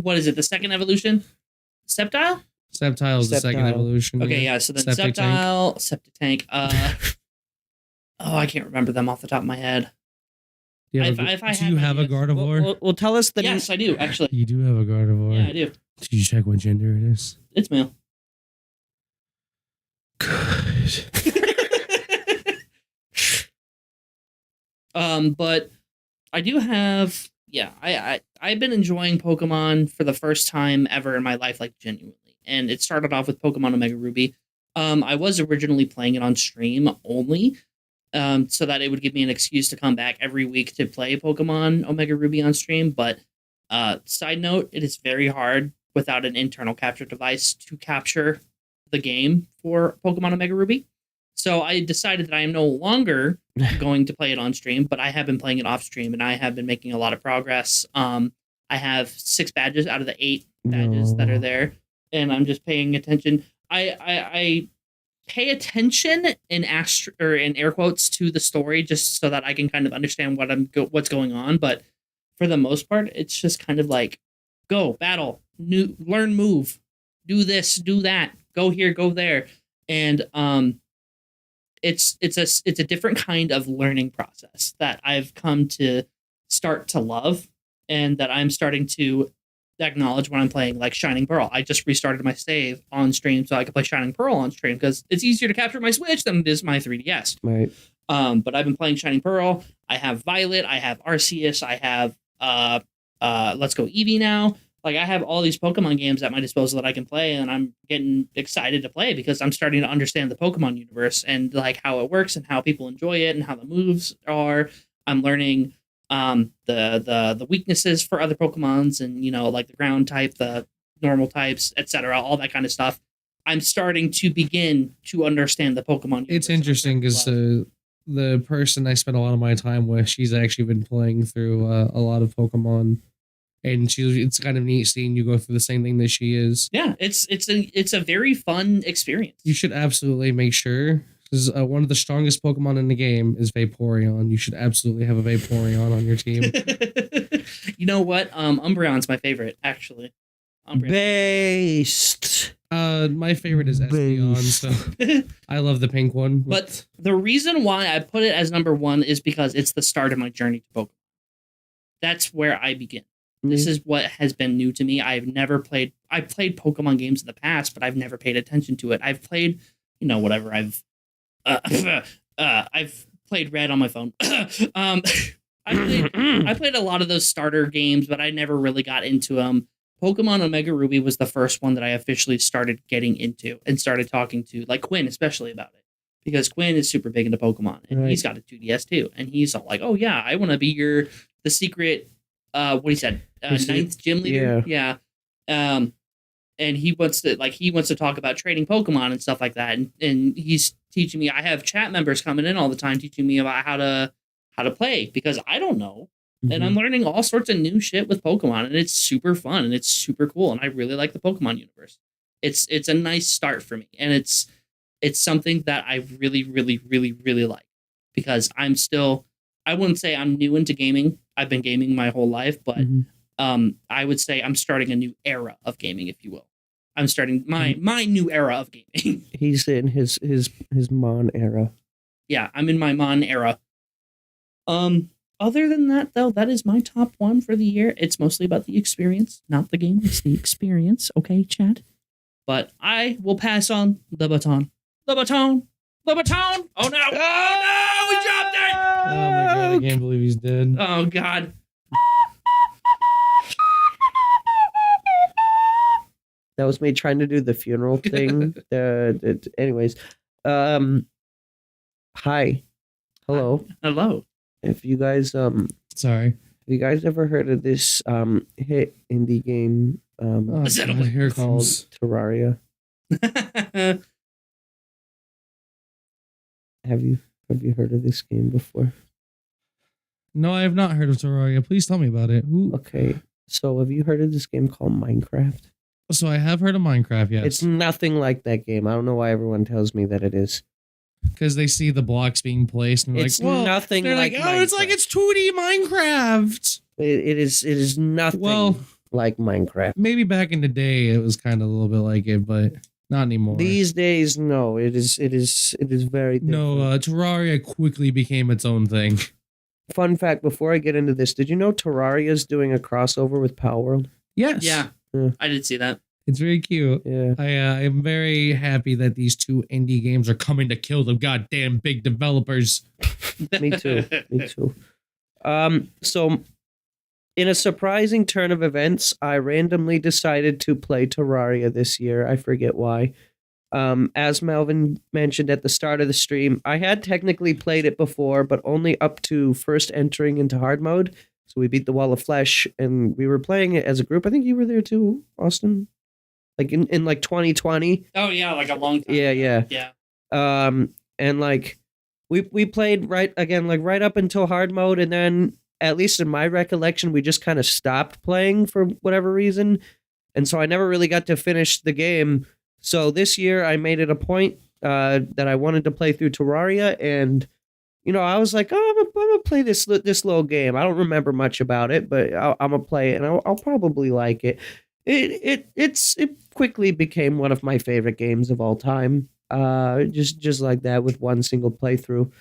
What is it? The second evolution? Sceptile? Septile is the second Septile. evolution. Okay, yeah. So then Septic tank. Sceptile, Septic Tank. I can't remember them off the top of my head. Do you have, If I do had you my have a guess. Gardevoir? Well, tell us the Yes, I do, actually. You do have a Gardevoir. Yeah, I do. Did you check what gender it is? It's male. Good. But I do have, I've been enjoying Pokemon for the first time ever in my life, like genuinely. And it started off with Pokemon Omega Ruby. I was originally playing it on stream only, so that it would give me an excuse to come back every week to play Pokemon Omega Ruby on stream. But side note, it is very hard without an internal capture device to capture the game for Pokemon Omega Ruby. So I decided that I am no longer going to play it on stream, but I have been playing it off stream, and I have been making a lot of progress. I have 6 badges out of the 8 badges that are there, and I'm just paying attention. I pay attention in air quotes to the story just so that I can kind of understand what's going on. But for the most part, it's just kind of like go battle, learn move, do this, do that, go here, go there, and it's a different kind of learning process that I've come to start to love, and that I'm starting to acknowledge when I'm playing like Shining Pearl. I just restarted my save on stream so I could play Shining Pearl on stream because it's easier to capture my Switch than it is my 3DS. Right. But I've been playing Shining Pearl. I have Violet. I have Arceus. I have Let's Go Eevee now. Like, I have all these Pokemon games at my disposal that I can play, and I'm getting excited to play because I'm starting to understand the Pokemon universe and like how it works and how people enjoy it and how the moves are. I'm learning the weaknesses for other Pokemons and, you know, like the ground type, the normal types, etc., all that kind of stuff. I'm starting to begin to understand the Pokemon universe. It's interesting because the person I spent a lot of my time with, she's actually been playing through a lot of Pokemon, and it's kind of neat seeing you go through the same thing that she is. Yeah, it's a very fun experience. You should absolutely make sure, because one of the strongest Pokemon in the game is Vaporeon. You should absolutely have a Vaporeon on your team. You know what? Umbreon's my favorite, actually. Umbreon. Based. My favorite is Espeon, so I love the pink one. But the reason why I put it as number one is because it's the start of my journey to Pokemon. That's where I begin. This is what has been new to me. I've played Pokemon games in the past, but I've never paid attention to it. I've played, whatever. I've played Red on my phone. I played a lot of those starter games, but I never really got into them. Pokemon Omega Ruby was the first one that I officially started getting into and started talking to, like Quinn, especially about it. Because Quinn is super big into Pokemon, and he's got a 2DS too. And he's all like, oh yeah, I want to be the secret, what he said, ninth gym leader. Yeah. And he wants to talk about trading Pokemon and stuff like that. And he's teaching me. I have chat members coming in all the time teaching me about how to play, because I don't know. And I'm learning all sorts of new shit with Pokemon, and it's super fun and it's super cool. And I really like the Pokemon universe. It's a nice start for me. And it's something that I really, really, really, really like, because I wouldn't say I'm new into gaming. I've been gaming my whole life, but I would say I'm starting a new era of gaming, if you will. I'm starting my new era of gaming. He's in his Mon era. Yeah, I'm in my Mon era. Other than that, though, that is my top one for the year. It's mostly about the experience, not the game. It's the experience. Okay, chat. But I will pass on the baton. The baton. The baton. Oh, no. Oh, no. We dropped it. Oh, my God. I can't believe he's dead. Oh, God. That was me trying to do the funeral thing. Anyways. Hi. Hello. Hello. If you guys Sorry. have you guys ever heard of this hit indie game Here it called comes. Terraria? Have you heard of this game before? No, I have not heard of Terraria. Please tell me about it. Who? Okay. So have you heard of this game called Minecraft? So I have heard of Minecraft, yes. It's nothing like that game. I don't know why everyone tells me that it is. Because they see the blocks being placed and they're It's like, well, nothing they're like oh, it's like Minecraft. it's 2D Minecraft. It is nothing like Minecraft. Maybe back in the day it was kind of a little bit like it, but not anymore. These days, no. It is very different. No, Terraria quickly became its own thing. Fun fact, before I get into this, did you know Terraria is doing a crossover with Power World? Yes. Yeah, Yeah. I did see that. It's very cute. Yeah. I am very happy that these two indie games are coming to kill the goddamn big developers. Me too. Me too. So in a surprising turn of events, I randomly decided to play Terraria this year. I forget why. As Melvin mentioned at the start of the stream, I had technically played it before, but only up to first entering into hard mode. So we beat the Wall of Flesh, and we were playing it as a group. I think you were there too, Auston. Like in like 2020. Oh yeah, like a long time. Yeah, ago. yeah. Yeah. And like we played right up until hard mode, and then at least in my recollection, we just kind of stopped playing for whatever reason. And so I never really got to finish the game. So this year I made it a point that I wanted to play through Terraria, and I was like, oh, I'm gonna play this little game. I don't remember much about it, but I'm gonna play it, and I'll probably like it. It quickly became one of my favorite games of all time. Just like that, with one single playthrough.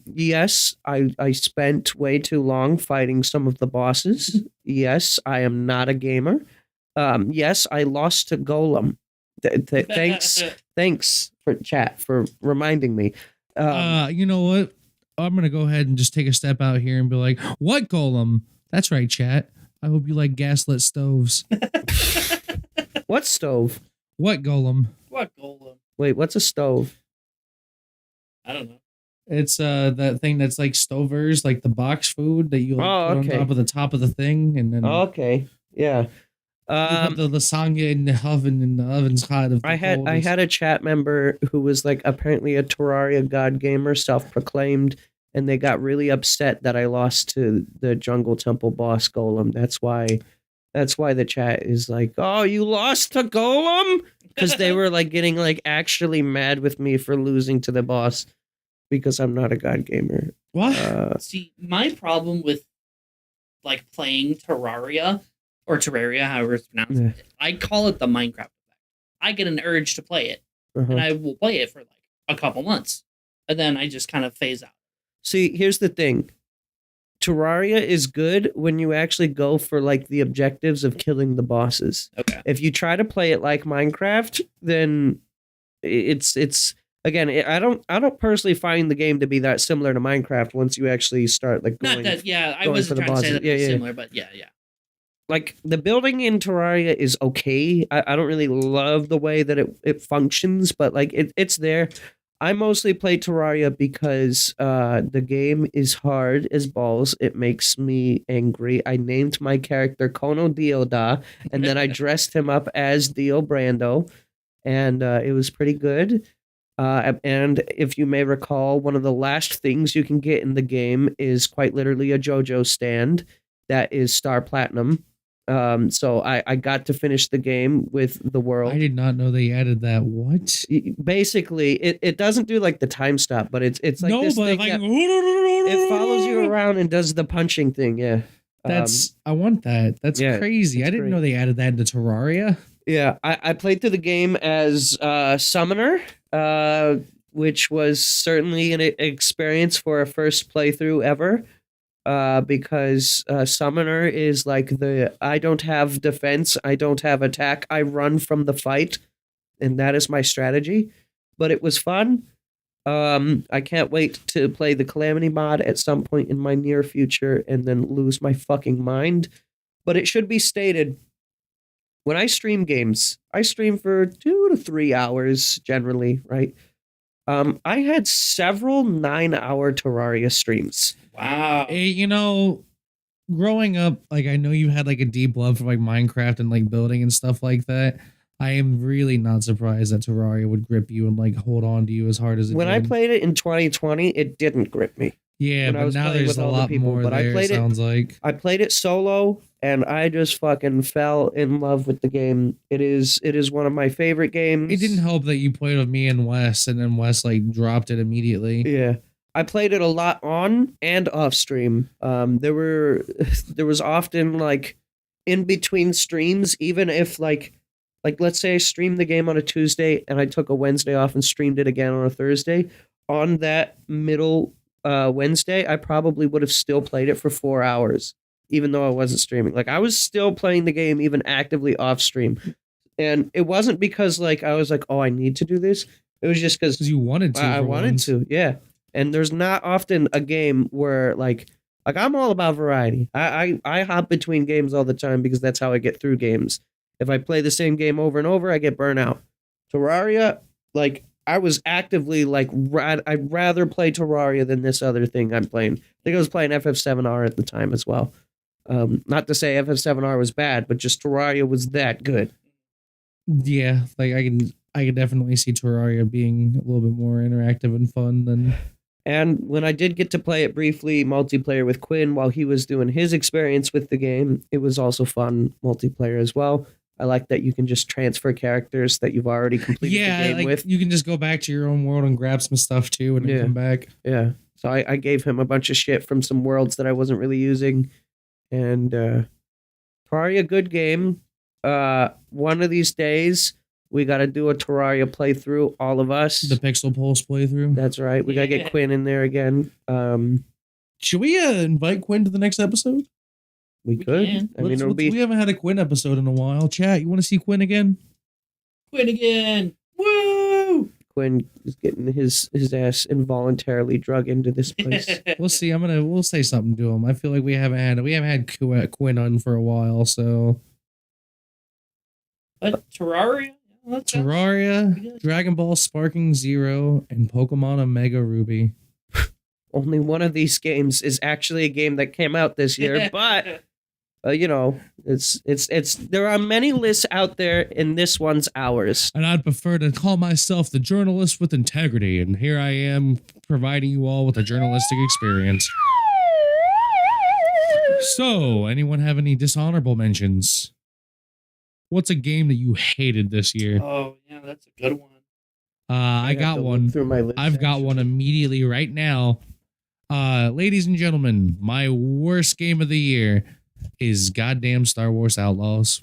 Yes, I spent way too long fighting some of the bosses. Yes, I am not a gamer. Yes, I lost to Golem. Thanks for chat for reminding me. You know what? I'm gonna go ahead and just take a step out here and be like, what Golem? That's right, chat. I hope you like gaslit stoves. What stove? What Golem? What Golem? Wait, what's a stove? I don't know. It's that thing that's like stovers, like the box food that you put on top of the thing, and then Okay, yeah. you put the lasagna in the oven, and the oven's hot. I had a chat member who was like apparently a Terraria god gamer, self-proclaimed, and they got really upset that I lost to the Jungle Temple boss Golem. That's why the chat is like, "Oh, you lost to Golem?" Because they were like getting like actually mad with me for losing to the boss because I'm not a god gamer. What? See, my problem with like playing Terraria or Terraria, however it's pronounced, I call it the Minecraft effect. I get an urge to play it, and I will play it for like a couple months, and then I just kind of phase out. See, here's the thing. Terraria is good when you actually go for like the objectives of killing the bosses. Okay. If you try to play it like Minecraft, then it's again, I don't personally find the game to be that similar to Minecraft once you actually start like going. Not that, yeah. I going wasn't for the trying to say bosses. that it was Yeah. similar, but yeah. Like the building in Terraria is okay. I don't really love the way that it functions, but like it's there. I mostly play Terraria because the game is hard as balls. It makes me angry. I named my character Kono Dioda, and then I dressed him up as Dio Brando, and it was pretty good. And if you may recall, one of the last things you can get in the game is quite literally a JoJo stand that is Star Platinum. So I got to finish the game with the world. I did not know they added that. What? Basically, it doesn't do like the time stop, but it's like No, this but thing like that it follows you around and does the punching thing. Yeah, That's I want that. That's yeah, crazy. I it's didn't great. know they added that into Terraria. yeah. I played through the game as Summoner, which was certainly an experience for a first playthrough ever. Because Summoner is like I don't have defense, I don't have attack, I run from the fight, and that is my strategy. But it was fun. I can't wait to play the Calamity mod at some point in my near future and then lose my fucking mind. But it should be stated, when I stream games, I stream for 2 to 3 hours generally, right? I had several 9-hour Terraria streams. Wow. You know, growing up, like I know you had like a deep love for like Minecraft and like building and stuff like that. I am really not surprised that Terraria would grip you and like hold on to you as hard as it When I did. played it in 2020, it didn't grip me. Yeah, when I but was now playing there's with a all the lot people, more but I there, played it- sounds like. I played it solo, and I just fucking fell in love with the game. It is one of my favorite games. It didn't help that you played with me and Wes, and then Wes like dropped it immediately. Yeah. I played it a lot on and off stream. There was often like in between streams, even if like let's say I streamed the game on a Tuesday and I took a Wednesday off and streamed it again on a Thursday. On that middle Wednesday, I probably would have still played it for 4 hours, even though I wasn't streaming. Like I was still playing the game even actively off stream. And it wasn't because like I was like, oh, I need to do this. It was just because Because you wanted to. I for wanted once. to, yeah. And there's not often a game where like I'm all about variety. I hop between games all the time because that's how I get through games. If I play the same game over and over, I get burnt out. Terraria, like I was actively like I'd rather play Terraria than this other thing I'm playing. I think I was playing FF7R at the time as well. Not to say FF7R was bad, but just Terraria was that good. Yeah, like I can definitely see Terraria being a little bit more interactive and fun than. And when I did get to play it briefly multiplayer with Quinn while he was doing his experience with the game, it was also fun multiplayer as well. I like that you can just transfer characters that you've already completed the game like with. you can just go back to your own world and grab some stuff too and then Yeah. come back. Yeah. So I gave him a bunch of shit from some worlds that I wasn't really using. And Terraria, good game. One of these days, we got to do a Terraria playthrough, all of us. The Pixel Pulse playthrough. That's right. We got to get Quinn in there again. Should we invite Quinn to the next episode? We We could. can. I mean, it'll be. We haven't had a Quinn episode in a while. Chat, you want to see Quinn again? Quit again. Woo! Quinn is getting his ass involuntarily drug into this place. We'll see. We'll say something to him. I feel like we haven't had Quinn on for a while. So But Terraria? Let's go. Terraria, Dragon Ball Sparking Zero, and Pokemon Omega Ruby. Only one of these games is actually a game that came out this year, but you know, it's there are many lists out there, and this one's ours. And I'd prefer to call myself the journalist with integrity. And here I am providing you all with a journalistic experience. So, anyone have any dishonorable mentions? What's a game that you hated this year? Oh, yeah, that's a good one. I have got to look one. through my list, I've got one actually. immediately right now. Ladies and gentlemen, my worst game of the year is goddamn Star Wars Outlaws.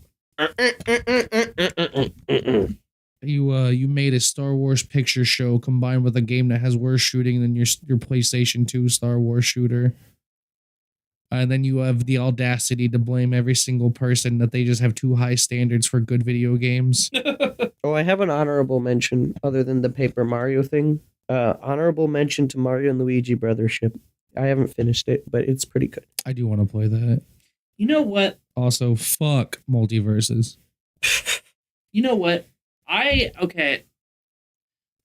You made a Star Wars picture show combined with a game that has worse shooting than your PlayStation 2 Star Wars shooter. And then you have the audacity to blame every single person that they just have too high standards for good video games. Oh, I have an honorable mention other than the Paper Mario thing. Honorable mention to Mario and Luigi Brothership. I haven't finished it, but it's pretty good. I do want to play that. You know what? Also, fuck multiverses. You know what? Okay.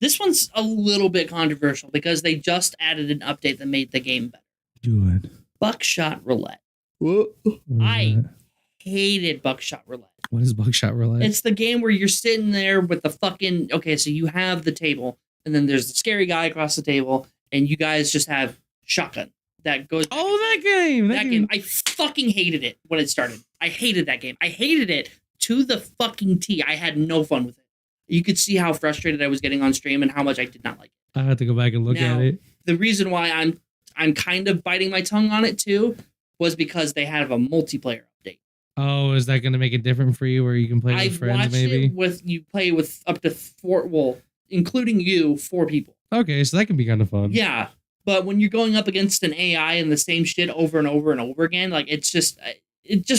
This one's a little bit controversial because they just added an update that made the game better. Do it. Buckshot Roulette. What is I that? hated Buckshot Roulette. What is Buckshot Roulette? It's the game where you're sitting there with the fucking... Okay, so you have the table, and then there's the scary guy across the table, and you guys just have shotgun that goes... Oh, that game! That game. I fucking hated it when it started. I hated that game. I hated it to the fucking T. I had no fun with it. You could see how frustrated I was getting on stream and how much I did not like it. I have to go back and look Now, at it. The reason why I'm kind of biting my tongue on it too was because they have a multiplayer update. Oh, is that going to make it different for you where you can play with I've friends watched maybe? it with you play with up to 4, well, including you, 4 people. Okay, so that can be kind of fun. Yeah, but when you're going up against an AI and the same shit over and over and over again, like it just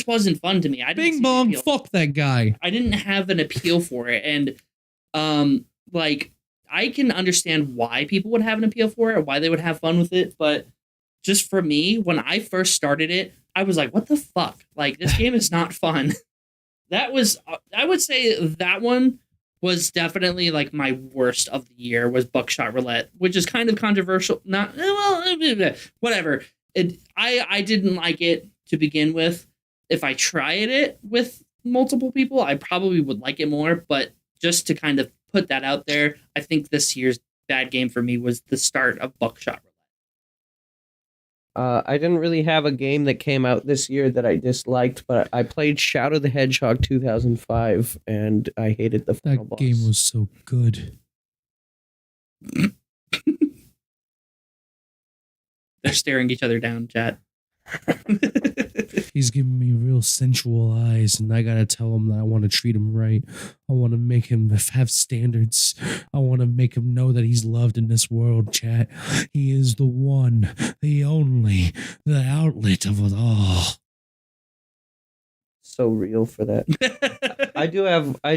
wasn't fun to me. I didn't see Bing the bong, appeal. fuck that guy. I didn't have an appeal for it, and like I can understand why people would have an appeal for it or why they would have fun with it, but just for me, when I first started it, I was like, what the fuck? Like, this game is not fun. That was, I would say that one was definitely like my worst of the year was Buckshot Roulette, which is kind of controversial. Not, well, whatever. I didn't like it to begin with. If I tried it with multiple people, I probably would like it more, but just to kind of put that out there, I think this year's bad game for me was the start of Buckshot Roulette. I didn't really have a game that came out this year that I disliked, but I played Shadow the Hedgehog 2005, and I hated the final That boss. game was so good. They're staring each other down, chat. He's giving me real sensual eyes, and I gotta tell him that I want to treat him right. I want to make him have standards. I want to make him know that he's loved in this world, chat. He is the one, the only, the outlet of it all. So real for that. I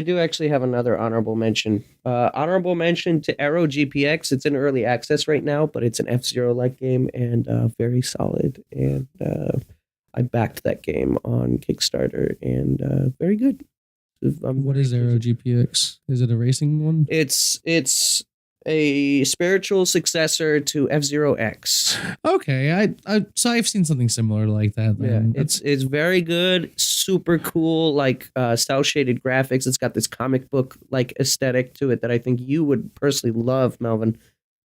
do actually have another honorable mention. Honorable mention to Aero GPX. It's in early access right now, but it's an F-Zero like game and very solid. And I backed that game on Kickstarter and very good. What is Aero GPX? Is it a racing one? It's a spiritual successor to F-Zero X. Okay, so I've seen something similar like that. Yeah, Then. it's very good, super cool, like cell shaded graphics. It's got this comic book like aesthetic to it that I think you would personally love, Melvin.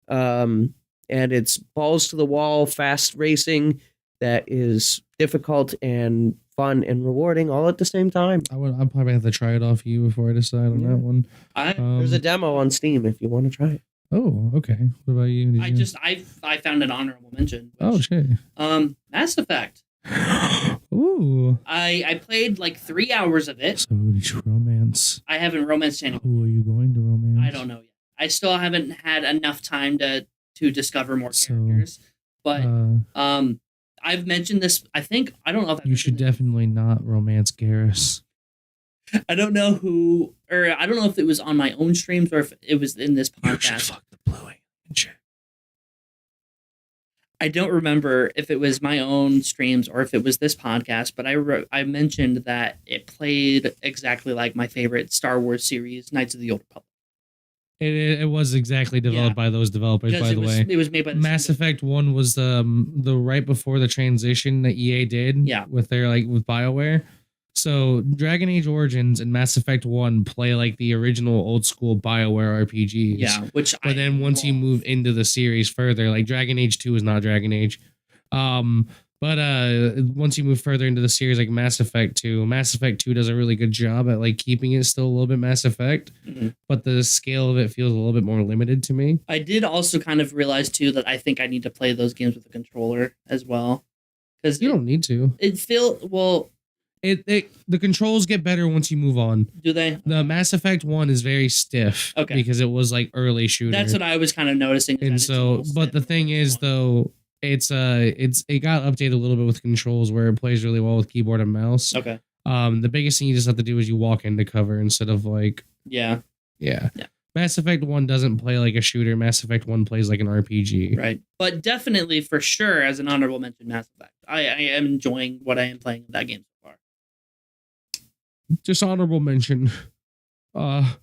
And it's balls to the wall, fast racing that is difficult and fun and rewarding all at the same time. I'll probably have to try it off you before I decide on that one. There's a demo on Steam if you want to try it. Oh, okay. What about you? I found an honorable mention. Oh, shit. Mass Effect. Ooh. I played like 3 hours of it. So did you romance? I haven't romanced anyone. Who are you going to romance? I don't know yet. I still haven't had enough time to discover more So, characters. But I've mentioned this. I don't know if you should definitely not romance Garrus. I don't know who, or I don't know if it was on my own streams or if it was in this You should podcast. fuck the blue alien chick. I don't remember if it was my own streams or if it was this podcast, but I mentioned that it played exactly like my favorite Star Wars series, Knights of the Old Republic. It was exactly developed by those developers, Because by the way. it was made by the Mass Effect 1 was the right before the transition that EA did with their with BioWare. So Dragon Age Origins and Mass Effect 1 play like the original old school BioWare RPGs. Yeah, but then once you move into the series further, like Dragon Age 2 is not Dragon Age. But once you move further into the series, like Mass Effect 2 does a really good job at like keeping it still a little bit Mass Effect, but the scale of it feels a little bit more limited to me. I did also kind of realize too that I think I need to play those games with a controller as well, because You don't need to. The controls get better once you move on. Do they? The Mass Effect 1 is very stiff because it was like early shooter. That's what I was kind of noticing. And so, but the thing is though, it got updated a little bit with controls where it plays really well with keyboard and mouse. Okay. The biggest thing you just have to do is you walk into cover instead of like Yeah. Mass Effect 1 doesn't play like a shooter. Mass Effect 1 plays like an RPG. Right. But definitely for sure, as an honorable mention, Mass Effect. I am enjoying what I am playing with that game so far. Just honorable mention. Pokemon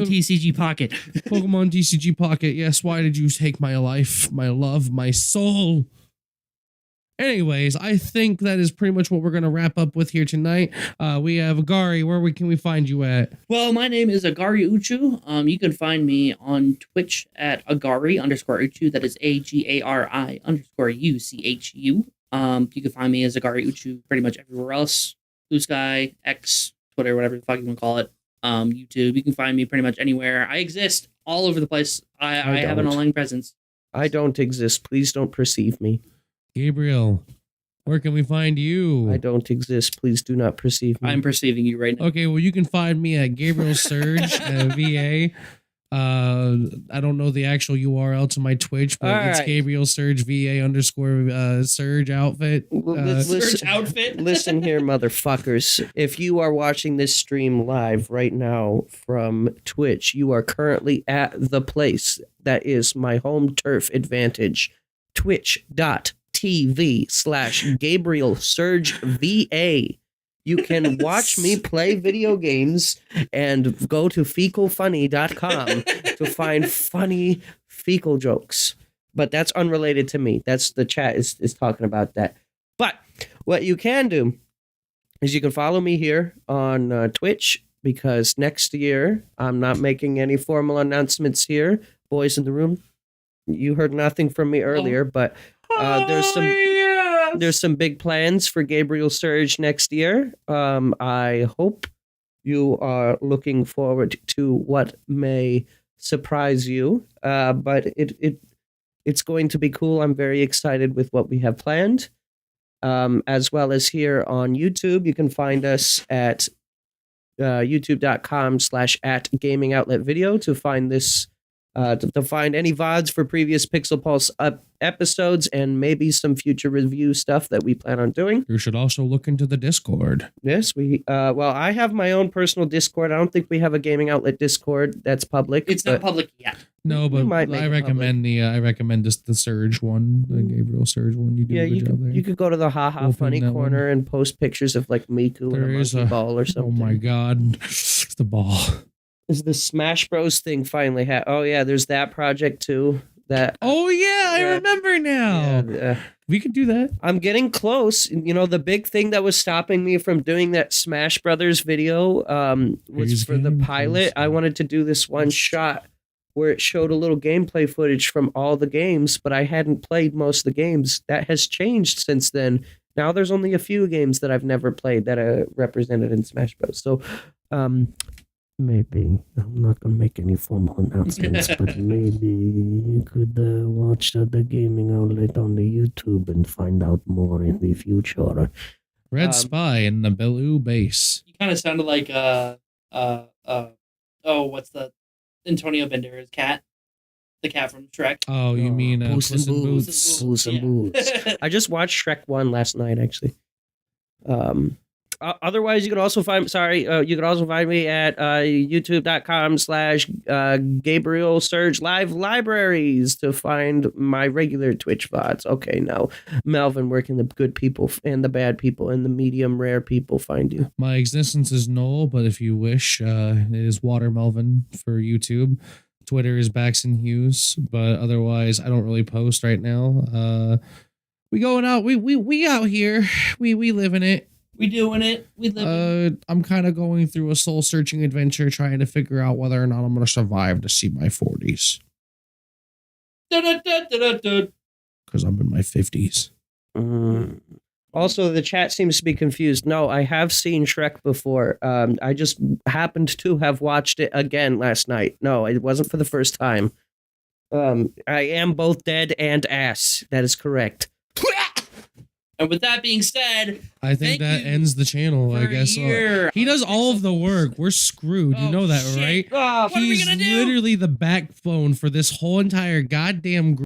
TCG Pocket. Pokemon TCG Pocket. Yes, why did you take my life, my love, my soul? Anyways, I think that is pretty much what we're going to wrap up with here tonight. We have Agari. Can we find you at? Well, my name is Agari Uchu. You can find me on Twitch at Agari_Uchu. That is AGARI_UCHU. You can find me as Agari Uchu pretty much everywhere else. Blue Sky, X, Twitter, whatever the fuck you want to call it. YouTube. You can find me pretty much anywhere. I exist all over the place. I have an online presence. I don't exist. Please don't perceive me. Gabriel, where can we find you? I don't exist. Please do not perceive me. I'm perceiving you right now. Okay, well, you can find me at GabrielSurgeVA. I don't know the actual URL to my Twitch, but All it's right. GabrielSurgeVA _Surge outfit. Search outfit. Listen here, motherfuckers. If you are watching this stream live right now from Twitch, you are currently at the place that is my home turf advantage. Twitch.tv/GabrielSurgeVA. You can watch me play video games and go to fecalfunny.com to find funny fecal jokes. But that's unrelated to me. That's the chat is talking about that. But what you can do is you can follow me here on Twitch, because next year I'm not making any formal announcements here. Boys in the room, you heard nothing from me earlier, but there's some big plans for Gabriel Surge next year. I hope you are looking forward to what may surprise you. But it's going to be cool. I'm very excited with what we have planned. As well as here on YouTube, you can find us at youtube.com/@gamingoutletvideo to find this. To find any VODs for previous Pixel Pulse episodes and maybe some future review stuff that we plan on doing. You should also look into the Discord. Yes, well, I have my own personal Discord. I don't think we have a gaming outlet Discord that's public. It's not public yet. No, but might make I it recommend the Surge one, the Gabriel Surge one. You do a good job there. You could go to the haha Open funny that corner and post pictures of like Miku There and a is monkey ball or something. Oh my god, it's the ball. Is the Smash Bros thing finally oh yeah, there's that project too. Oh yeah, I remember now. Yeah, We could do that. I'm getting close. You know, the big thing that was stopping me from doing that Smash Brothers video was He's for the getting pilot. closer. I wanted to do this one shot where it showed a little gameplay footage from all the games, but I hadn't played most of the games. That has changed since then. Now there's only a few games that I've never played that are represented in Smash Bros. So, maybe I'm not gonna make any formal announcements, but maybe you could watch the gaming outlet on the YouTube and find out more in the future. Red Spy in the Bellew base. You kind of sounded like what's the Antonio Banderas cat? The cat from Shrek. Oh, you mean Puss in Boots? Puss in Boots. I just watched Shrek 1 last night, actually. Otherwise, you can also find me at youtube.com/GabrielSurge libraries to find my regular Twitch VODs. Okay, now, Melvin, where can the good people and the bad people and the medium rare people find you? My existence is null, but if you wish, it is WaterMelvin for YouTube. Twitter is Baxton Hughes, but otherwise, I don't really post right now. We going out. We out here. We living it. We doing it. We live. I'm kind of going through a soul searching adventure, trying to figure out whether or not I'm going to survive to see my 40s. Because I'm in my 50s. Also, the chat seems to be confused. No, I have seen Shrek before. I just happened to have watched it again last night. No, it wasn't for the first time. I am both dead and ass. That is correct. And with that being said, I think thank that you ends the channel. I for a guess year. he does all of the work. We're screwed. You Oh, know that, shit. right? What are we He's gonna do? literally the backbone for this whole entire goddamn group.